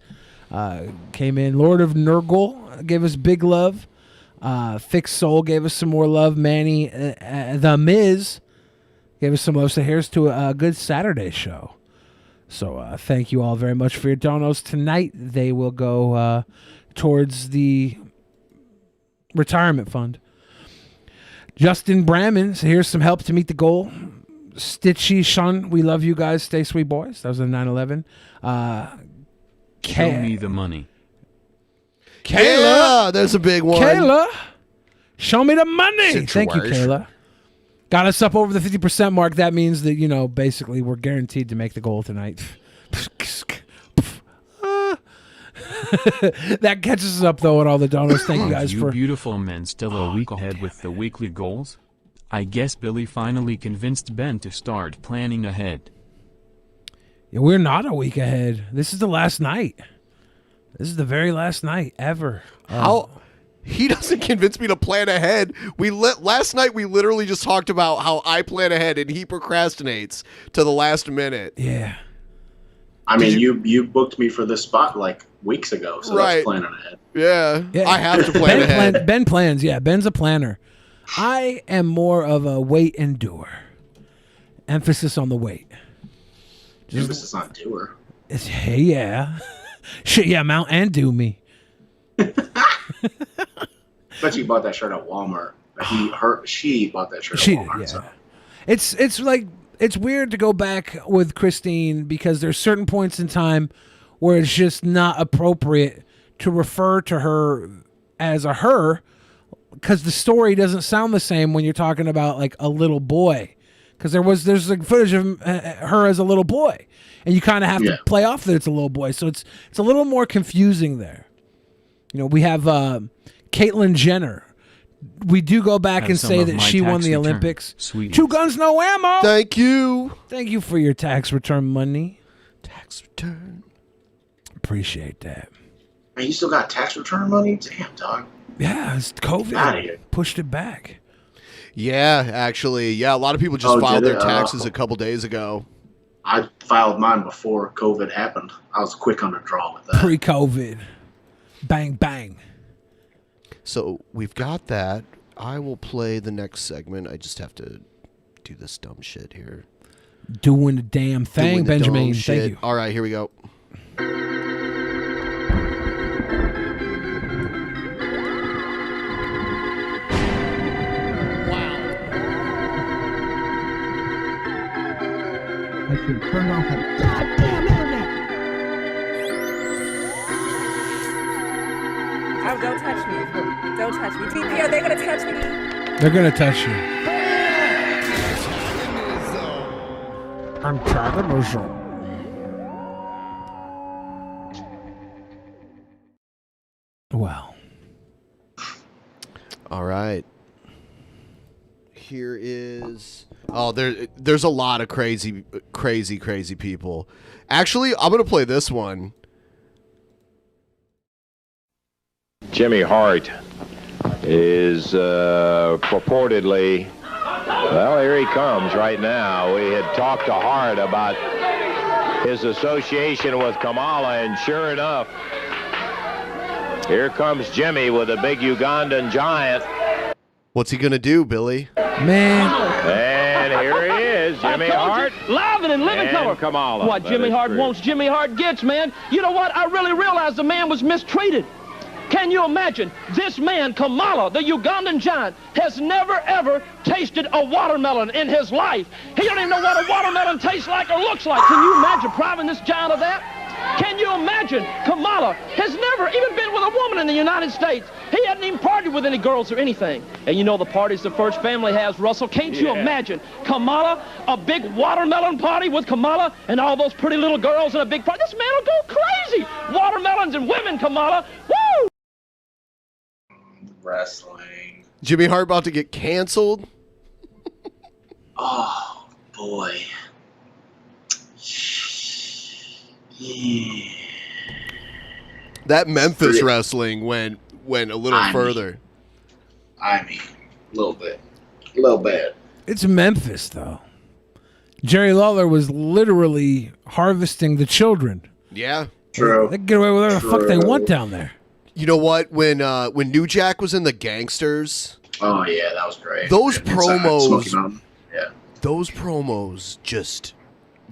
came in. Lord of Nurgle gave us big love. Fixed Soul gave us some more love. Manny the Miz gave us some love. So here's to a good Saturday show. So thank you all very much for your donos tonight. They will go towards the retirement fund. Justin Bramman, so here's some help to meet the goal. Stitchy Shun, we love you guys. Stay sweet, boys. That was a 9/11. Show me the money. Kayla, there's a big one. Kayla, show me the money. Situation. Thank you, Kayla. Got us up over the 50% mark. That means that, you know, basically we're guaranteed to make the goal tonight. That catches us up, though, at all the donors. Thank you guys for... beautiful men still a week ahead with the weekly goals? I guess Billy finally convinced Ben to start planning ahead. Yeah, we're not a week ahead. This is the last night. This is the very last night ever. How... He doesn't convince me to plan ahead. Last night we literally just talked about how I plan ahead and he procrastinates to the last minute. Yeah. I mean, you booked me for this spot like weeks ago, so Right. that's planning ahead. Yeah, I have to plan ahead. Ben plans. Yeah, Ben's a planner. I am more of a wait and doer. Emphasis on the wait. Emphasis on doer. Hey, yeah. Shit, yeah, mount and do me. Bet you bought that shirt at Walmart. She bought that shirt at She did, Walmart. yeah. So. It's like, it's weird to go back with Christine because there's certain points in time where it's just not appropriate to refer to her as a her because the story doesn't sound the same when you're talking about like a little boy. Because there's like footage of her as a little boy, and you kind of have to play off that it's a little boy. So it's a little more confusing there. You know, we have Caitlyn Jenner. We do go back Have and some say of that my she won tax the return. Olympics. Sweet. 2 guns, no ammo. Thank you. Thank you for your tax return money. Tax return. Appreciate that. Man, you still got tax return money? Damn, dog. Yeah, it's COVID. Outta here. Pushed it back. Yeah, actually. Yeah, a lot of people just filed their taxes a couple days ago. I filed mine before COVID happened. I was quick on the draw with that. Pre-COVID. Bang, bang. So we've got that. I will play the next segment. I just have to do this dumb shit here. Doing the damn thing, Doing the Benjamin. dumb Thank shit. you. All right, here we go. I should turn off that goddamn internet. Oh, don't touch me. Don't touch me. TP, are they going to touch me? They're going to touch you. Antagonism. Well. All right. Here is... Oh, there's a lot of crazy people. Actually, I'm going to play this one. Jimmy Hart is purportedly, well, here he comes right now. We had talked to Hart about his association with Kamala, and sure enough, here comes Jimmy with a big Ugandan giant. What's he going to do, Billy? Man. And here he is, Jimmy Hart. Live and in living and color. Kamala. What That Jimmy is Hart true. wants, Jimmy Hart gets, man. You know what? I really realized the man was mistreated. Can you imagine? This man, Kamala, the Ugandan giant, has never, ever tasted a watermelon in his life. He don't even know what a watermelon tastes like or looks like. Can you imagine depriving this giant of that? Can you imagine? Kamala has never even been with a woman in the United States. He hadn't even partied with any girls or anything. And you know the parties the First Family has, Russell. Can't you imagine Kamala, a big watermelon party with Kamala and all those pretty little girls in a big party? This man will go crazy. Watermelons and women, Kamala. Woo! Wrestling. Jimmy Hart about to get canceled. Oh, boy. Yeah. That Memphis wrestling went a little further. I mean, a little bit. A little bit. It's Memphis, though. Jerry Lawler was literally harvesting the children. Yeah. True. They can get away with whatever the fuck they want down there. You know what? When New Jack was in the Gangsters, Oh, yeah, that was great. those And Smoky promos, Mountain. Yeah. those promos just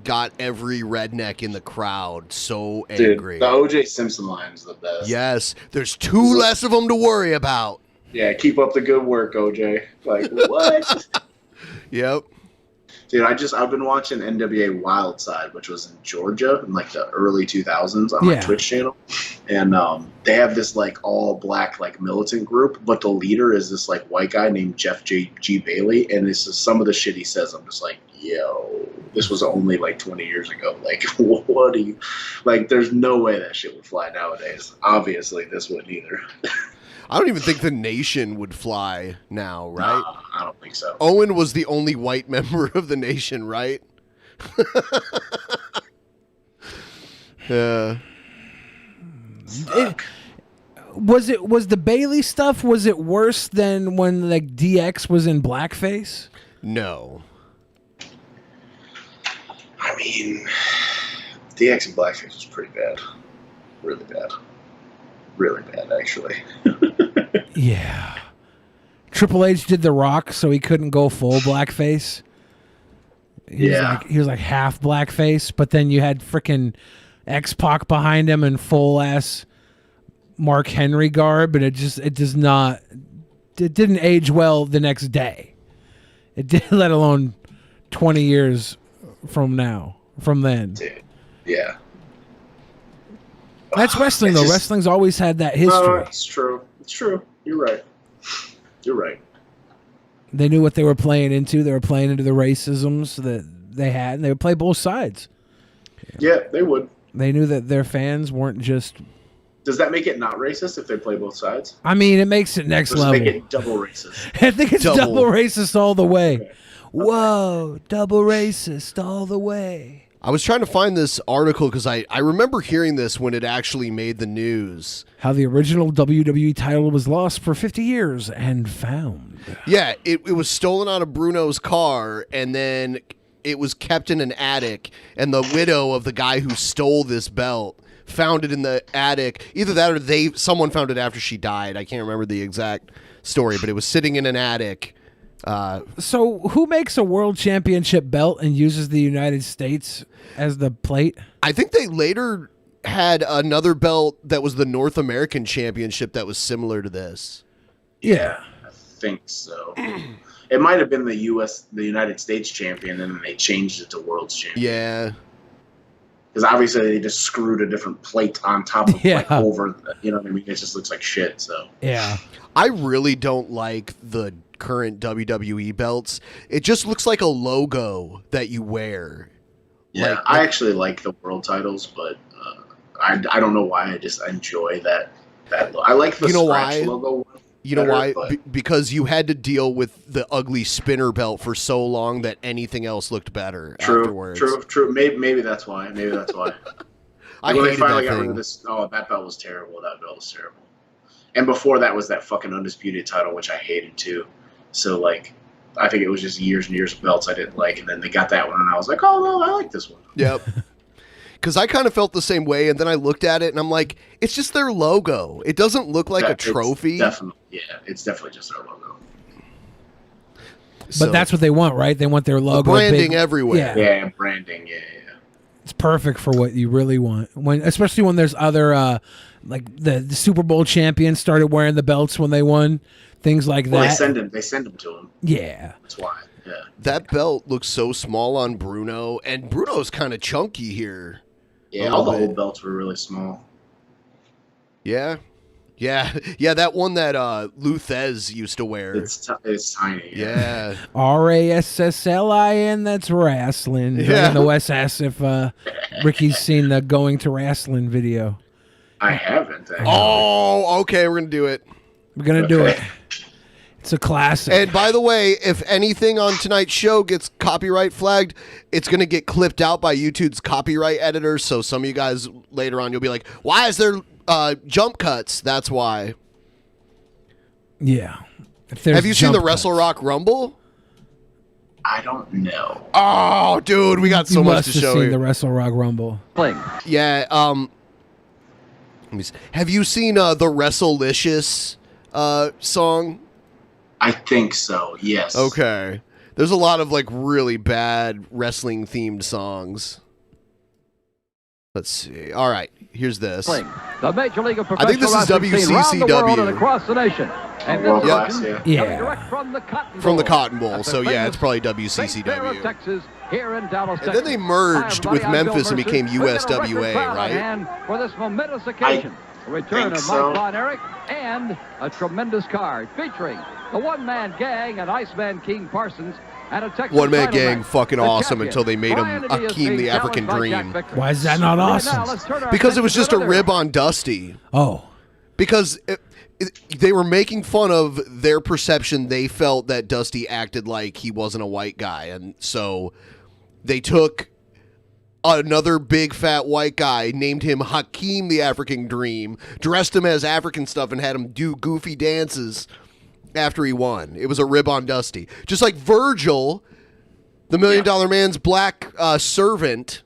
got every redneck in the crowd so Dude, angry. the O.J. Simpson line is the best. Yes, there's two less of them to worry about. Yeah, keep up the good work, O.J. Like, what? Yep. Dude, I've been watching NWA Wildside, which was in Georgia in like the early 2000s on my Twitch channel, and they have this like all black like militant group, but the leader is this like white guy named Jeff G. Bailey, and this is some of the shit he says. I'm just like, yo, this was only like 20 years ago. Like, what do you like? There's no way that shit would fly nowadays. Obviously, this wouldn't either. I don't even think the Nation would fly now, right? Nah, I don't think so. Owen was the only white member of the Nation, right? Yeah. Was the Bailey stuff, was it worse than when like DX was in blackface? No. I mean, DX and blackface was pretty bad. Really bad. Really bad, actually. Yeah. Triple H did The Rock, so he couldn't go full blackface. He was like half blackface, but then you had freaking X-Pac behind him in full ass Mark Henry garb, and it didn't age well the next day. It did, let alone 20 years from then. Dude, yeah. That's wrestling, though. Wrestling's always had that history. No, it's true. It's true. You're right. You're right. They knew what they were playing into. They were playing into the racisms that they had, and they would play both sides. Yeah, they would. They knew that their fans weren't just... Does that make it not racist if they play both sides? I mean, it makes it next Does it level. make it double racist? I think it's double racist all the way. Okay. Whoa, double racist all the way. I was trying to find this article because I remember hearing this when it actually made the news. How the original WWE title was lost for 50 years and found. Yeah, it was stolen out of Bruno's car, and then it was kept in an attic, and the widow of the guy who stole this belt found it in the attic. Either that or someone found it after she died. I can't remember the exact story, but it was sitting in an attic. So who makes a world championship belt and uses the United States as the plate? I think they later had another belt that was the North American Championship that was similar to this. Yeah. I think so. It might have been the United States champion, and then they changed it to world's champion. Yeah. Because obviously they just screwed a different plate on top of like over, you know what I mean? It just looks like shit. So yeah, I really don't like the current WWE belts. It just looks like a logo that you wear. Yeah, I actually like the world titles, but I don't know why. I just enjoy that logo. I like the scratch logo one. You know why? Because you had to deal with the ugly spinner belt for so long that anything else looked better afterwards. True. Maybe that's why. I when they hated finally that got rid thing. of this. Oh, that belt was terrible. And before that was that fucking Undisputed title, which I hated too. So like, I think it was just years and years of belts I didn't like, and then they got that one, and I was like, oh no, I like this one. Yep. Because I kind of felt the same way, and then I looked at it, and I'm like, it's just their logo. It doesn't look like a trophy. It's definitely just their logo. But that's what they want, right? They want their logo, branding big, everywhere. Yeah, branding. Yeah. It's perfect for what you really want. Especially when there's other, like the Super Bowl champions started wearing the belts when they won, things like Well, that. they send them to him. Yeah, that's why. Yeah, that belt looks so small on Bruno, and Bruno's kind of chunky here. Yeah, all the old belts were really small. Yeah. That one that Luthez used to wear. It's tiny. Yeah. RASSLIN. That's wrestling. Yeah. In the West asks if Ricky's seen the Going to Wrestling video. I haven't. Oh, okay. We're gonna do it. We're gonna do it. It's a classic. And by the way, if anything on tonight's show gets copyright flagged, it's going to get clipped out by YouTube's copyright editor. So some of you guys later on, you'll be like, why is there jump cuts? That's why. Yeah. Have you seen the Wrestle Rock Rumble? I don't know. Oh, dude, we got so You much must to have show seen you. the Wrestle Rock Rumble. Yeah. Have you seen the Wrestlelicious song? I think so. Yes. Okay. There's a lot of like really bad wrestling themed songs. Let's see. All right, here's this. The Major League of I think this is Professional Wrestling scene around the world and WCCW. across the nation. And World this class, edition yeah. coming direct from the Cotton Bowl. From the Cotton Bowl. At the So yeah, it's probably St. Clair of WCCW. Texas, here in Dallas, And then they merged with Memphis and became USWA, right? And for this momentous occasion, the return of so. Mike Von Erich and a tremendous card featuring the one-man gang and Iceman King Parsons and a Texas One Man title Gang, match. fucking The awesome champion, until they made him Brian Akeem the African Dream. Why is that not awesome? Because it was just a rib on Dusty. Oh. Because they were making fun of their perception. They felt that Dusty acted like he wasn't a white guy. And so they took another big fat white guy, named him Hakeem the African Dream, dressed him as African stuff, and had him do goofy dances after he won. It was a rib on Dusty. Just like Virgil, the $1 Million Man's black servant,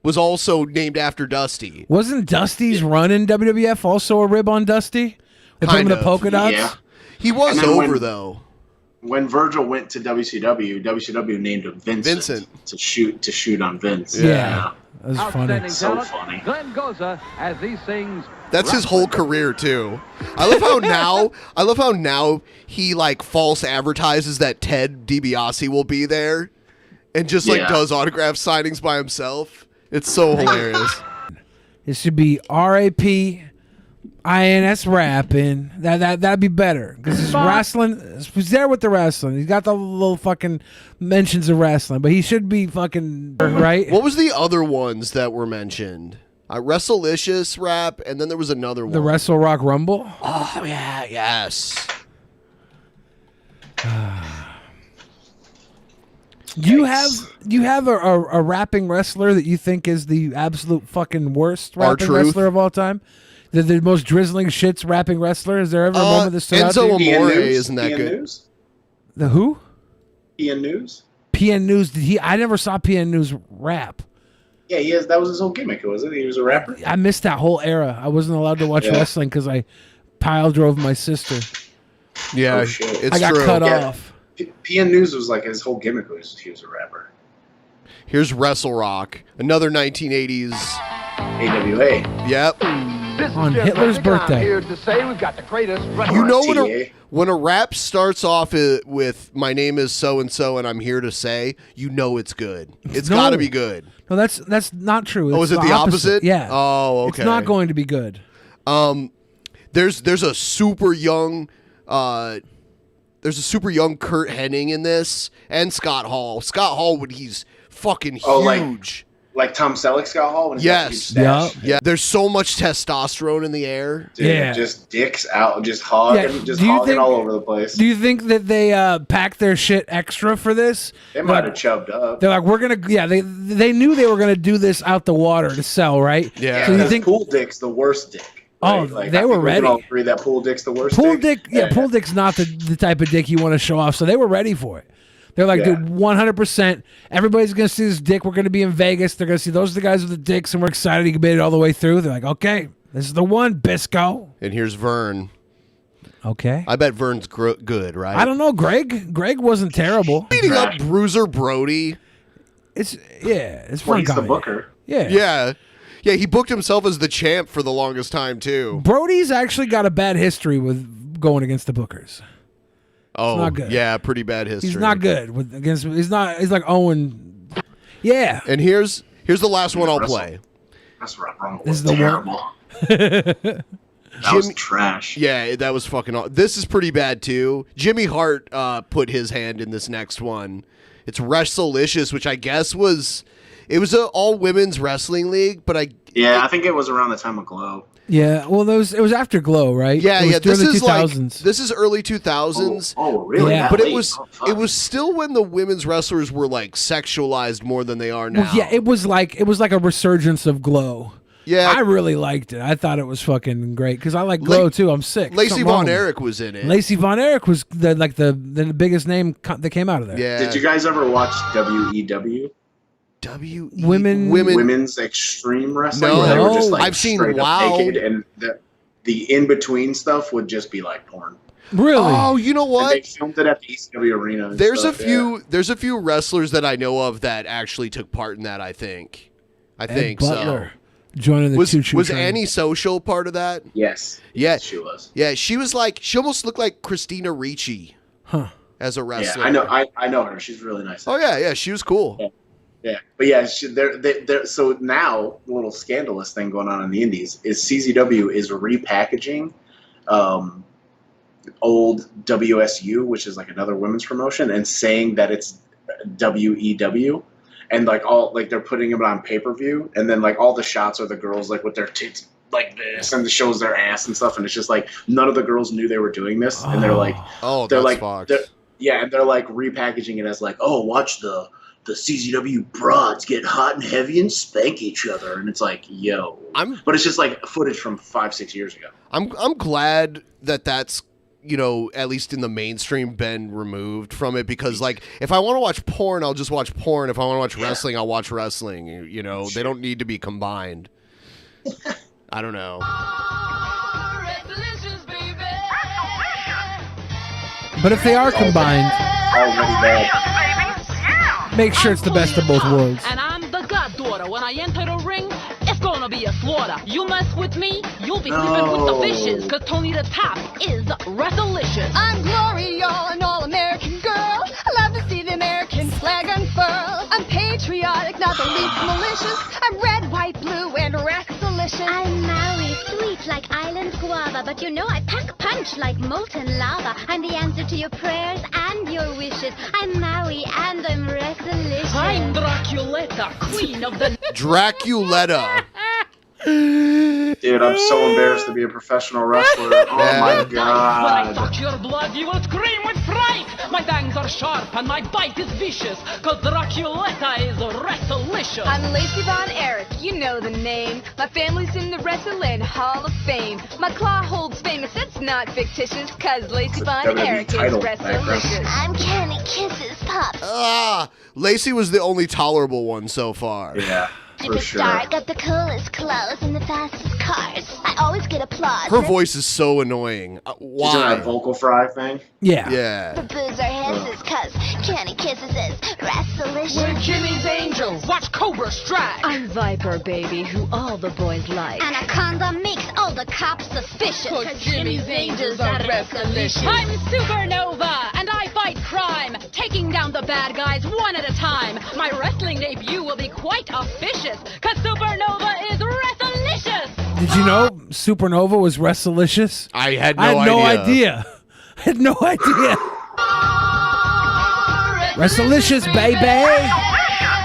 was also named after Dusty. Wasn't Dusty's run in WWF also a rib on Dusty? They put him in the polka dots? Yeah. He was And then over, when- though. When Virgil went to WCW, WCW named him Vincent. to shoot on Vince. Yeah. That was funny. Outstanding So talent, funny. Glenn Goza as he sings. That's his whole career too. I love how now he like false advertises that Ted DiBiase will be there and just like Yeah. does autograph signings by himself. It's so hilarious. It should be RAP INS rapping. That'd be better because he's wrestling. He's there with the wrestling. He's got the little fucking mentions of wrestling, but he should be fucking right. What was the other ones that were mentioned? Wrestlelicious rap, and then there was another one. The Wrestle Rock Rumble. Oh yeah, yes. Do you have a rapping wrestler that you think is the absolute fucking worst rapping R-Truth? wrestler of all time? The most drizzling shits rapping wrestler? Is there ever a moment that stood out to Enzo you? Amore isn't that good. News? The who? PN News? PN News. I never saw PN News rap. Yeah, that was his whole gimmick, wasn't it? He was a rapper. I missed that whole era. I wasn't allowed to watch Yeah. wrestling because I pile drove my sister. Yeah, Oh, shit. it's I got true. cut Yeah. off. PN News was like his whole gimmick was he was a rapper. Here's Wrestle Rock, another 1980s AWA. Yep. On Hitler's birthday. Here to say we've got the greatest You know TA. when a rap starts off with "My name is so and so and I'm here to say," you know it's good. It's No. got to be good. No, that's not true. Oh, It's is it the opposite? Yeah. Oh, It's okay. not going to be good. There's a super young Kurt Hennig in this, and Scott Hall. Scott Hall when he's fucking huge. Oh, like Tom Selleck, Scott Hall. When he got the huge Yes. stash. Yeah. There's so much testosterone in the air. Dude, just dicks out, just hogging, Do you think- all over the place. Do you think that they packed their shit extra for this? They might have chubbed up. They're like, we're gonna, they knew they were gonna do this out the water to sell, right? Yeah, So you because think Pool Dick's the worst dick. Oh, right? Like, they I were think we can ready. all agree that Pool Dick's the worst Pool dick. Dick, Pool Dick's not the type of dick you want to show off, so they were ready for it. They're like, Yeah. dude, 100%. Everybody's gonna see this dick. We're gonna be in Vegas. They're gonna see those are the guys with the dicks, and we're excited. You made it all the way through. They're like, okay, this is the one, Bisco. And here's Vern. Okay. I bet Vern's good, right? I don't know. Greg wasn't terrible. Beating up Bruiser Brody. It's fun. Well, he's the comedy. booker. Yeah. Yeah, he booked himself as the champ for the longest time, too. Brody's actually got a bad history with going against the bookers. Oh, not good. Yeah, pretty bad history. He's not good against. He's like Owen. Yeah. And here's the last one I'll play. That's wrong. This is the terrible. That was trash. Yeah, that was fucking. This is pretty bad too. Jimmy Hart put his hand in this next one. It's Wrestlelicious, which I guess was an all women's wrestling league, but I think it was around the time of Glow. Yeah, well, it was after Glow, right? Yeah, it was This is 2000s. this is early 2000s. Oh, really? Yeah. But it was still when the women's wrestlers were like sexualized more than they are now. Well, yeah, it was like a resurgence of Glow. Yeah, I really liked it. I thought it was fucking great because I like Glow too. I'm sick. Lacey Something wrong Von with me. Erich was in it. Lacey Von Erich was the biggest name that came out of there. Yeah. Did you guys ever watch WEW? Women's Extreme Wrestling. No. Where they were just like I've seen straight up WoW. naked, and the in between stuff would just be like porn. Really? Oh, you know what? And they filmed it at the ECW arena. And There's stuff, a few wrestlers that I know of that actually took part in that. I think Ed so. Butler joining the Was choo-choo train. Annie Social part of that? Yes. Yeah, she was. Yeah, she almost looked like Christina Ricci. Huh. As a wrestler. Yeah, I know her. She's really nice. Oh yeah, she was cool. Yeah, but yeah, so now the little scandalous thing going on in the Indies is CZW is repackaging old WSU, which is like another women's promotion, and saying that it's WEW, and they're putting it on pay-per-view, and then like all the shots are the girls like with their tits like this, and it shows their ass and stuff, and it's just like none of the girls knew they were doing this, and they're like, and they're like repackaging it as like, oh, watch the CZW broads get hot and heavy and spank each other, and it's like, yo, but it's just like footage from 5-6 years ago. I'm glad that's at least in the mainstream been removed from it, because like if I want to watch porn, I'll just watch porn. If I want to watch wrestling, I'll watch wrestling. They don't need to be combined. I don't know. But if they are combined, make sure it's the best of both worlds. And I'm the goddaughter. When I enter the ring, it's gonna be a slaughter. You mess with me, you'll be sleeping with the fishes. Cause Tony the Top is Wrestlelicious. I'm Gloria, an all-American girl. I love to see the American flag unfurl. I'm patriotic, not the least malicious. I'm red, white, blue, and Wrestlelicious. I'm Maui, sweet like island guava, but I pack punch like molten lava. I'm the answer to your prayers and your wishes. I'm Maui and I'm Wrestlelicious. I'm Draculetta, queen of the... Draculetta. Dude, I'm so embarrassed to be a professional wrestler. Oh my god. When I touch your blood, you will scream with fright. My fangs are sharp and my bite is vicious, cause Draculetta is Wrestlelicious. I'm Lacey Von Erich, you know the name. My family's in the Wrestling Hall of Fame. My claw holds famous, it's not fictitious, cause Lacey Von Erich is Wrestlelicious. I'm Kenny Kisses Pops. Lacey was the only tolerable one so far. Yeah. For sure. Got the coolest clothes and the fastest cars. I always get applause. Her voice is so annoying. Why? Is that a vocal fry thing? Yeah. The booze are hisses, cause Kenny Kisses is Wrestlelicious. We're Jimmy's Angels, watch Cobra strike. I'm Viper, baby, who all the boys like. Anaconda makes all the cops suspicious. Cause Jimmy's Angels are Wrestlelicious. I'm Supernova, and I fight crime, taking down the bad guys one at a time. My wrestling debut will be quite officious, cause Supernova is Wrestlelicious. Did you know Supernova was Wrestlelicious? I had no idea. I had no idea. Wrestlelicious, baby.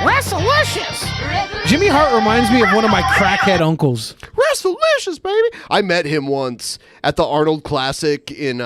Wrestlelicious. Jimmy Hart reminds me of one of my crackhead uncles. Wrestlelicious, baby. I met him once at the Arnold Classic in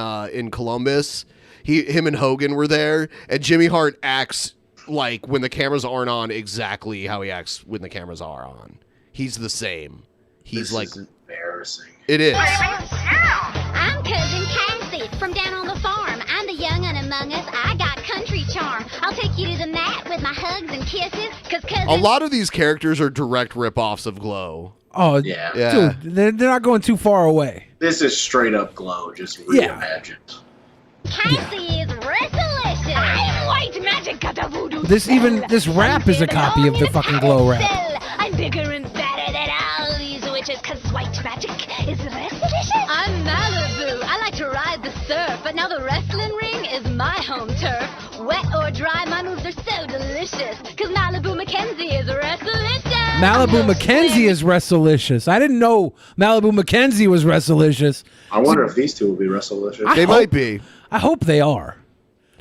Columbus. Him and Hogan were there, and Jimmy Hart acts like when the cameras aren't on exactly how he acts when the cameras are on. He's the same. He's this is embarrassing. It is. I'm Cousin Cassie from down on the farm. I'm the young and among us. I got country charm. I'll take you to the mat with my hugs and kisses. Cause cousin... A lot of these characters are direct rip-offs of Glow. Oh, Yeah. dude, they're not going too far away. This is straight up Glow, just reimagined. Cassie is Wrestlelicious. I'm white magic, got the voodoo This rap is a copy of the fucking Glow rap. I'm bigger and better than all these witches, cause white magic is Wrestlelicious. I'm Malibu. I like to ride the surf, but now the wrestling ring is my home turf. Wet or dry, my moves are so delicious, cause Malibu Mackenzie is Wrestlelicious. Malibu Mackenzie is Wrestlelicious. I didn't know Malibu Mackenzie was Wrestlelicious. I wonder if these two will be Wrestlelicious. They might be. I hope they are.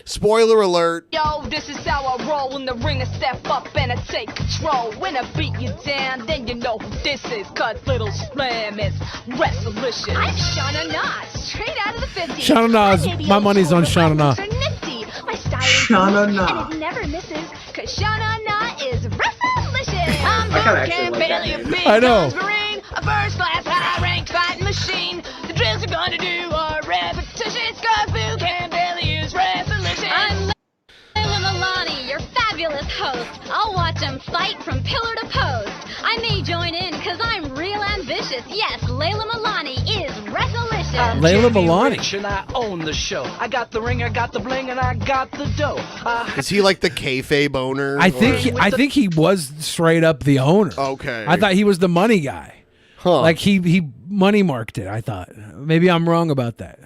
Spoiler alert. Yo, this is how I roll in the ring. I step up and I take control. When I beat you down, then you know who this is. Cause Little Slam is Wrestlelicious. I'm Shauna Na, straight out of the 50s. Shauna Na, my money's on Shauna Na. My style Shauna Na. and it never misses, cause Shauna Na is Wrestlelicious. I'm I kinda actually like that Bailey, a name. big I know. guns Marine, a first-class high-ranked fighting machine. The drills are gonna do are repetition. Cause who can barely use Wrestlelicious? I'm Layla Milani, your fabulous host. I'll watch them fight from pillar to post. I may join in cause I'm real ambitious. Yes, Layla Milani is Wrestlelicious. Layla Milani. Rich and I own the show. I got the ring, I got the bling, and I got the dough. Is he like the kayfabe owner? I think he was straight up the owner. Okay. I thought he was the money guy. Huh. Like he money marked it. I thought maybe I'm wrong about that.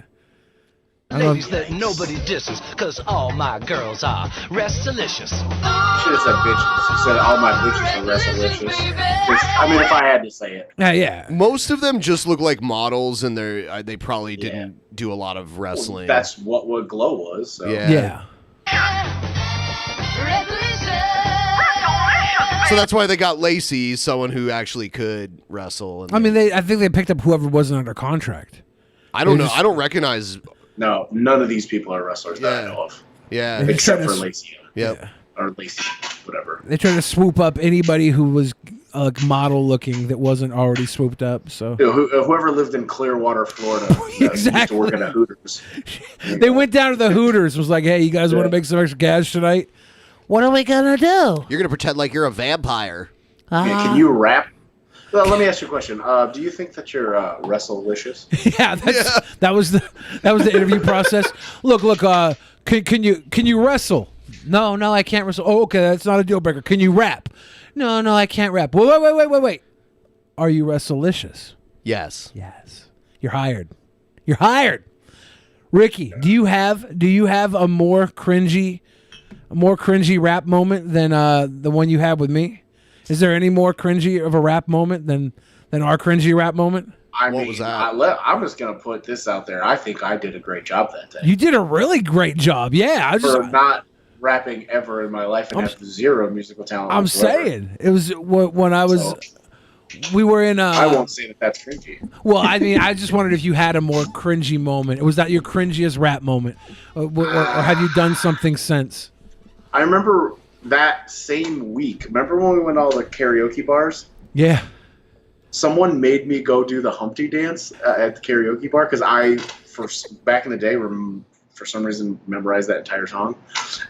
I don't know Ladies that nobody disses, cause all my girls are Wrestlelicious. Should have said bitches. You said all my bitches are Wrestlelicious. I mean, if I had to say it. Yeah. Most of them just look like models, and they probably didn't do a lot of wrestling. That's what Glow was. So. Yeah. So that's why they got Lacey, someone who actually could wrestle. And I mean, I think they picked up whoever wasn't under contract. I don't They know. just- I don't recognize. No, none of these people are wrestlers that I know of. Yeah. Except for Lacey. Yep. Or Lacey, whatever. They tried to swoop up anybody who was like model looking that wasn't already swooped up. So Whoever lived in Clearwater, Florida, used to work at a Hooters. they went down to the Hooters. Was like, hey, you guys want to make some extra cash tonight? What are we gonna do? You're gonna pretend like you're a vampire. Yeah, can you rap? Well, let me ask you a question. Do you think that you're Wrestlelicious? Yeah, that was the interview process. Look. Can you wrestle? No, I can't wrestle. Oh, okay, that's not a deal breaker. Can you rap? No, I can't rap. Wait. Are you Wrestlelicious? Yes. You're hired. Ricky, do you have a more cringy rap moment than the one you had with me? Is there any more cringy of a rap moment than our cringy rap moment? What was that? I'm just gonna put this out there. I think I did a great job that day. You did a really great job. Yeah, for not rapping ever in my life and have zero musical talent. I'm whatsoever. saying it was when I was. We were in. I won't say that that's cringy. Well, I mean, I just wondered if you had a more cringy moment. Was that your cringiest rap moment, or have you done something since? I remember that same week. Remember when we went to all the karaoke bars? Yeah. Someone made me go do the Humpty dance at the karaoke bar because back in the day, for some reason memorized that entire song,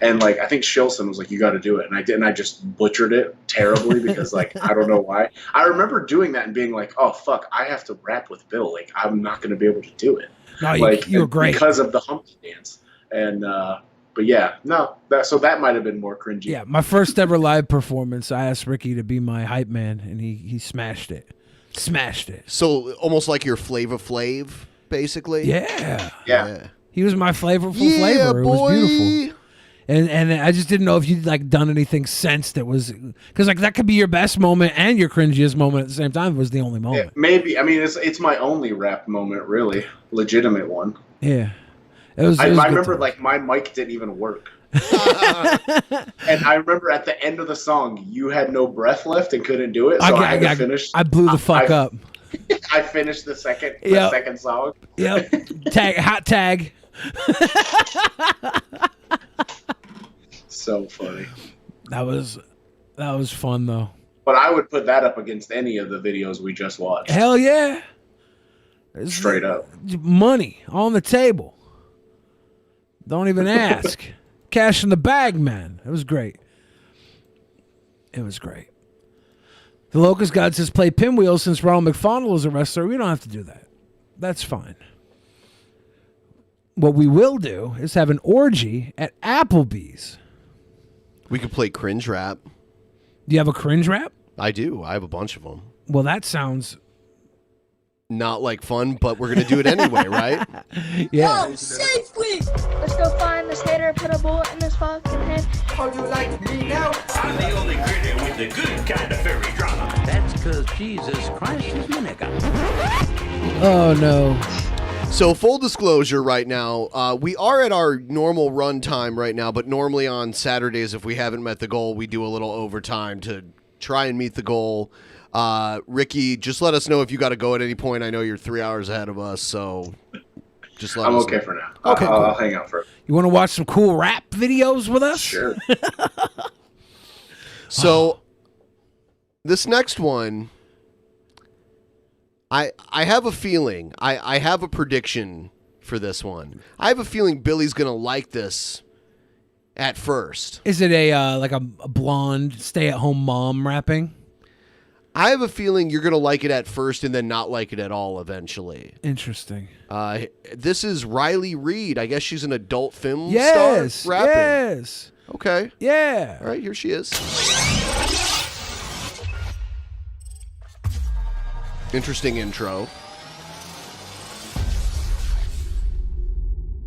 and like I think Shilson was like, "You got to do it," and I did, and I just butchered it terribly because like I don't know why. I remember doing that and being like, "Oh fuck, I have to rap with Bill. Like I'm not going to be able to do it." No, like you were great because of the Humpty dance, and but yeah, no, that might have been more cringy. Yeah, my first ever live performance, I asked Ricky to be my hype man, and he smashed it. So almost like your Flava Flav, basically. Yeah. He was my flavorful flavor. It was beautiful. And I just didn't know if you'd like done anything since that was because like that could be your best moment and your cringiest moment at the same time. If it was the only moment. Yeah, maybe. I mean, it's my only rap moment, really, legitimate one. Yeah. It was I good remember time. like my mic didn't even work. And I remember at the end of the song, you had no breath left and couldn't do it, so I had to finish. I blew the fuck up. I finished the second song. Yep. Hot tag. So funny. That was fun though. But I would put that up against any of the videos we just watched. Hell yeah. Straight up. Money on the table. Don't even ask. Cash in the bag, man. It was great. The Locust God says play Pinwheel since Ronald McFondle is a wrestler. We don't have to do that. That's fine. What we will do is have an orgy at Applebee's. We could play cringe rap. Do you have a cringe rap? I do. I have a bunch of them. Well, that sounds not like fun, but we're gonna do it anyway, right? Yeah. Yo, safe, please. Let's go find this hater, put a bullet in his fucking head. Oh, you like me now? I'm the only critter with the good kind of furry drama. That's because Jesus Christ is my nigga. Oh, no. So full disclosure right now, we are at our normal run time right now, but normally on Saturdays, if we haven't met the goal, we do a little overtime to try and meet the goal. Ricky, just let us know if you got to go at any point. I know you're 3 hours ahead of us, so just let I'm us okay know. for now. Okay, I'll cool. hang out for it. You want to watch some cool rap videos with us? Sure. So this next one, I have a feeling, I have a prediction for this one. I have a feeling Billy's going to like this at first. Is it a like a blonde stay-at-home mom rapping? I have a feeling you're going to like it at first and then not like it at all eventually. Interesting. This is Riley Reid. I guess she's an adult film Yes. star rapping. Yes. Okay. Yeah. All right, here she is. Interesting intro.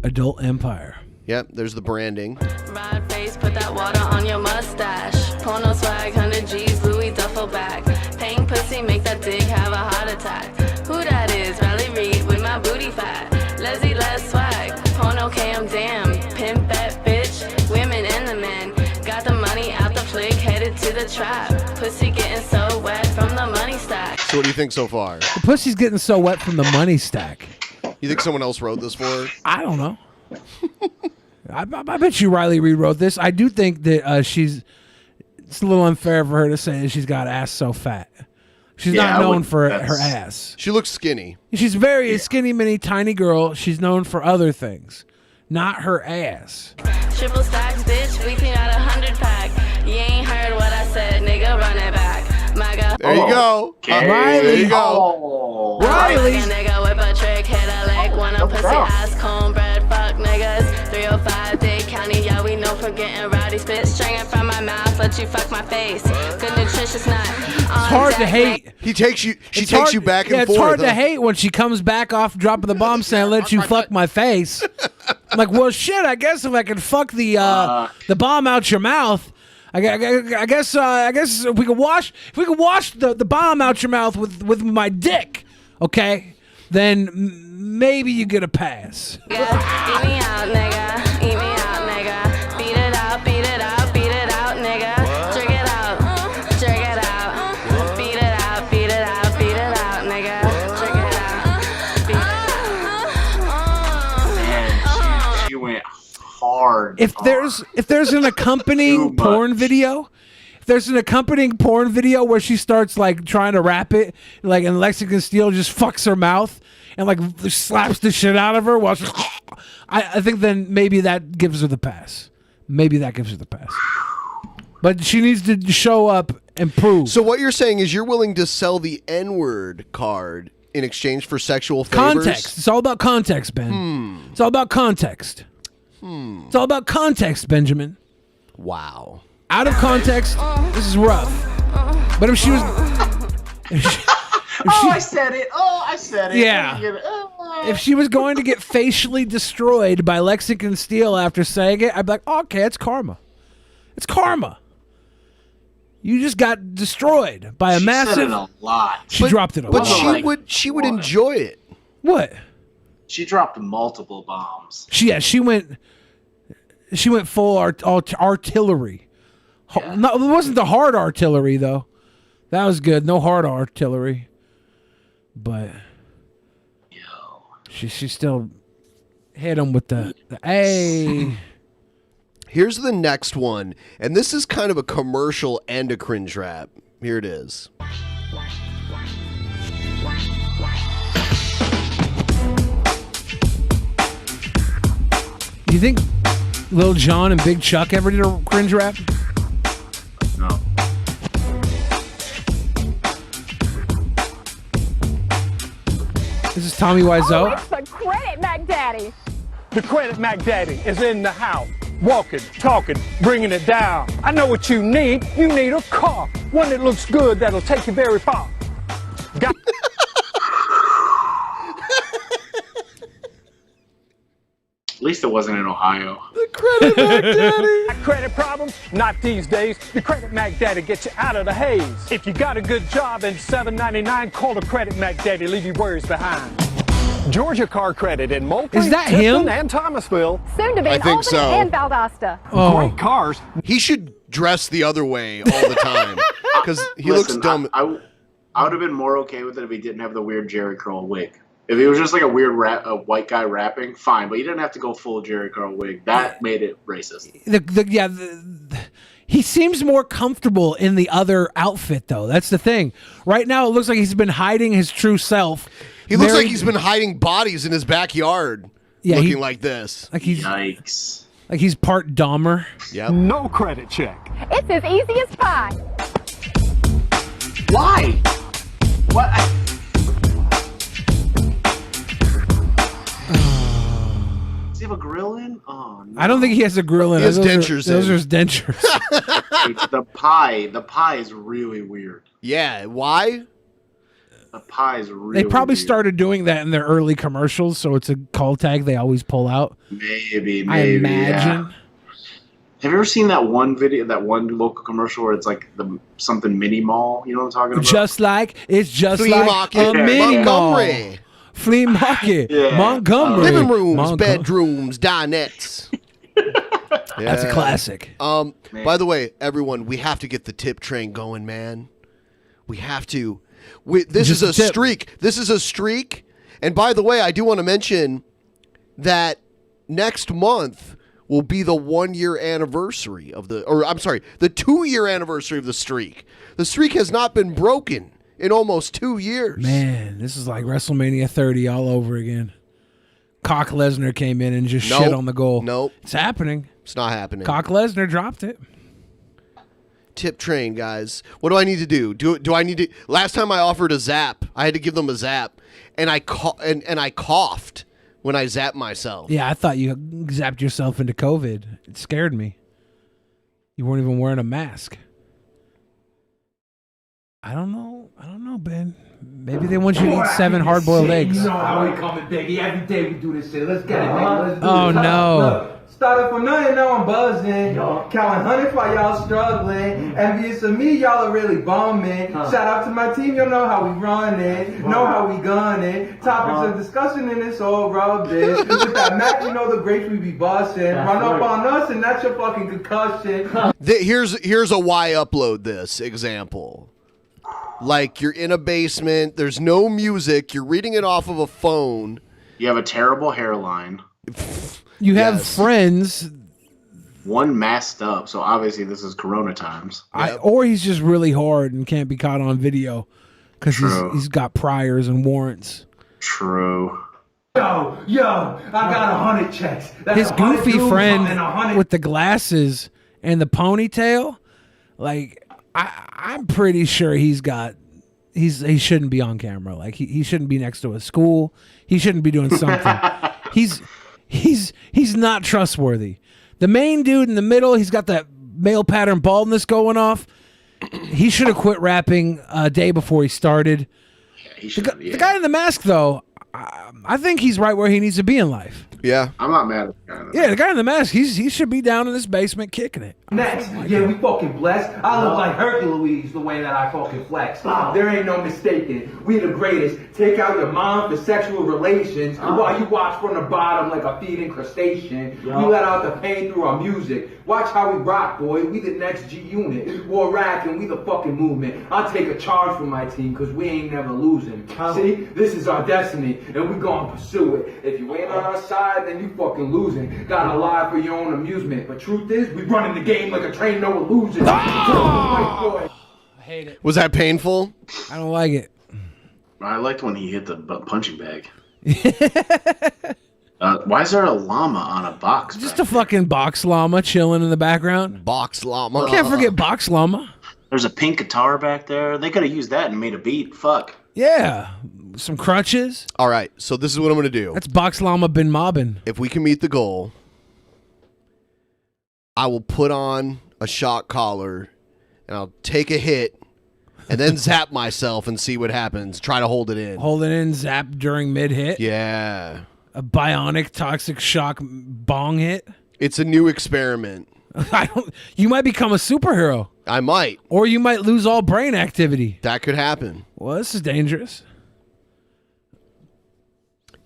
Adult Empire. Yep, there's the branding. Ride face, put that water on your mustache. Porno swag, 100 G's, Louis duffel bag. Paying pussy, make that dick have a heart attack. Who that is? Riley Reid with my booty fat. Leslie less swag. Porno cam, damn. Pimp that bitch. Women and the men. Got the money out the flick, headed to the trap. Pussy getting so wet from the money stack. So what do you think so far? The pussy's getting so wet from the money stack. You think someone else wrote this for her? I don't know. I bet you Riley Reid wrote this. I do think that it's a little unfair for her to say that she's got ass so fat. She's not known for her ass. She looks skinny. She's very skinny, mini, tiny girl. She's known for other things, not her ass. Triple stacks, bitch, we can got 100 pack. You ain't heard what I said, nigga, run it back. My God. There you go. Riley. There you go. Riley. Nigga whip a trick, hit a leg, want a pussy ass, cornbread, fuck niggas. 305 Dade County, yeah, we know for getting rowdy. Spit stringing from my mouth, let you fuck my face. Good nutritious nut. It's hard to hate. She takes you back and forth. It's hard to hate when she comes back off dropping the bomb saying, let you fuck my face. I'm like, well, shit, I guess if I can fuck the bomb out your mouth, I guess if we could wash the bomb out your mouth with my dick, okay, then maybe you get a pass. Yeah, eat me out, nigga. Eat me out, nigga. Beat it out, beat it out, beat it out, nigga. Drink it out, drink it out. Beat it out, beat it out, beat it out, nigga. Drink it out, beat it out. Man, she went hard. If there's an accompanying porn video, there's an accompanying porn video where she starts like trying to rap it, like, and Lexington Steele just fucks her mouth and like slaps the shit out of her while she's, I think then maybe that gives her the pass. Maybe that gives her the pass. But she needs to show up and prove. So what you're saying is you're willing to sell the N-word card in exchange for sexual favors? Context. It's all about context, Ben. It's all about context. It's all about context, Benjamin. Wow. Out of context, this is rough. But if she was... I said it. I said it. Yeah. If she was going to get facially destroyed by Lexington Steele after saying it, I'd be like, oh, okay, it's karma. It's karma. You just got destroyed by a massive... She said it a lot. She dropped it a lot. But she would enjoy it. What? She dropped multiple bombs. She went full artillery. No, it wasn't the hard artillery though. That was good. No hard artillery. But she still hit him with the A. Here's the next one, and this is kind of a commercial and a cringe rap. Here it is. Do you think Lil Jon and Big Chuck ever did a cringe rap? No. This is Tommy Wiseau. It's the Credit Mac Daddy. The Credit Mac Daddy is in the house. Walking, talking, bringing it down. I know what you need. You need a car. One that looks good that'll take you very far. Got At least it wasn't in Ohio. The Credit Mac Daddy. Credit problems? Not these days. The Credit Mac Daddy gets you out of the haze. If you got a good job and $7.99, call the Credit Mac Daddy. Leave your worries behind. Georgia Car Credit in Moultrie, Is that Tifton, him? and Thomasville. Soon to be I in think Albany so. and Valdosta. Great cars. He should dress the other way all the time because he looks dumb. I would have been more okay with it if he didn't have the weird Jerry Curl wig. If he was just like a weird white guy rapping, fine. But he didn't have to go full Jerry Curl wig. That made it racist. He seems more comfortable in the other outfit, though. That's the thing. Right now, it looks like he's been hiding his true self. He looks like he's been hiding bodies in his backyard, looking like this. Like he's Yikes. Like he's part Dahmer. Yep. No credit check. It's as easy as pie. Why? What? Does he have a grill in? Oh no. I don't think he has a grill in. He has Those dentures Those in. are his dentures. The pie is really weird. Yeah, why? The pie is really They probably weird. started doing that in their early commercials, so it's a call tag they always pull out. Maybe. I imagine. Yeah. Have you ever seen that one video, that one local commercial where it's like something mini mall? You know what I'm talking about? It's just Flea like market, a mini mall. Montgomery. Flea market, Yeah. Montgomery. Living rooms, bedrooms, dinettes. That's a classic. By the way, everyone, we have to get the tip train going, man. We have to. This is a streak. This is a streak. And by the way, I do want to mention that next month will be the 1 year anniversary of the 2 year anniversary of the streak. The streak has not been broken in almost 2 years. Man, this is like WrestleMania 30 all over again. Cock Lesnar came in and just shit on the goal. Nope. It's happening. It's not happening. Cock Lesnar dropped it. Tip train, guys. What do I need to do? Do I need to? Last time I offered a zap, I had to give them a zap, and I coughed when I zapped myself. Yeah, I thought you zapped yourself into COVID. It scared me. You weren't even wearing a mask. I don't know, Ben. Maybe they want you to eat 7 hard-boiled eggs. You know how we coming, baby. Every day we do this shit. Let's get it, nigga. Let's do Oh, this. no. Look, started from nothing, now I'm buzzing. Counting hundreds while y'all struggling. Envious of me, y'all are really bumming. Shout out to my team, you know how we run it. Know how we gun it. Topics of discussion and it's all rubbish. With that Mac, you know the grapes we be busting. Run up on us and that's your fucking concussion. Here's a why upload this example. Like you're in a basement, there's no music, you're reading it off of a phone. You have a terrible hairline. You have friends. One masked up, so obviously this is Corona times. Or he's just really hard and can't be caught on video because True. he's got priors and warrants. True. Yo, I got 100 checks. That's His 100 goofy dudes and friend 100 with the glasses and the ponytail, like I'm pretty sure he shouldn't be on camera. Like he shouldn't be next to a school. He shouldn't be doing something. He's not trustworthy. The main dude in the middle, he's got that male pattern baldness going off. He should have quit rapping a day before he started. The guy in the mask, though, I think he's right where he needs to be in life. Yeah. I'm not mad at the guy. Yeah, the guy in the mask, he should be down in this basement kicking it. Next, yeah, we fucking blessed. I look like Hercules the way that I fucking flex. There ain't no mistaking. We the greatest. Take out your mom for sexual relations while you watch from the bottom like a feeding crustacean. We let out the pain through our music. Watch how we rock, boy. We the next G unit. War rack and we the fucking movement. I'll take a charge for my team because we ain't never losing. See, this is our destiny and we gonna pursue it. If you ain't on our side, then you fucking losing. Gotta lie for your own amusement. But truth is, we running the game like a train, no illusion. I hate it. Was that painful? I don't like it. I liked when he hit the punching bag. Why is there a llama on a box? Just a fucking box llama chilling in the background. Box llama. Can't forget box llama. There's a pink guitar back there. They could have used that and made a beat. Fuck. Yeah. some crutches. All right, so this is what I'm going to do. That's Box Llama bin mobbin. If we can meet the goal, I will put on a shock collar and I'll take a hit and then zap myself and see what happens. Try to hold it in. Hold it in, zap during mid-hit. Yeah. A bionic toxic shock bong hit. It's a new experiment. You might become a superhero. I might. Or you might lose all brain activity. That could happen. Well, this is dangerous.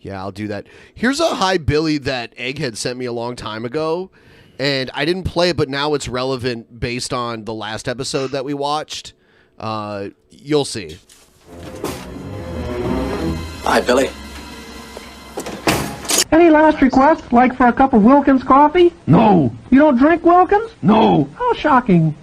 Yeah, I'll do that. Here's a high Billy that Egghead sent me a long time ago, and I didn't play it, but now it's relevant based on the last episode that we watched. You'll see. Hi, Billy. Any last request, like for a cup of Wilkins coffee? No. You don't drink Wilkins? No. How shocking.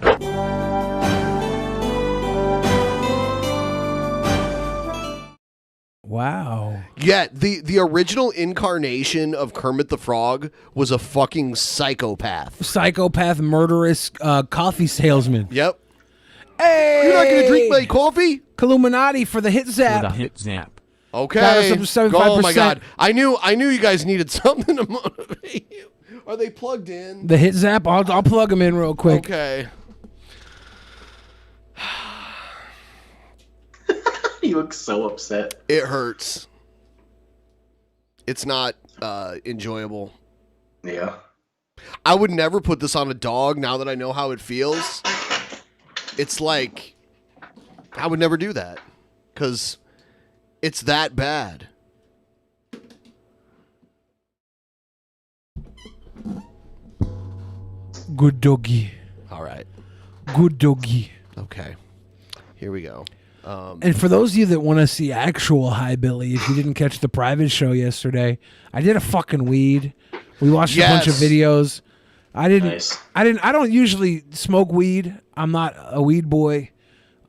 Wow. Yeah, the original incarnation of Kermit the Frog was a fucking psychopath. Psychopath, murderous coffee salesman. Yep. Hey! You're not going to drink my coffee? Illuminati for the hit zap. For the hit zap. Okay. Got us up to 75%. Oh my God. I knew you guys needed something to motivate you. Are they plugged in? The hit zap? I'll plug them in real quick. Okay. You look so upset. It hurts. It's not enjoyable. Yeah. I would never put this on a dog now that I know how it feels. It's like, I would never do that. Because it's that bad. Good doggy. All right. Good doggy. Okay. Here we go. And for those of you that want to see actual High Billy, if you didn't catch the private show yesterday, I did a fucking weed. We watched a bunch of videos. I don't usually smoke weed. I'm not a weed boy.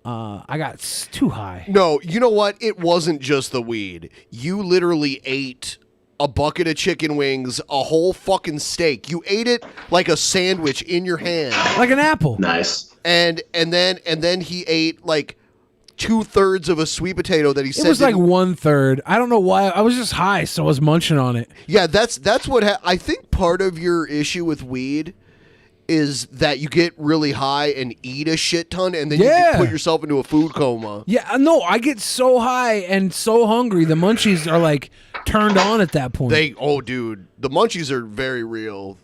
I got too high. No, you know what? It wasn't just the weed. You literally ate a bucket of chicken wings, a whole fucking steak. You ate it like a sandwich in your hand. Like an apple. Nice. And then he ate like 2/3 of a sweet potato that he said It was like 1/3. I don't know why. I was just high, so I was munching on it. Yeah, that's what I think part of your issue with weed is that you get really high and eat a shit ton, and then you can put yourself into a food coma. Yeah, no, I get so high and so hungry. The munchies are like turned on at that point. Dude, the munchies are very real.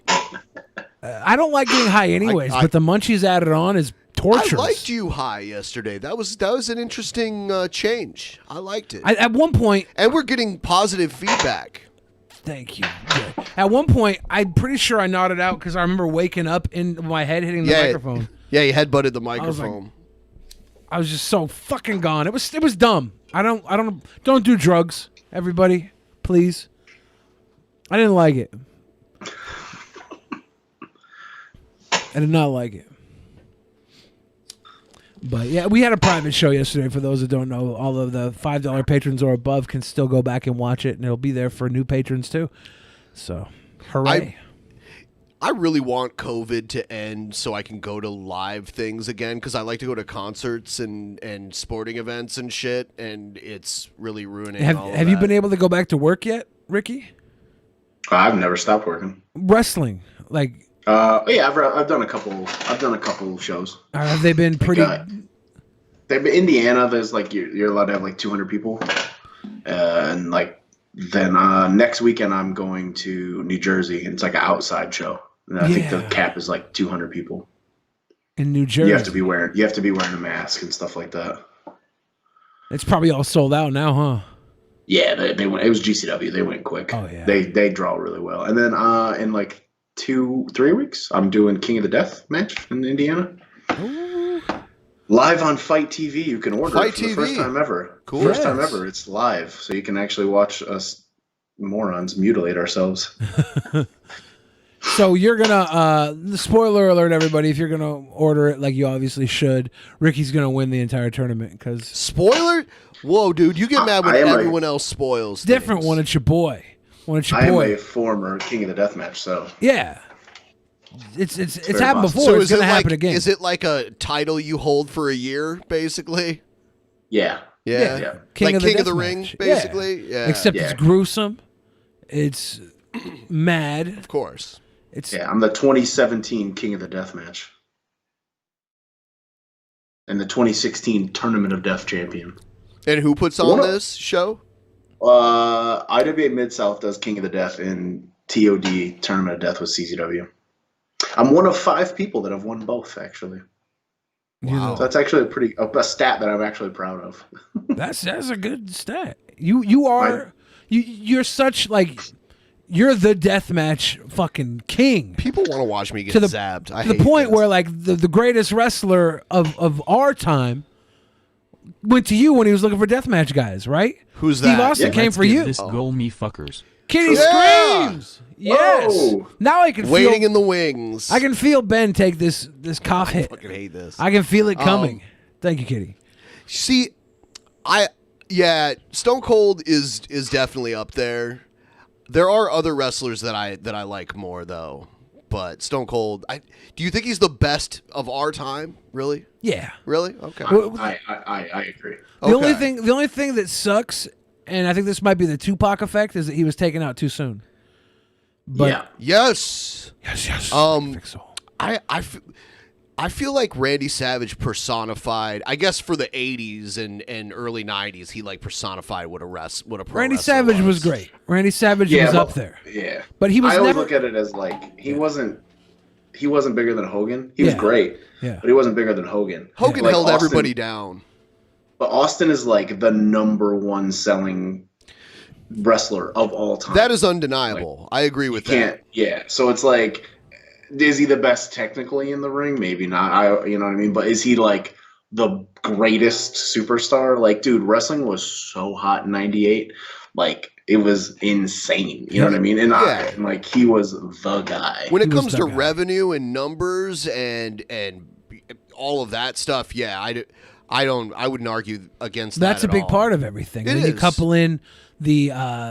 I don't like getting high anyways, but the munchies added on is torturous. I liked you high yesterday. That was an interesting change. I liked it. At one point, and we're getting positive feedback. Thank you. Good. At one point, I'm pretty sure I nodded out because I remember waking up in my head hitting the microphone. Yeah, you headbutted the microphone. I was just so fucking gone. It was dumb. I don't do drugs. Everybody, please. I didn't like it. I did not like it. But yeah, we had a private show yesterday. For those that don't know, all of the $5 patrons or above can still go back and watch it, and it'll be there for new patrons too. So, hooray. I really want COVID to end so I can go to live things again, because I like to go to concerts and sporting events and shit, and it's really ruining all of Have you been able to go back to work yet, Ricky? I've never stopped working. Wrestling, like. Yeah, I've done a couple shows. Have they been pretty? They've been Indiana. There's like you're allowed to have like 200 people, and like then next weekend I'm going to New Jersey, and it's like an outside show. And I think the cap is like 200 people in New Jersey. You have to be wearing a mask and stuff like that. It's probably all sold out now, huh? Yeah, they went. It was GCW. They went quick. Oh yeah. They draw really well, and then in like 2-3 weeks, I'm doing King of the Death match in Indiana. Ooh. Live on Fight TV. You can order it for the first time ever. Cool. First time ever. It's live, so you can actually watch us morons mutilate ourselves. So you're gonna spoiler alert, everybody, if you're gonna order it like you obviously should, Ricky's gonna win the entire tournament. Because spoiler? Whoa, dude, you get mad when everyone else spoils things. Different when it's your boy. I am a former King of the Death match, so yeah, it's happened before. So it's gonna happen again. Is it like a title you hold for a year, basically? Yeah. Yeah. King Like of the King of the Deathmatch. Ring, basically? Yeah. Except Yeah. it's gruesome. It's mad. Of course. I'm the 2017 King of the Deathmatch. And the 2016 Tournament of Death champion. And who puts on this show? IWA Mid-South does King of the Death, and TOD Tournament of Death with CZW. I'm one of 5 people that have won both, actually. Wow. So that's actually a stat that I'm actually proud of. That's a good stat. You're such like you're the deathmatch fucking king. People want to watch me get to the, zapped. I to the hate point where like the greatest wrestler of our time went to you when he was looking for deathmatch guys, right? Who's Steve that? Austin came Let's for give you. This goal me fuckers. Kitty Yeah. screams. Yes. Whoa. Now I can Waiting feel in the wings. I can feel Ben take this cough hit. I fucking hate this. I can feel it coming. Thank you, Kitty. See, Stone Cold is definitely up there. There are other wrestlers that I like more though, but Stone Cold. Do you think he's the best of our time? Really? Yeah. Really? Okay. I agree. The only thing that sucks, and I think this might be the Tupac effect, is that he was taken out too soon. But Yes. Yes. I feel like Randy Savage personified, I guess for the 80s and early 90s, he like personified what a pro Randy wrestler Savage was great. Randy Savage was up there. Yeah. But he was I always never look at it as like he wasn't bigger than Hogan. He was Yeah. great. Yeah. But he wasn't bigger than Hogan. Hogan Like held Austin- everybody down. But Austin is like the #1 selling wrestler of all time. That is undeniable. I agree with that. So it's like, is he the best technically in the ring? Maybe not. You know what I mean? But is he like the greatest superstar? Like, dude, wrestling was so hot in '98. Like, it was insane. You know what I mean? And and like, he was the guy. When it comes to revenue and numbers and all of that stuff, I wouldn't argue against that. That's a at big all. part of everything. It When you is. couple in the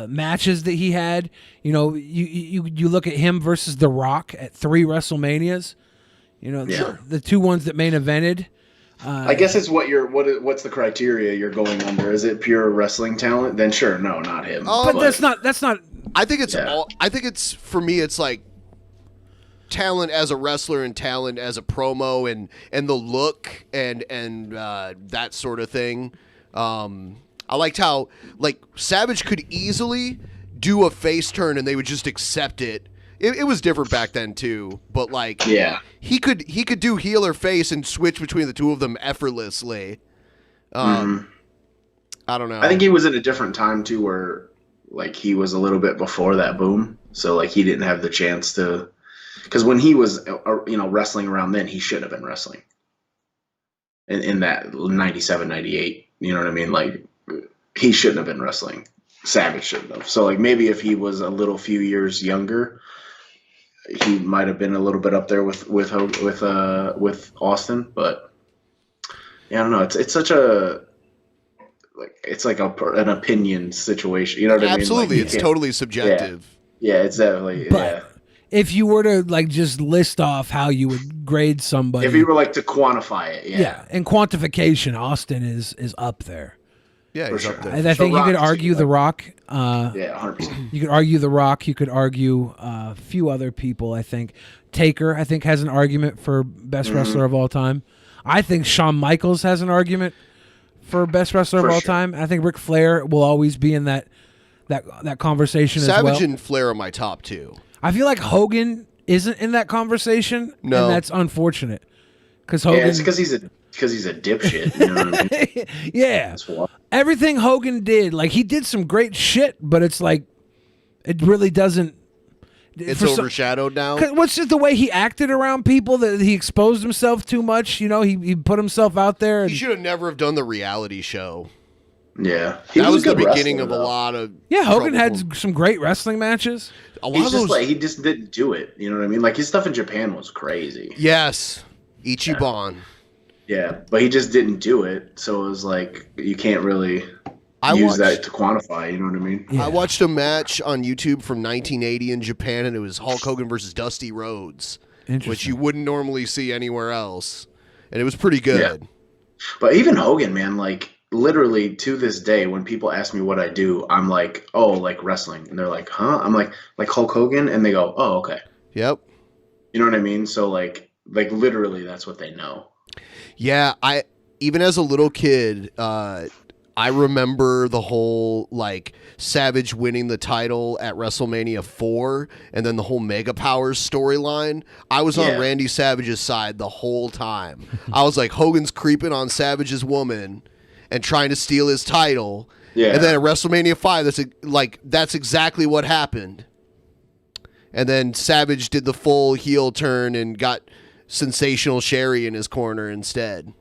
matches that he had, you know, you look at him versus The Rock at 3 WrestleManias. You know, the 2 ones that main evented. I guess it's what's the criteria you're going under? Is it pure wrestling talent? Then sure, no, not him. But that's not. I think it's all. I think it's for me. It's like talent as a wrestler and talent as a promo and the look and that sort of thing. I liked how like Savage could easily do a face turn and they would just accept it. It was different back then too, but like he could do heel or face and switch between the two of them effortlessly. I don't know. I think he was at a different time too, where like he was a little bit before that boom, so like he didn't have the chance to. Because when he was wrestling around then, he should have been wrestling. In that 97, 98, you know what I mean? Like he shouldn't have been wrestling. Savage shouldn't have. So like maybe if he was a few years younger, he might have been a little bit up there with Austin. But yeah, I don't know. It's such a it's like an opinion situation. You know what I mean? Absolutely, Like, it's totally subjective. Yeah, it's definitely. But if you were to like just list off how you would grade somebody, If you were like to quantify it, in quantification, Austin is up there. Yeah, he's up there. And I think you could argue The Rock. 100%. You could argue The Rock. You could argue a few other people. I think Taker, I think, has an argument for best wrestler of all time. I think Shawn Michaels has an argument for best wrestler of all time. I think Ric Flair will always be in that conversation as well. Savage and Flair are my top 2. I feel like Hogan isn't in that conversation, No. and that's unfortunate. Because Hogan, it's because he's a dipshit. You know what I mean? yeah, everything Hogan did, like he did some great shit, but it's like it really doesn't. It's overshadowed now. What's just the way he acted around people, that he exposed himself too much? You know, he put himself out there. And, He should have never have done the reality show. Yeah, that was the beginning of a lot of. Hogan had some great wrestling matches. A lot of those. He just didn't do it. You know what I mean? Like his stuff in Japan was crazy. Yes, Ichiban. Yeah, but he just didn't do it. So it was like you can't really use that to quantify. You know what I mean? I watched a match on YouTube from 1980 in Japan, and it was Hulk Hogan versus Dusty Rhodes, which you wouldn't normally see anywhere else, and it was pretty good. Yeah. But even Hogan, man, like literally to this day, when people ask me what I do, I'm like, oh, like wrestling. And they're like, huh? I'm like Hulk Hogan? And they go, oh, okay. Yep. You know what I mean? So like literally that's what they know. Yeah, even as a little kid, I remember the whole like Savage winning the title at WrestleMania 4 and then the whole Mega Powers storyline. I was on Randy Savage's side the whole time. I was like, Hogan's creeping on Savage's woman and trying to steal his title. Yeah. And then at WrestleMania 5, that's exactly what happened. And then Savage did the full heel turn and got Sensational Sherry in his corner instead.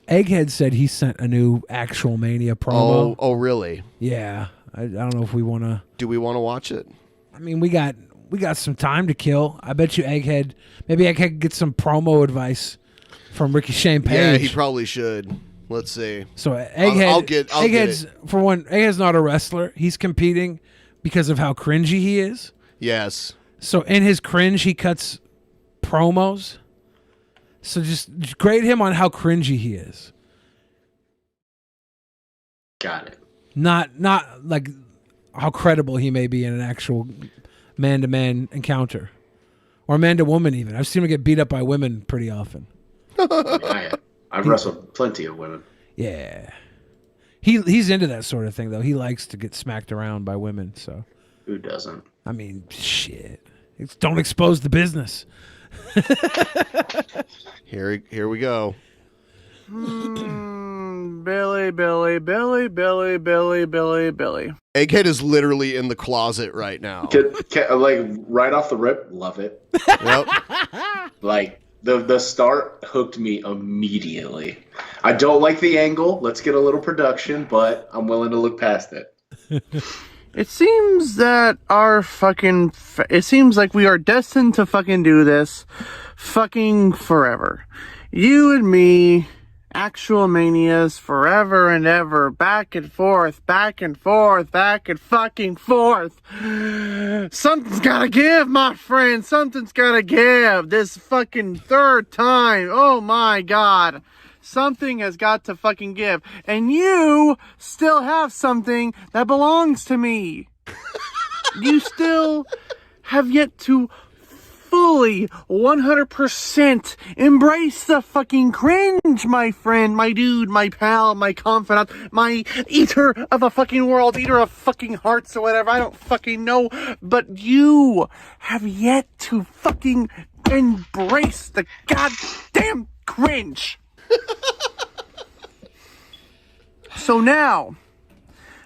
Egghead said he sent a new actual Mania promo. Oh, really? Yeah. I don't know if we want to. Do we want to watch it? I mean, we got some time to kill. I bet you maybe Egghead could get some promo advice from Rickey Shane Page. Yeah, he probably should. Let's see. So Egghead, I'll get Egghead's, it. For one, Egghead's not a wrestler. He's competing because of how cringy he is. Yes. So in his cringe, he cuts promos. So just grade him on how cringy he is. Got it. Not like how credible he may be in an actual man-to-man encounter. Or man-to-woman even. I've seen him get beat up by women pretty often. I've wrestled plenty of women. Yeah. He's into that sort of thing, though. He likes to get smacked around by women, so. Who doesn't? I mean, shit. Don't expose the business. Here we go. Billy. Egghead is literally in the closet right now. Like right off the rip, love it. Yep. Like the start hooked me immediately. I don't like the angle. Let's get a little production, but I'm willing to look past it. It seems that it seems like we are destined to fucking do this fucking forever. You and me, actual manias, forever and ever, back and forth, back and fucking forth. Something's gotta give, my friend. Something's gotta give. This fucking third time. Oh my God. Something has got to fucking give. And you still have something that belongs to me. You still have yet to fully 100% embrace the fucking cringe, my friend, my dude, my pal, my confidant, my eater of a fucking world, eater of fucking hearts or whatever. I don't fucking know. But you have yet to fucking embrace the goddamn cringe. So now,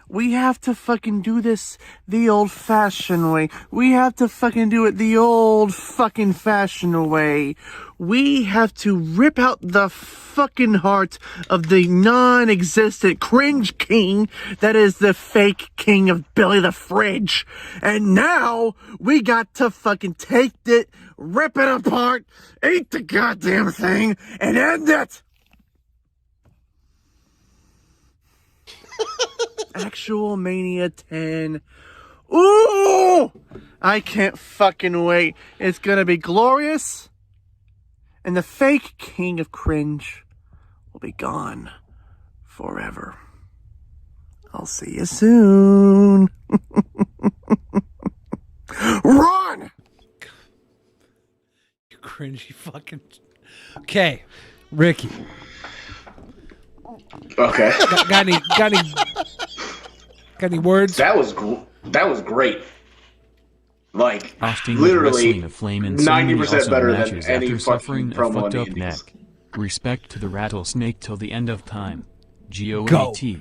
we have to fucking do this the old-fashioned way. We have to fucking do it the old fucking fashioned way. We have to rip out the fucking heart of the non-existent cringe king that is the fake king of Billy the Fridge. And now, we got to fucking take it, rip it apart, eat the goddamn thing, and end it! Actual Mania 10. Ooh! I can't fucking wait. It's gonna be glorious. And the fake king of cringe will be gone forever. I'll see you soon. Run! You cringy fucking. Okay, Ricky. Okay. Got any words? That was great. Like Austin literally a flame in 90% better than any after fucking suffering a promo fucked in up the neck. indies. Respect to the rattlesnake till the end of time. GOAT.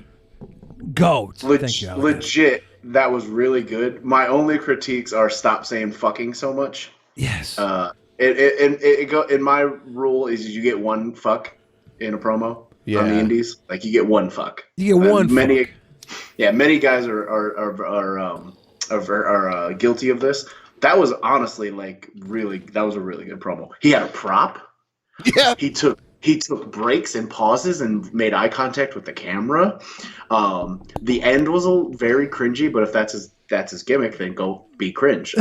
Go. Legit, that was really good. My only critiques are stop saying fucking so much. Yes. In my rule is you get one fuck in a promo on the indies. Like you get one fuck. You get one. Many guys are guilty of this. That was honestly that was a really good promo. He had a prop. Yeah. He took breaks and pauses and made eye contact with the camera. The end was very cringy, but if that's his gimmick, then go be cringe.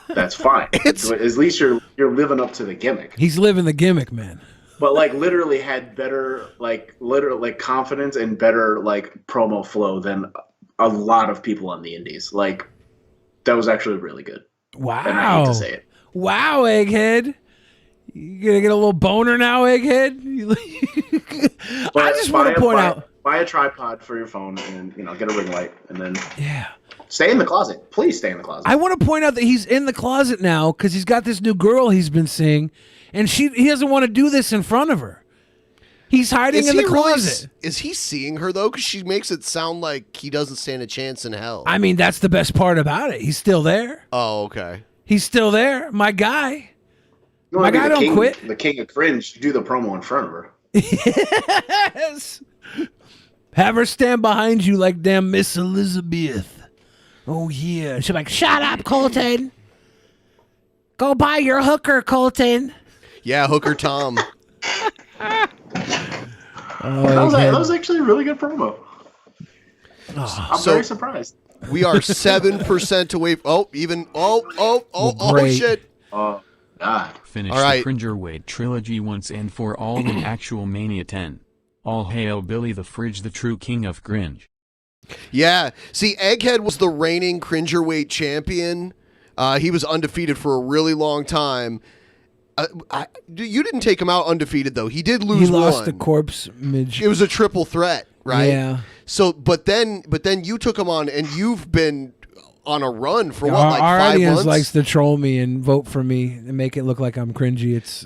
That's fine. At least you're living up to the gimmick. He's living the gimmick, man. but like literally had better confidence and better like promo flow than a lot of people on the indies. Like that was actually really good. Wow. And I hate to say it. Wow, Egghead. You gonna get a little boner now, Egghead? I just want to point out. Buy a tripod for your phone and get a ring light and then stay in the closet. Please stay in the closet. I want to point out that he's in the closet now because he's got this new girl he's been seeing, and he doesn't want to do this in front of her. He's hiding in the closet. Is he seeing her though? Because she makes it sound like he doesn't stand a chance in hell. I mean, that's the best part about it. He's still there. Oh, okay. He's still there. My guy. No, My guy don't quit. The king of cringe. Do the promo in front of her. Yes. Have her stand behind you like damn Miss Elizabeth. Oh, yeah. She'll be like, shut up, Colton. Go buy your hooker, Colton. Yeah, Hooker Tom. That was actually a really good promo. I'm very surprised. We are 7% away. Oh, shit. Oh, God. Finish All right. the Cringerweight trilogy once and for all in actual Mania 10. All hail Billy the Fridge, the true king of cringe. Yeah. See, Egghead was the reigning Cringerweight champion. He was undefeated for a really long time. You didn't take him out undefeated, though. He did lose one. He lost the corpse midge. It was a triple threat, right? Yeah. So, but then you took him on, and you've been on a run for what, like our 5 audience months? likes to troll me and vote for me and make it look like I'm cringy. It's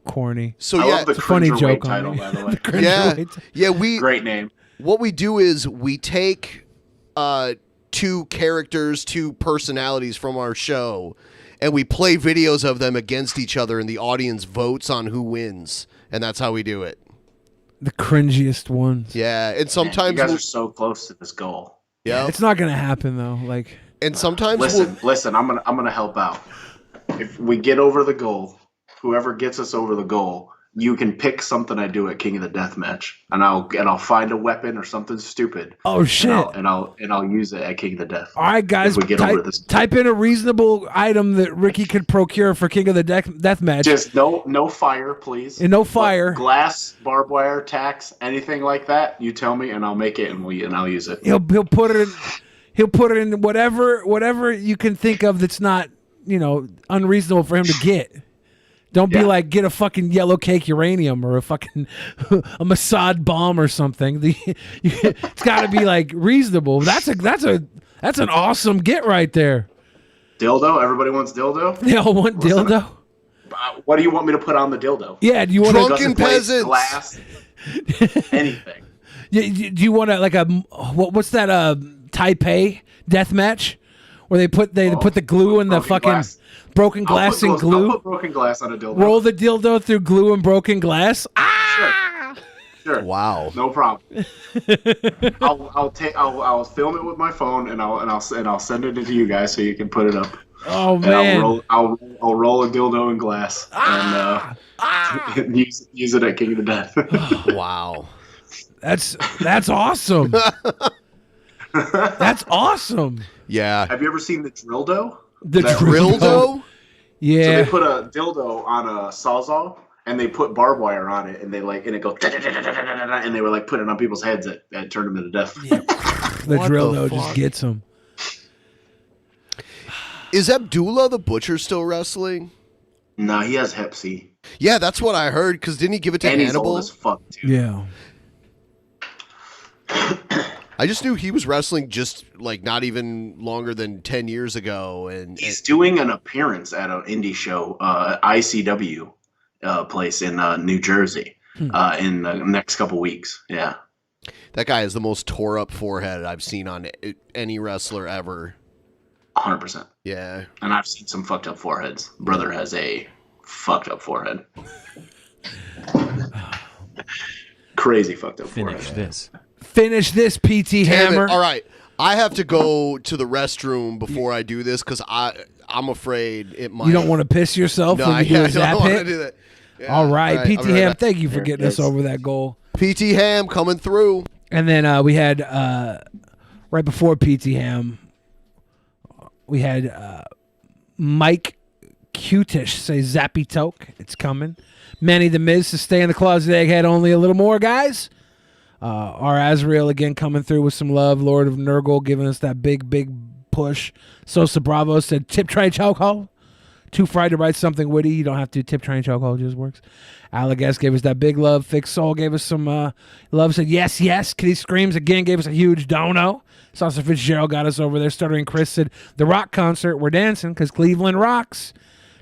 corny. So I love the it's a funny Cringerweight joke title, on me. by the way. Cringerweight. Great name. What we do is we take two characters, two personalities from our show, and we play videos of them against each other, and the audience votes on who wins, and that's how we do it. The cringiest ones. Yeah, and sometimes you guys are so close to this goal. Yeah, it's not gonna happen though. Like, and sometimes listen. I'm gonna help out. If we get over the goal, whoever gets us over the goal, you can pick something I do at King of the Death match, and I'll find a weapon or something stupid. Oh shit! And I'll use it at King of the Death. all right, guys, If we get over this. type in a reasonable item that Ricky could procure for King of the Death match. Just no fire, please. And no fire. Glass, barbed wire, tacks, anything like that. You tell me, and I'll make it, and I'll use it. He'll put it in. He'll put it in whatever you can think of that's not unreasonable for him to get. Don't be like, get a fucking yellow cake uranium or a fucking a Mossad bomb or something. It's got to be like reasonable. That's an awesome get right there. Dildo. Everybody wants dildo. They all want dildo. What do you want me to put on the dildo? Yeah, do you want Drunken Peasants? Glass. Anything. Do you want what's that Taipei death match where they put the glue in the fucking glass. broken glass and glue? I'll put broken glass on a dildo. Roll the dildo through glue and broken glass. Ah! Sure. Wow. No problem. I'll film it with my phone and I'll send it to you guys so you can put it up. Oh and man. I'll roll a dildo in glass and use it at King of the Death. Wow. That's awesome. That's awesome. Yeah. Have you ever seen the dildo? The dildo? Yeah. So they put a dildo on a sawzall and they put barbed wire on it and it goes and they were like putting it on people's heads that turned them to death. The dildo just gets them. Is Abdullah the Butcher still wrestling? No, he has Hep C. Yeah, that's what I heard. Because didn't he give it to and Hannibal? He's old as fuck too. Yeah. I just knew he was wrestling just like not even longer than 10 years ago, and he's doing an appearance at an indie show, ICW place in New Jersey, in the next couple weeks. Yeah, that guy has the most tore up forehead I've seen on any wrestler ever. 100%. Yeah, and I've seen some fucked up foreheads. Brother has a fucked up forehead. Crazy fucked up forehead. Finish this, PT Hammer. All right. I have to go to the restroom before I do this because I'm afraid it might. You don't want to piss yourself when you do a zap don't want to hit? do that. Yeah. All right, PT I'll be right Ham, back. thank you for getting us over that goal. PT Ham coming through. And then we had, right before PT Ham, we had Mike Cutish say Zappy Toke. It's coming. Manny the Miz to stay in the closet. Egghead only a little more, guys. Our Azrael again coming through with some love. Lord of Nurgle giving us that big push. Sosa Bravo said tip tray chokehold. Too fried to write something witty. You don't have to. Tip tray chokehold just works. Alec gave us that big love. Fix Soul gave us some love. Said yes. Kitty Screams again gave us a huge dono. Saucer Fitzgerald got us over there. Stuttering Chris said the rock concert. We're dancing because Cleveland rocks.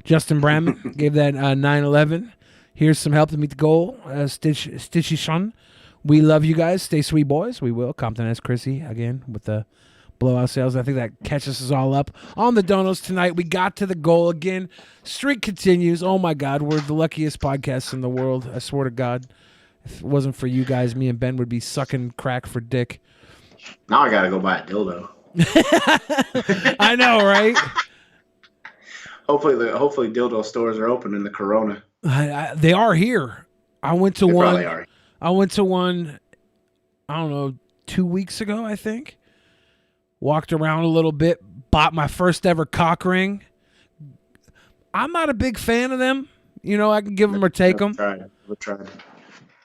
Justin Bramman gave that 9/11. Here's some help to meet the goal. Stitchy Shun. We love you guys. Stay sweet, boys. We will. Compton S. Chrissy again with the blowout sales. I think that catches us all up on the donos tonight. We got to the goal again. Streak continues. Oh my God, we're the luckiest podcast in the world. I swear to God, if it wasn't for you guys, me and Ben would be sucking crack for dick. Now I gotta go buy a dildo. I know, right? Hopefully dildo stores are open in the Corona. They are here. I went to They one. probably are. I went to one, I don't know, 2 weeks ago, I think. Walked around a little bit, bought my first ever cock ring. I'm not a big fan of them. You know, I can give them or take them. We'll try.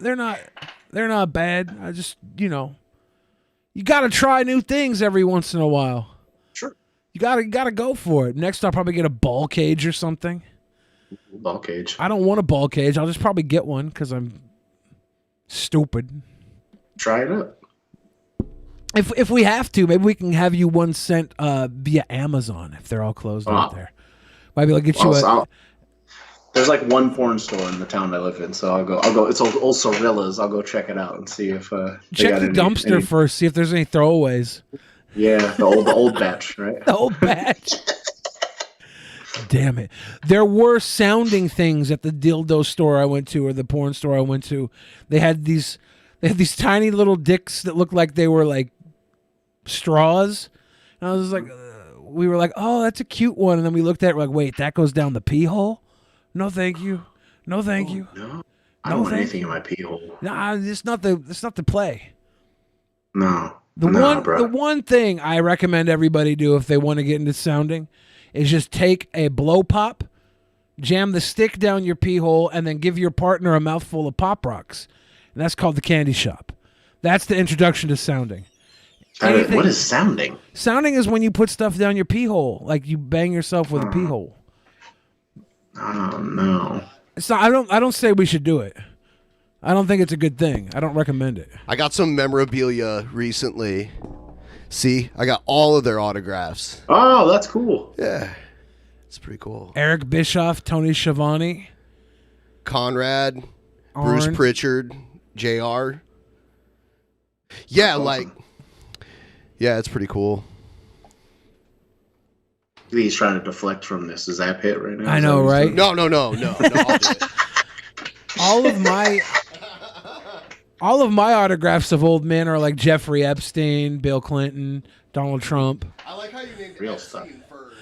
They're not bad. I just, you know, you got to try new things every once in a while. Sure. You got to go for it. Next, I'll probably get a ball cage or something. Ball cage. I don't want a ball cage. I'll just probably get one because I'm stupid. Try it out. If we have to, maybe we can have you one sent via Amazon if they're all closed out there. Might be able to get you there's like one porn store in the town I live in, so I'll go. It's old Sorillas. I'll go check it out and see if check the dumpster first. See if there's any throwaways. Yeah, the old batch, right? The old batch. Damn it! There were sounding things at the dildo store I went to, or the porn store I went to. They had these tiny little dicks that looked like they were like straws, and I was like, we were like, oh, that's a cute one, and then we looked at it, we're like, wait, that goes down the pee hole? No, thank you. No, thank you. No, I don't want anything in my pee hole. Nah, it's not the play. No, the one thing I recommend everybody do if they want to get into sounding is just take a blow pop, jam the stick down your pee hole, and then give your partner a mouthful of Pop Rocks. And that's called the candy shop. That's the introduction to sounding. What is sounding? Sounding is when you put stuff down your pee hole, like you bang yourself with a pee hole. Oh no! It's not. I don't say we should do it. I don't think it's a good thing. I don't recommend it. I got some memorabilia recently. See, I got all of their autographs. Oh, that's cool. Yeah, it's pretty cool. Eric Bischoff, Tony Schiavone, Conrad, Arn. Bruce Pritchard, JR. Yeah, yeah, it's pretty cool. He's trying to deflect from this. Is that hit right now? I know, right? No. I'll do it. All of my autographs of old men are like Jeffrey Epstein, Bill Clinton, Donald Trump. I like how you named real stuff first.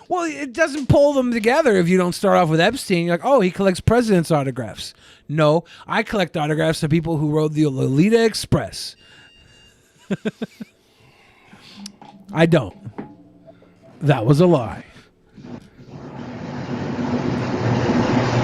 Well, it doesn't pull them together if you don't start off with Epstein. You're like, oh, he collects presidents' autographs. No, I collect autographs of people who rode the Lolita Express. I don't. That was a lie.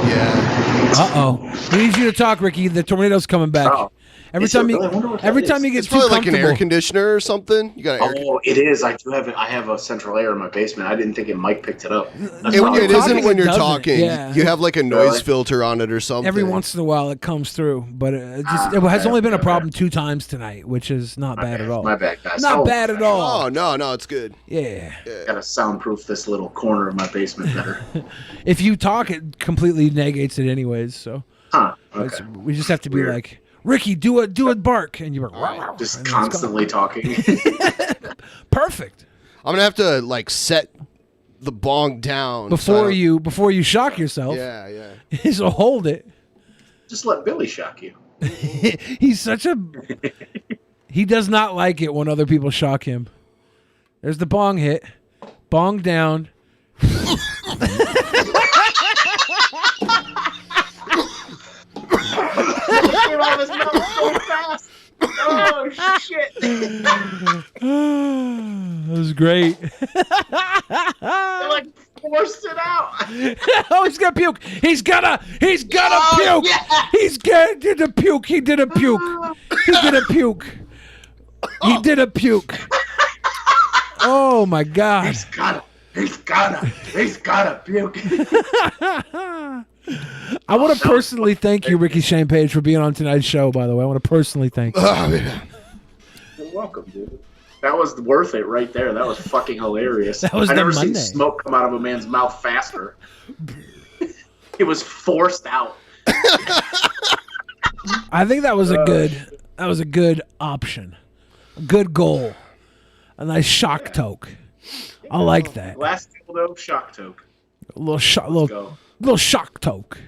Yeah. Uh-oh. We need you to talk, Ricky. The tornado's coming back. Oh. Every time you get It's too probably like an comfortable. air conditioner or something. You got It is. I do have it. I have a central air in my basement. I didn't think Mike picked it up. It isn't when you're talking. Yeah. You have like a noise filter on it or something. Every once in a while it comes through, but it has only been a problem 2 times tonight, which is not bad at all. My bad, guys. Not bad at all. Oh, no, it's good. Yeah. Gotta soundproof this little corner of my basement better. If you talk, it completely negates it anyways. So Okay. we just have to be like, Ricky, do a bark, and you're like, just constantly talking. Perfect. I'm gonna have to like set the bong down before you shock yourself. Yeah. So hold it. Just let Billy shock you. He's such a. He does not like it when other people shock him. There's the bong hit. Bong down. Oh shit! That was great. They're like forced it out. Oh, he's gonna puke. He's gonna puke. Yeah. He's gonna puke. He did a puke. He did a puke. He did a puke. Oh my God. He's gotta puke. I want to personally thank you, Rickey Shane Page, for being on tonight's show, by the way. I want to personally thank you. You're welcome, dude. That was worth it right there. That was fucking hilarious. That was I've the never seen Monday. smoke come out of a man's mouth faster. It was forced out. I think that was a good option. A good goal. A nice shock toke. I like that. Last dildo, shock toke. A little shock toke.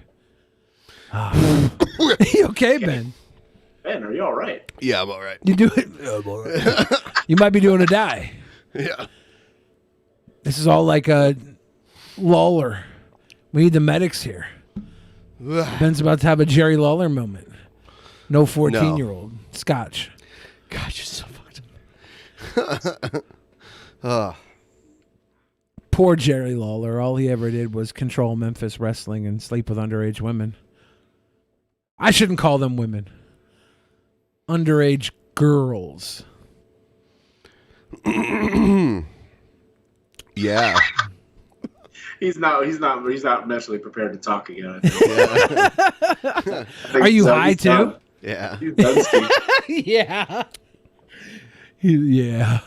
You okay, Ben? Ben, are you all right? Yeah, I'm all right. You do it. I'm all right. You might be doing a die. Yeah. This is all like a Lawler. We need the medics here. Ben's about to have a Jerry Lawler moment. No 14-year-old. Scotch. God, you're so fucked up. Poor Jerry Lawler. All he ever did was control Memphis wrestling and sleep with underage women. I shouldn't call them women. Underage girls. Yeah. He's not mentally prepared to talk again. I think. Are you high too? Done. Yeah. He's done, Steve. Yeah. Yeah.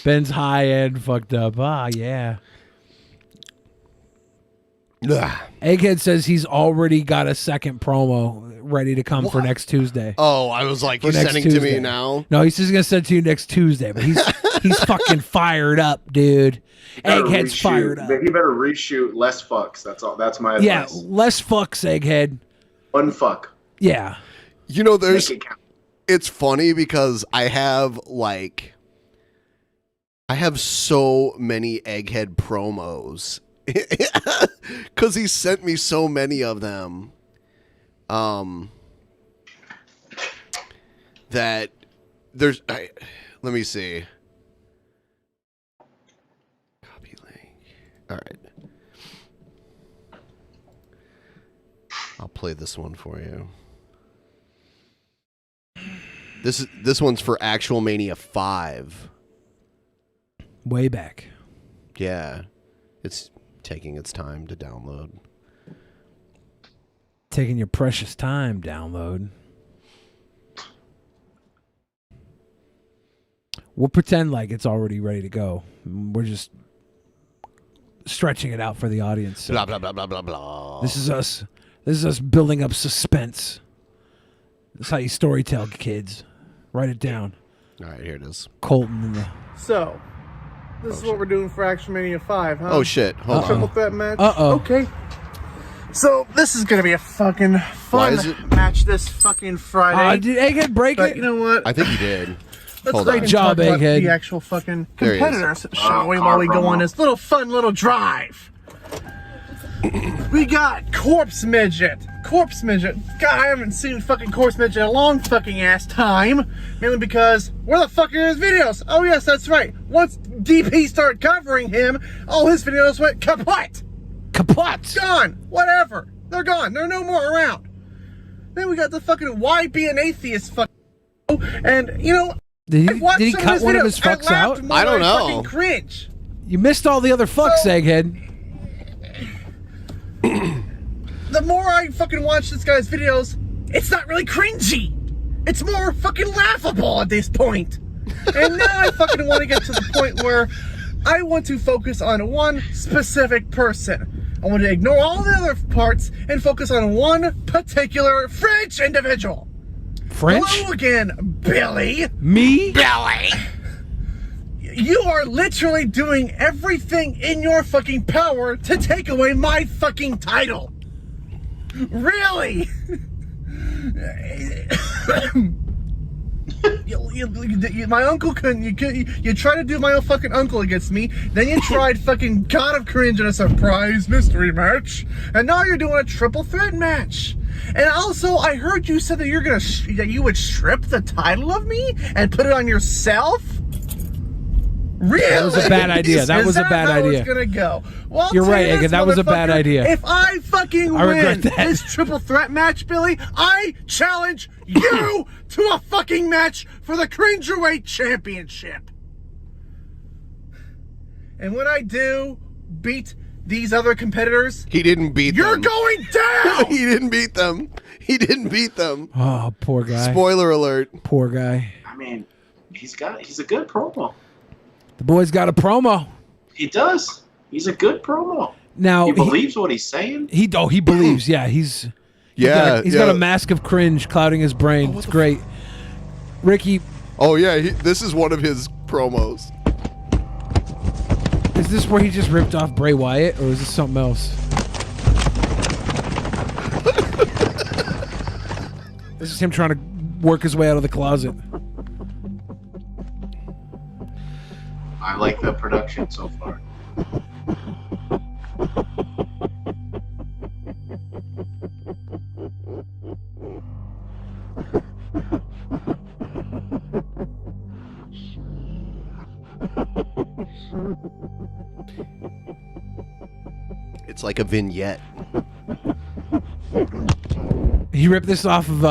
Ben's high and fucked up. Yeah. Egghead says he's already got a second promo ready to come for next Tuesday. Oh, I was like, you're sending to me now? No, he's just gonna send it to you next Tuesday. But he's fucking fired up, dude. Egghead's fired up. He better reshoot less fucks. That's all. That's my advice. Yeah, less fucks, Egghead. One fuck. Yeah. You know, it's funny because I have so many Egghead promos because he sent me so many of them that there's let me see. Copy link. All right. I'll play this one for you. This one's for Actual Mania 5. Way back. Yeah. It's taking its time to download. Taking your precious time, download. We'll pretend like it's already ready to go. We're just stretching it out for the audience. Blah, blah, blah, blah, blah, blah. This is us building up suspense. That's how you storytell, kids. Write it down. All right, here it is. Colton in the... So, this is what we're doing for Action Mania 5, huh? Oh, shit. Hold on. Triple threat match? Uh-oh. Okay. So, this is going to be a fucking fun match this fucking Friday. Did Egghead break it? You know what? I think he did. Let's Hold go on. ahead and Job, talk about Egghead. the actual fucking There he is. competitors, shall we, while we go on this little fun little drive. We got Corpse Midget. God, I haven't seen fucking Corpse Midget in a long fucking ass time. Mainly because, where the fuck are his videos? Oh yes, that's right. Once DP started covering him, all his videos went kaput. Gone. Whatever. They're gone. They're no more around. Then we got the fucking Why Be an Atheist fucking and, you know, Did he cut one of his fucks out? I don't know. Fucking cringe. You missed all the other fucks, Egghead. The more I fucking watch this guy's videos, it's not really cringy. It's more fucking laughable at this point. And now I fucking want to get to the point where I want to focus on one specific person. I want to ignore all the other parts and focus on one particular French individual. French? Hello again, Billy. Me? Billy. You are literally doing everything in your fucking power to take away my fucking title. Really? My uncle couldn't. You tried to do my own fucking uncle against me. Then you tried fucking God of Cringe in a surprise mystery match, and now you're doing a triple threat match. And also, I heard you said that you're gonna that you would strip the title of me and put it on yourself. Really? That was a bad idea. That was a bad idea. It's gonna go. Well, You're right, Egghead. That was a bad idea. If I fucking win this triple threat match, Billy, I challenge you to a fucking match for the Cringerweight Championship. And when I do beat these other competitors, he didn't beat them. You're going down. He didn't beat them. He didn't beat them. Oh, poor guy. Spoiler alert. Poor guy. I mean, he's a good promo. The boy's got a promo. He does. He's a good promo. Now he believes what he's saying. He believes. Yeah, he's got a mask of cringe clouding his brain. It's great. Ricky. Oh yeah, this is one of his promos. Is this where he just ripped off Bray Wyatt, or is this something else? This is him trying to work his way out of the closet. I like the production so far. It's like a vignette. He ripped this off of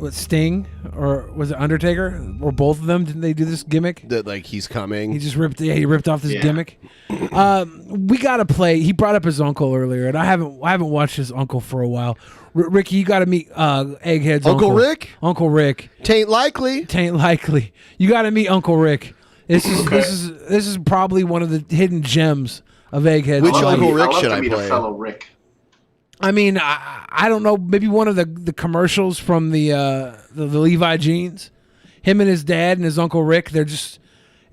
what, Sting, or was it Undertaker, or both of them? Didn't they do this gimmick? That like he's coming. He just ripped. Yeah, he ripped off this gimmick. We gotta play. He brought up his uncle earlier, and I haven't watched his uncle for a while. Ricky, you got to meet Egghead's Uncle Rick. Uncle Rick. Tain't likely. You got to meet Uncle Rick. This is probably one of the hidden gems of Egghead. Which Uncle Rick should I play? Fellow Rick. I mean, I don't know. Maybe one of the commercials from the Levi jeans. Him and his dad and his Uncle Rick. They're just,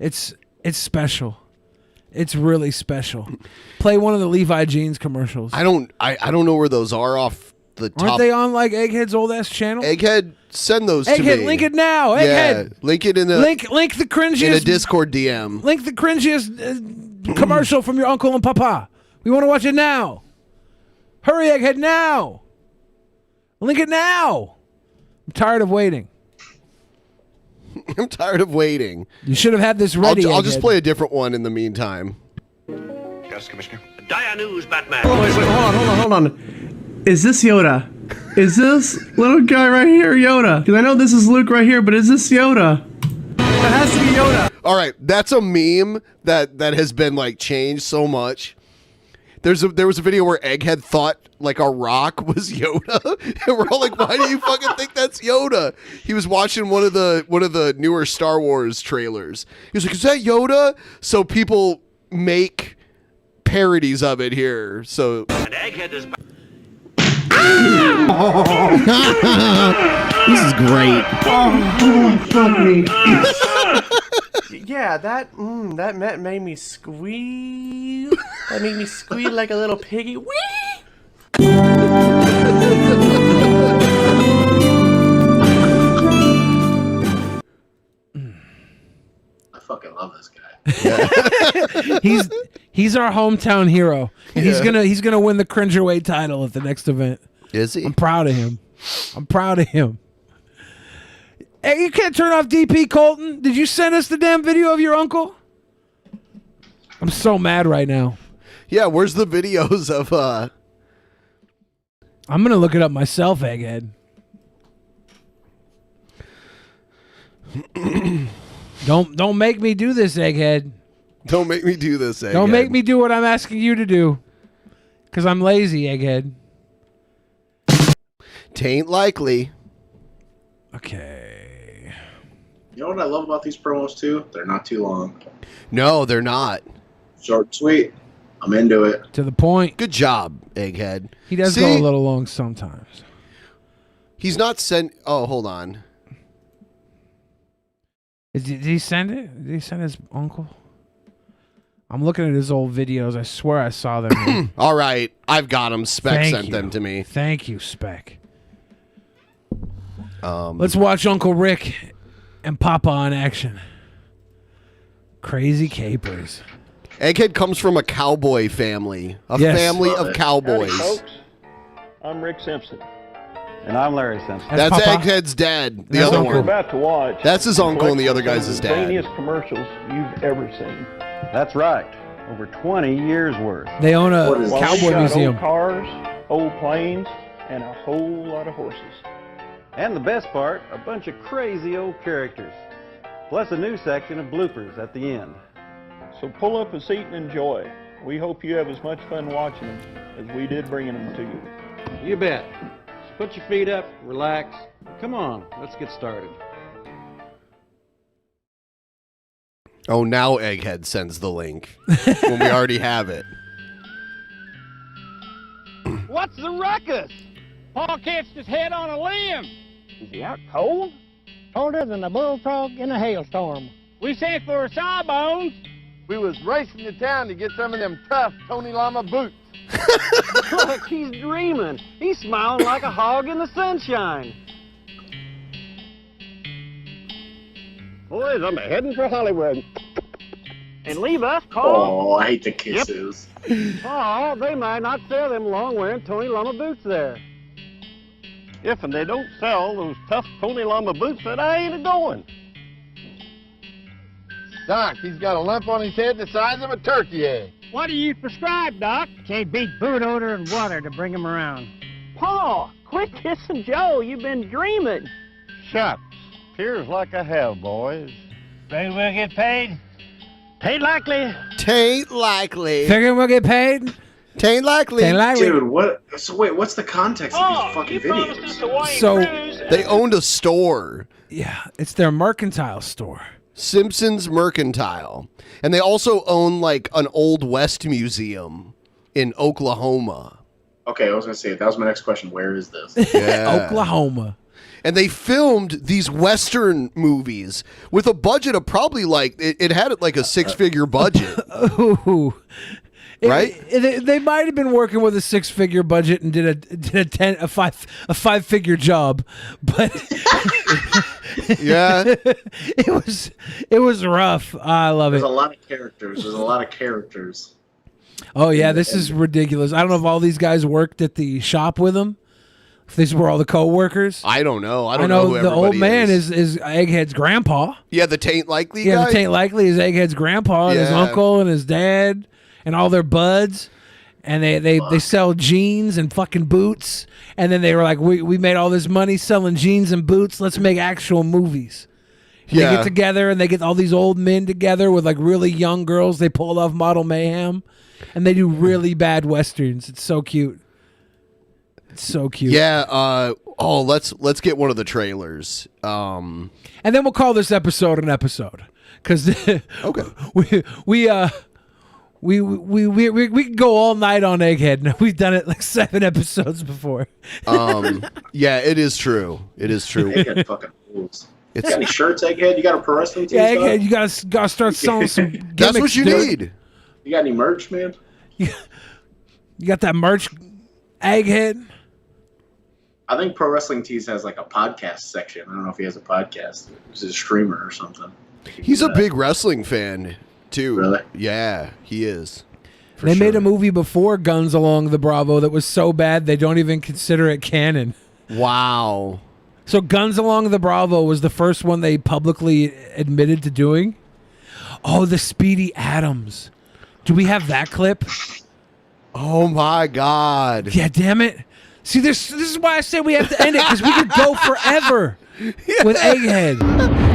it's special. It's really special. Play one of the Levi jeans commercials. I don't know where those are off the top. Aren't they on like Egghead's old ass channel? Egghead, send those to me. Egghead, link it now. Egghead, yeah, link it in the link the cringiest in a Discord DM. Link the cringiest commercial from your uncle and papa. We want to watch it now. Hurry, Egghead, now. Link it now. I'm tired of waiting. I'm tired of waiting. You should have had this ready. I'll just play a different one in the meantime. Yes, Commissioner. Dire news, Batman. Oh, wait, hold on. Is this Yoda? Is this little guy right here Yoda? Because I know this is Luke right here, but is this Yoda? That has to be Yoda. All right, that's a meme that has been like changed so much. There was a video where Egghead thought like a rock was Yoda, and we're all like, "Why do you fucking think that's Yoda?" He was watching one of the newer Star Wars trailers. He was like, "Is that Yoda?" So people make parodies of it here. So And Egghead is. This is great. Oh, fuck me. Yeah, that made me squeal. That made me squeal like a little piggy. Whee! I fucking love this guy. He's our hometown hero, and he's gonna win the Cringerweight title at the next event. Is he? I'm proud of him. Hey, you can't turn off DP, Colton. Did you send us the damn video of your uncle? I'm so mad right now. Yeah, where's the videos of I'm gonna look it up myself, Egghead. Don't make me do this, Egghead. Don't make me do this, Egghead. Don't make me do what I'm asking you to do. Because I'm lazy, Egghead. Tain't likely. Okay. You know what I love about these promos too? They're not too long. No, they're not. Short, sweet. I'm into it. To the point. Good job, Egghead. He does go a little long sometimes. He's not sent. Oh, hold on. Did he send it? Did he send his uncle? I'm looking at his old videos. I swear I saw them. All right, I've got them. Spec Thank sent you. them to me. Thank you, Spec. Let's watch Uncle Rick and Papa in action. Crazy capers. Egghead comes from a cowboy family. A Yes. family Love of it. cowboys. Howdy, folks. I'm Rick Simpson. And I'm Larry Simpson. That's Egghead's dad, the other What one. you're about to watch. That's his uncle and the other guy's his dad. Zaniest commercials you've ever seen. That's right. Over 20 years worth. They own a Well, cowboy we've got museum. Old cars, old planes, and a whole lot of horses. And the best part, a bunch of crazy old characters. Plus a new section of bloopers at the end. So pull up a seat and enjoy. We hope you have as much fun watching them as we did bringing them to you. You bet. Just put your feet up, relax. Come on, let's get started. Oh, now Egghead sends the link when we already have it. What's the ruckus? Paul catched his head on a limb. Is he out cold? Colder than a bullfrog in a hailstorm. We sent for Sawbones. We was racing to town to get some of them tough Tony Llama boots. Look, he's dreaming. He's smiling like a hog in the sunshine. Boys, I'm heading for Hollywood. And leave us, Paul. Oh, I hate the kisses. Oh, they might not sell them long-wearing Tony Llama boots there. If and they don't sell those tough Tony Llama boots, that I ain't a-going. Doc, he's got a lump on his head the size of a turkey egg. What do you prescribe, Doc? Can't beat boot odor and water to bring him around. Paul, quit kissing Joe. You've been dreaming. Shucks. Appears like I have, boys. Think we'll get paid? Tain't likely. Tain't likely. Figure we'll get paid? Tain't likely. Tain't likely. Dude, what? So wait, what's the context of these fucking videos? So they owned a store. Yeah, it's their mercantile store. Simpsons Mercantile. And they also own like an Old West museum in Oklahoma. Okay, I was gonna say that was my next question. Where is this? Yeah. Oklahoma. And they filmed these Western movies with a budget of probably like it had like a 6-figure budget. Ooh. Right? They might have been working with a 6-figure budget and did a 5-figure job, but yeah, it was rough. I love There's it. a lot of characters. There's a lot of characters. Oh yeah, this is ridiculous. I don't know if all these guys worked at the shop with him. If these were all the co-workers. I don't know. I don't know who the old everybody man is Egghead's grandpa. Yeah, the Tain't Likely Yeah, guy. the Tain't Likely is Egghead's grandpa and his Yeah. uncle and his dad and all their buds. And they sell jeans and fucking boots. And then they were like, we made all this money selling jeans and boots. Let's make actual movies. And Yeah. They get together and they get all these old men together with like really young girls. They pull off Model Mayhem. And they do really bad Westerns. It's so cute. It's so cute. Yeah. Let's get one of the trailers. And then we'll call this episode an episode because okay, we can go all night on Egghead. We've done it like 7 episodes before. Yeah, it is true. It is true. Egghead fucking rules. You got any shirts, Egghead? You got a pro wrestling team? Yeah, stuff? Egghead, you gotta start selling some. That's what gimmicks, you dude. need. You got any merch, man? You got that merch, Egghead? I think Pro Wrestling Tees has like a podcast section. I don't know if he has a podcast. He's a streamer or something. He's a big wrestling fan too. Really? Yeah, he is. They made a movie before Guns Along the Bravo that was so bad they don't even consider it canon. Wow. So Guns Along the Bravo was the first one they publicly admitted to doing. Oh, the Speedy Adams. Do we have that clip? Oh my God. Yeah, damn it. See, this is why I say we have to end it, because we could go forever with Egghead.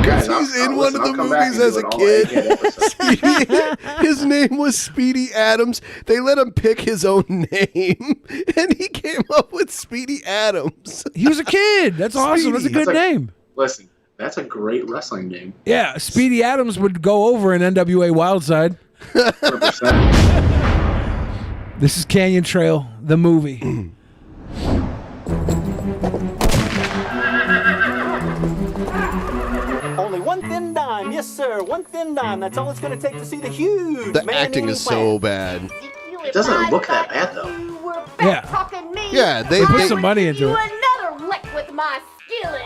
Because he's in one of the movies as a kid. His name was Speedy Adams. They let him pick his own name, and he came up with Speedy Adams. He was a kid. That's awesome. That's a good name. Listen, that's a great wrestling name. Yeah, Speedy Adams would go over in NWA Wildside. 100%. This is Canyon Trail, the movie. Only one thin dime, yes sir, one thin dime. That's all it's going to take to see the huge The man acting eating is so bad. It doesn't look that bad though. Yeah. Talking me. Yeah, they put some money into You it. another lick with my skillet.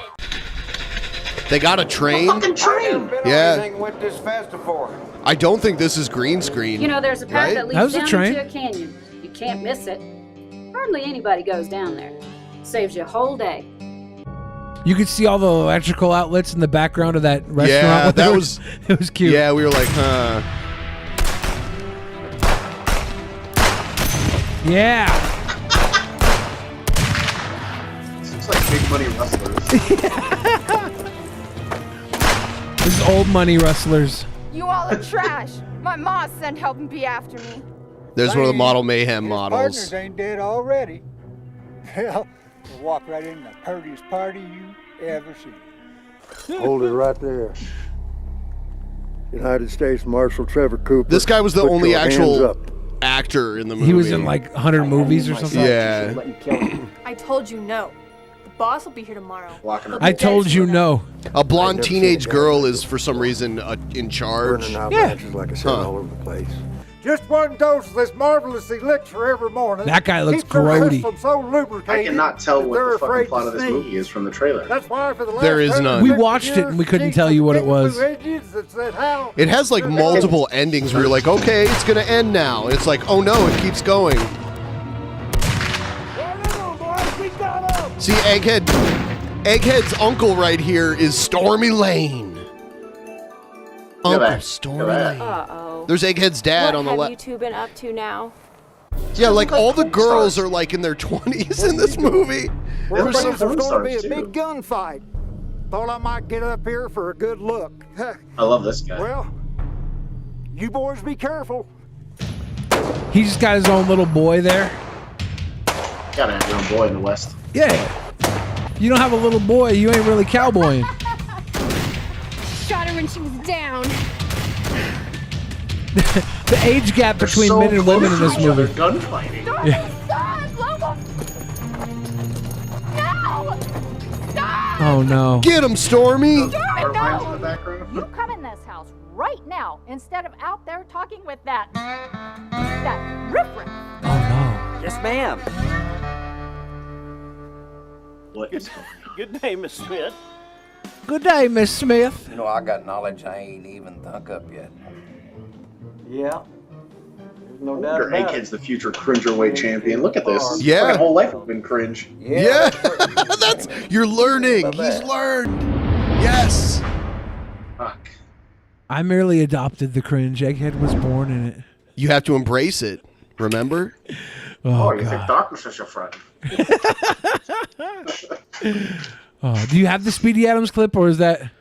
They got a train. Fucking train. Yeah. Went this fast for? I don't think this is green screen. You know, there's a path right? that That was leads a down train. into a canyon. You can't miss it. Hardly anybody goes down there. Saves you a whole day. You could see all the electrical outlets in the background of that restaurant. Yeah, that was it was cute. Yeah, we were like, huh. Yeah. It's like big money wrestlers. This is old money wrestlers. You all are trash. My ma sent help and be after me. There's one of the Model Mayhem His models. partners ain't dead already. Hell, we'll walk right in the prettiest party you ever seen. Hold it right there. United States Marshal Trevor Cooper. This guy was the put only your hands actual up. actor in the movie. He was in like 100 movies or something. Yeah. I told you no. The boss will be here tomorrow. I told you no. A blonde teenage girl is for some reason in charge. Yeah. Like I said, all over the place. Just one dose of this marvelous elixir every morning. That guy looks Keeps their grody. system so lubricated I cannot tell what they're the fucking afraid plot to of this sneeze. movie is from the trailer. That's why for the last There is none. We watched it and we couldn't tell you what it was. It has like multiple endings where you're like, okay, it's gonna end now. And it's like, oh no, it keeps going. See, Egghead's uncle right here is Stormy Lane. Uncle Stormy Lane. Uh-oh. There's Egghead's dad on the What left. have you two been up to now? Yeah, like all the girls are like in their 20s in this movie. Well, For some- there's going to be a big gunfight. Thought I might get up here for a good look. I love this guy. Well, you boys be careful. He just got his own little boy there. Gotta have your own boy in the West. Yeah. If you don't have a little boy, you ain't really cowboying. Shot her when she was down. The age gap They're between so men and women in close this to each other, movie. gunfighting. Yeah. Oh no. Get him, Stormy! Stormy, no! You come in this house right now instead of out there talking with that riffraff. Yes, ma'am. What is going on? Good day, Miss Smith. Good day, Miss Smith. You know, I got knowledge I ain't even thunk up yet. Yeah. No doubt Wonder about it. Egghead's the future cringerweight champion. Look at this. Yeah. My whole life has been cringe. Yeah. That's you're learning. He's learned. Yes. Fuck. I merely adopted the cringe. Egghead was born in it. You have to embrace it. Remember? Oh, you think darkness is your friend? Oh, do you have the Speedy Adams clip, or is that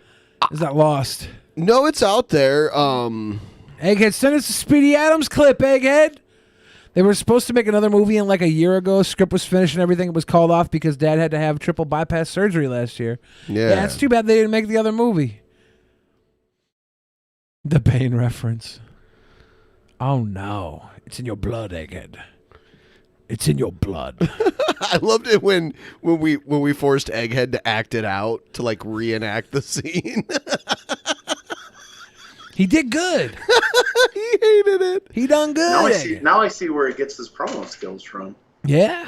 lost? No, it's out there. Egghead, send us a Speedy Adams clip, Egghead. They were supposed to make another movie in like a year ago. Script was finished and everything. It was called off because Dad had to have triple bypass surgery last year. Yeah. It's too bad they didn't make the other movie. The Bane reference. Oh no. It's in your blood, Egghead. It's in your blood. I loved it when we forced Egghead to act it out, to like reenact the scene. He did good. He hated it. He done good. Now I see where he gets his promo skills from. Yeah.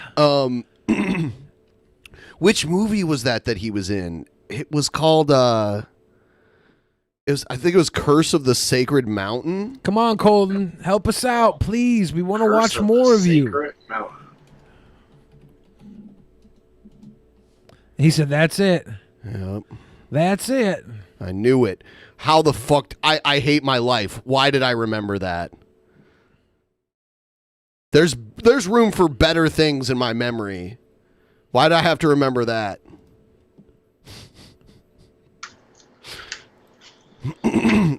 Which movie was that he was in? It was called I think it was Curse of the Sacred Mountain. Come on, Colton. Help us out, please. We want to watch more of you. Mountain. He said, that's it. Yep. That's it. I knew it. How the fuck? I hate my life. Why did I remember that? There's room for better things in my memory. Why did I have to remember that?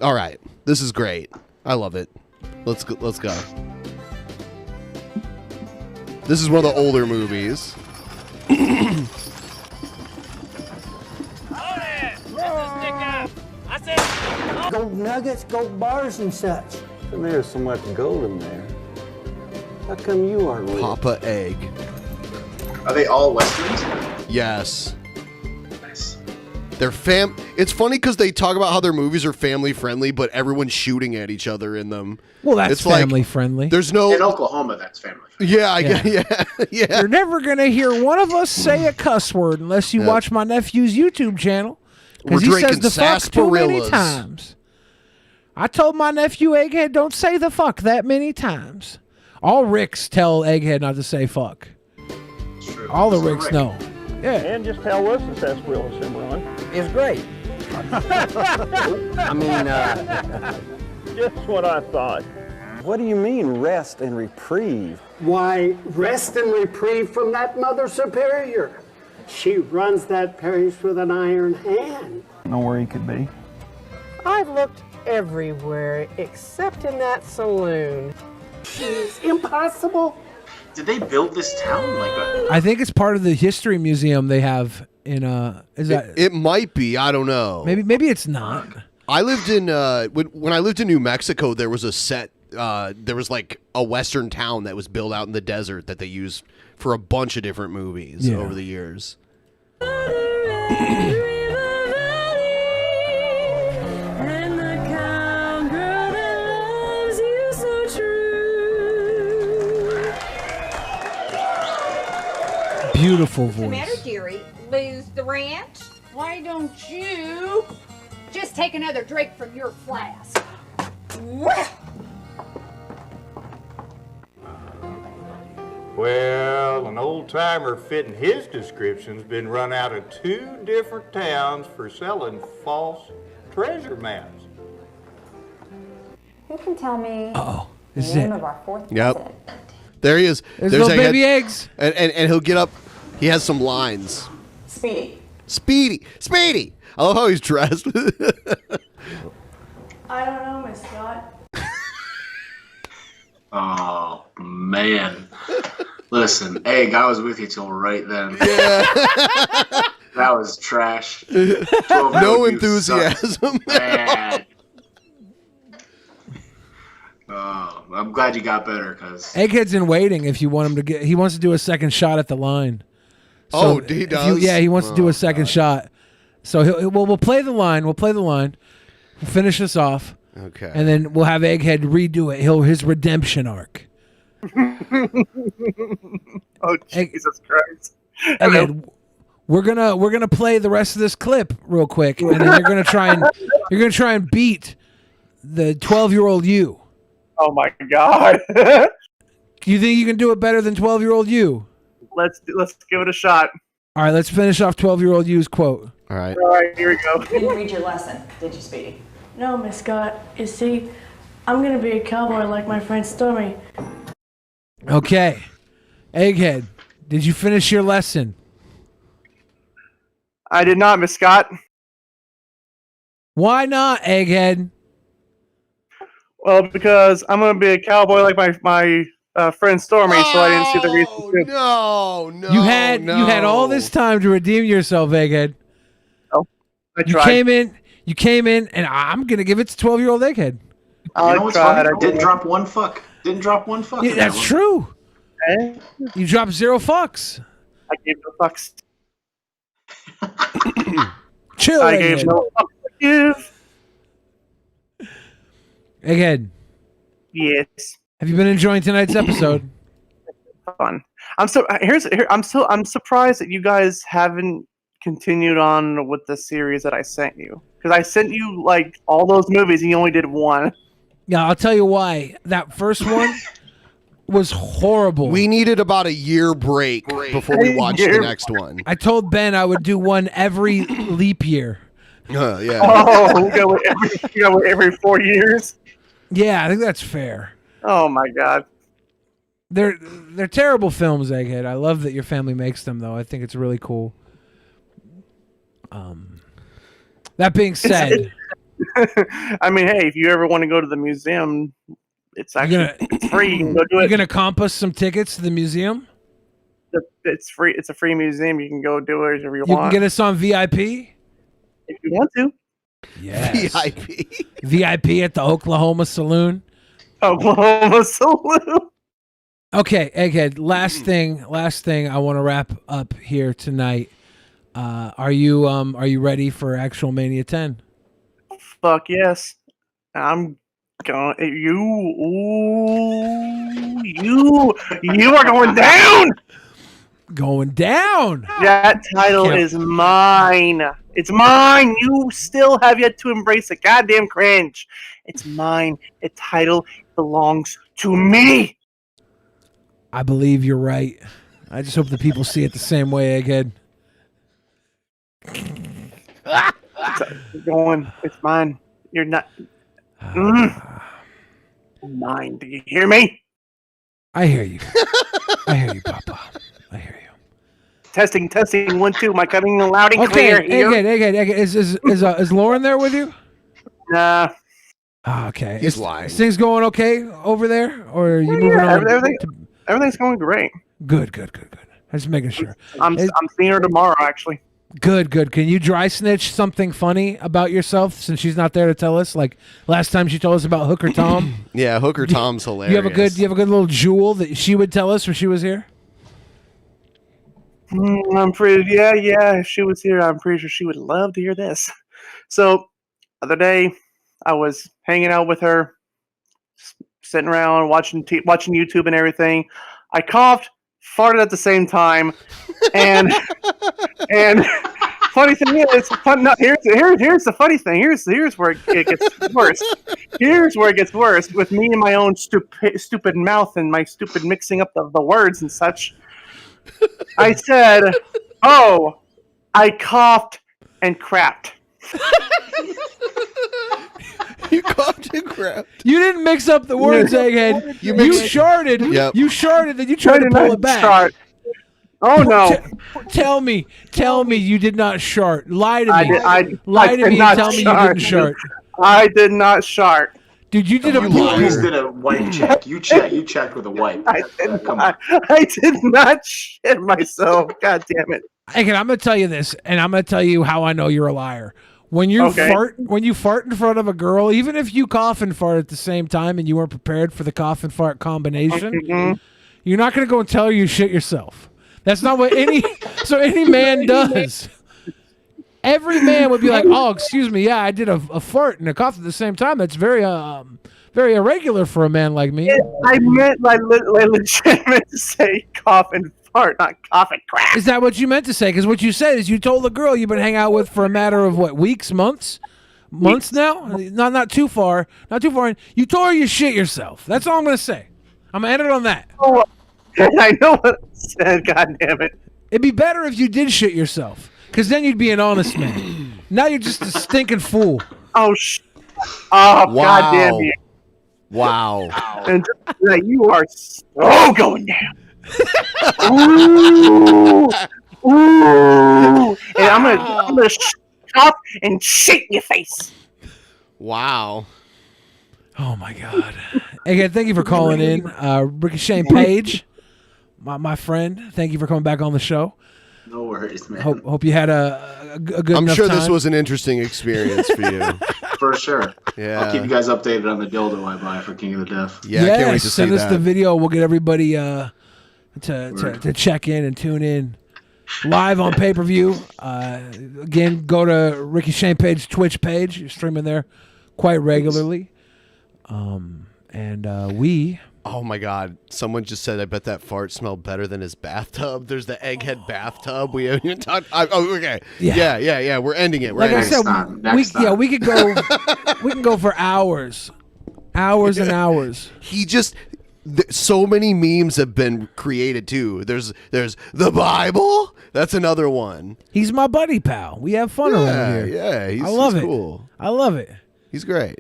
All right. This is great. I love it. Let's go. This is one of the older movies. Gold nuggets, gold bars, and such. And there's so much gold in there. How come you aren't rich? Papa Egg. Are they all westerns? Yes. Nice. They're It's funny because they talk about how their movies are family friendly, but everyone's shooting at each other in them. Well, that's It's like, family friendly. There's no. In Oklahoma, that's family friendly. Yeah, yeah. You're never going to hear one of us say a cuss word unless you watch my nephew's YouTube channel. We're Because he says drinking the fuck too many sarsaparillas. times. I told my nephew Egghead, don't say the fuck that many times. All Ricks tell Egghead not to say fuck. All the Ricks know. Yeah. And just how was the sarsaparilla run? It's great. I mean, Just what I thought. what do you mean rest and reprieve? Why, rest and reprieve from that Mother Superior. She runs that parish with an iron hand. Know where he could be. I've looked everywhere except in that saloon. She's impossible. Did they build this town like a? I think it's part of the history museum they have in is that It might be. I don't know. maybe it's not. I lived in when I lived in New Mexico. There was a set. There was like a western town that was built out in the desert that they used for a bunch of different movies Yeah. over the years. Beautiful What's the voice. matter, dearie? Lose the ranch? Why don't you just take another drink from your flask? Well, an old-timer fitting his description's been run out of 2 different towns for selling false treasure maps. Who can tell me This is the name it. of our fourth Yep. visit? There he is. There's little Egghead. baby eggs. And he'll get up. He has some lines. Speedy. Speedy. I love how he's dressed. I don't know, Miss Scott. Oh man! Listen, Egg, I was with you till right then. Yeah. That was trash. No enthusiasm. Bad. Oh, I'm glad you got better, cause Egghead's in waiting. If you want him to get, he wants to do a second shot at the line. Oh, if he you- does? yeah, he wants to do Oh, a second shot. So we'll play the line. We'll play the line. We'll finish this off. Okay. And then we'll have Egghead redo it. His redemption arc. Oh Jesus Christ! Egghead, we're gonna play the rest of this clip real quick, and then you're gonna try and beat the 12-year-old you. Oh my God! You think you can do it better than 12-year-old you? let's give it a shot. All right, let's finish off 12-year-old you's quote. All right. All right, here we go. You didn't read your lesson, did you, Speedy? No, Miss Scott. You see, I'm gonna be a cowboy like my friend Stormy. Okay. Egghead, did you finish your lesson? I did not, Miss Scott. Why not, Egghead? Well, because I'm gonna be a cowboy like my friend Stormy, so I didn't see the reason to. No. You had all this time to redeem yourself, Egghead. Oh, I You tried. came in, and I'm gonna give it to 12-year-old Egghead. You know what's funny? Didn't drop one fuck. Didn't drop one fuck. Yeah, in that that's one. true. Eh? You dropped 0 fucks. I gave no fucks. Chill, I Egghead. gave no fucks to give. Egghead, Yes. have you been enjoying tonight's episode? Fun. I'm surprised that you guys haven't continued on with the series that I sent you, because I sent you like all those movies and you only did one. Yeah, I'll tell you why. That first one was horrible. We needed about a year break before we watched the next one. I told Ben I would do one every leap year. Yeah. Oh, we go with every 4 years. Yeah, I think that's fair. Oh my God. They're terrible films, Egghead. I love that your family makes them, though. I think it's really cool. That being said, I mean, hey, if you ever want to go to the museum, it's actually it's free. You can go do you're it. gonna comp us some tickets to the museum. It's free. It's a free museum. You can go do it whatever you You want. can get us on VIP. If you want to. Yes. VIP. VIP at the Oklahoma Saloon. Oklahoma Saloon. Okay, Egghead. Last thing I want to wrap up here tonight. Are you ready for actual Mania 10? Fuck yes. I'm going. You are going down. Going down. That title is mine. It's mine. You still have yet to embrace the goddamn cringe. It's mine. The title belongs to me. I believe you're right. I just hope the people see it the same way, Egghead. It's going. It's mine. You're not. Mine. Do you hear me? I hear you. I hear you, Papa. I hear you. Testing. 1, 2. Am I coming in loud and clear here? Egghead. Is Lauren there with you? Nah. Oh, okay. He's lying. Is things going okay over there, or are you moving on? Everything's going great. Good. I'm just making sure. I'm seeing her tomorrow, actually. Good. Can you dry snitch something funny about yourself since she's not there to tell us? Like last time she told us about Hooker Tom. Yeah, Hooker Tom's hilarious. You have a good little jewel that she would tell us when she was here? I'm pretty. Yeah. If she was here, I'm pretty sure she would love to hear this. So, other day, I was hanging out with her, sitting around watching YouTube and everything. I coughed, farted at the same time, and funny thing is, here's the funny thing. Here's where it gets worse. Here's where it gets worse with me and my own stupid mouth and my stupid mixing up of the words and such. I said, "Oh, I coughed and crapped." You coughed and crapped. You didn't mix up the words, Egghead. You sharted. Yep. You sharted, then you tried to pull it back. Oh no! Tell me you did not shart. Lie to me. Lie to did me not and tell me you shart. didn't shart. I did not shart. Dude, you did You always did a wipe check. You checked with a wipe. I did not shit myself. God damn it! Egghead, I'm gonna tell you this, and I'm gonna tell you how I know you're a liar. When you fart in front of a girl, even if you cough and fart at the same time and you weren't prepared for the cough and fart combination, you're not gonna go and tell her you shit yourself. That's not what any man does. Every man would be like, "Oh, excuse me, yeah, I did a fart and a cough at the same time. That's very irregular for a man like me." I meant like legitimate to say cough and fart, not cough and crap. Is that what you meant to say? Because what you said is you told the girl you've been hanging out with for a matter of what, weeks, months now? Not too far. In. You told her you shit yourself. That's all I'm gonna say. I'm gonna end it on that. Oh, I know what I said. God damn it! It'd be better if you did shit yourself, because then you'd be an honest man. Now you're just a stinking fool. Oh, wow. God damn you! Wow. And just like, you are so going down. Ooh. And I'm gonna stop and shit in your face. Wow. Oh my God. Again, thank you for calling in, Rickey Shane Page, my friend. Thank you for coming back on the show. No worries, man. Hope you had a good. I'm enough sure time. this was an interesting experience for you. For sure. Yeah. I'll keep you guys updated on the dildo I buy for King of the Deaf. Yeah, I can't wait to send see us that. the video. We'll get everybody to check in and tune in live on pay-per-view. Again, go to Rickey Shane Page Twitch page. You're streaming there quite regularly. We. Oh my God! Someone just said, "I bet that fart smelled better than his bathtub." There's the Egghead bathtub. We haven't even talked. Oh, okay. Yeah. We're ending it. Like I said, we could go. We can go for hours and hours. He just. So many memes have been created too. There's the Bible. That's another one. He's my buddy pal. We have fun around here. Yeah, I love it. Cool. I love it. He's great.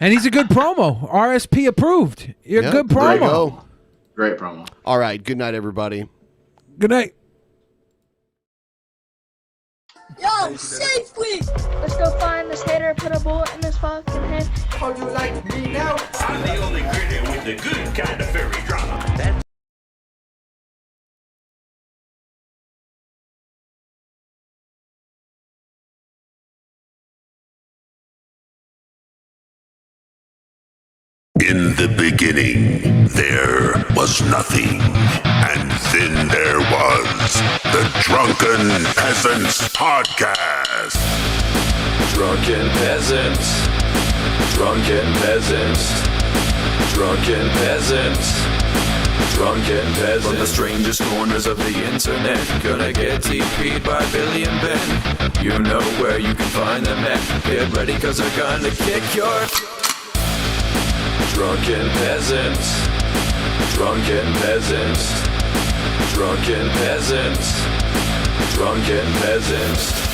And he's a good promo. RSP approved. You're a good promo. Great promo. All right. Good night, everybody. Good night. Yo, safely! Let's go find this hater and put a bullet in his fucking head. How you like me now? I'm the only critic with the good kind of fairy drama. In the beginning, there was nothing, and then there was the Drunken Peasants Podcast. Drunken Peasants, Drunken Peasants, Drunken Peasants, Drunken Peasants. From the strangest corners of the internet, gonna get TP'd by Billy and Ben. You know where you can find them at. Get ready, cause they're gonna kick your... Drunken Peasants, Drunken Peasants, Drunken Peasants. Drunken Peasants.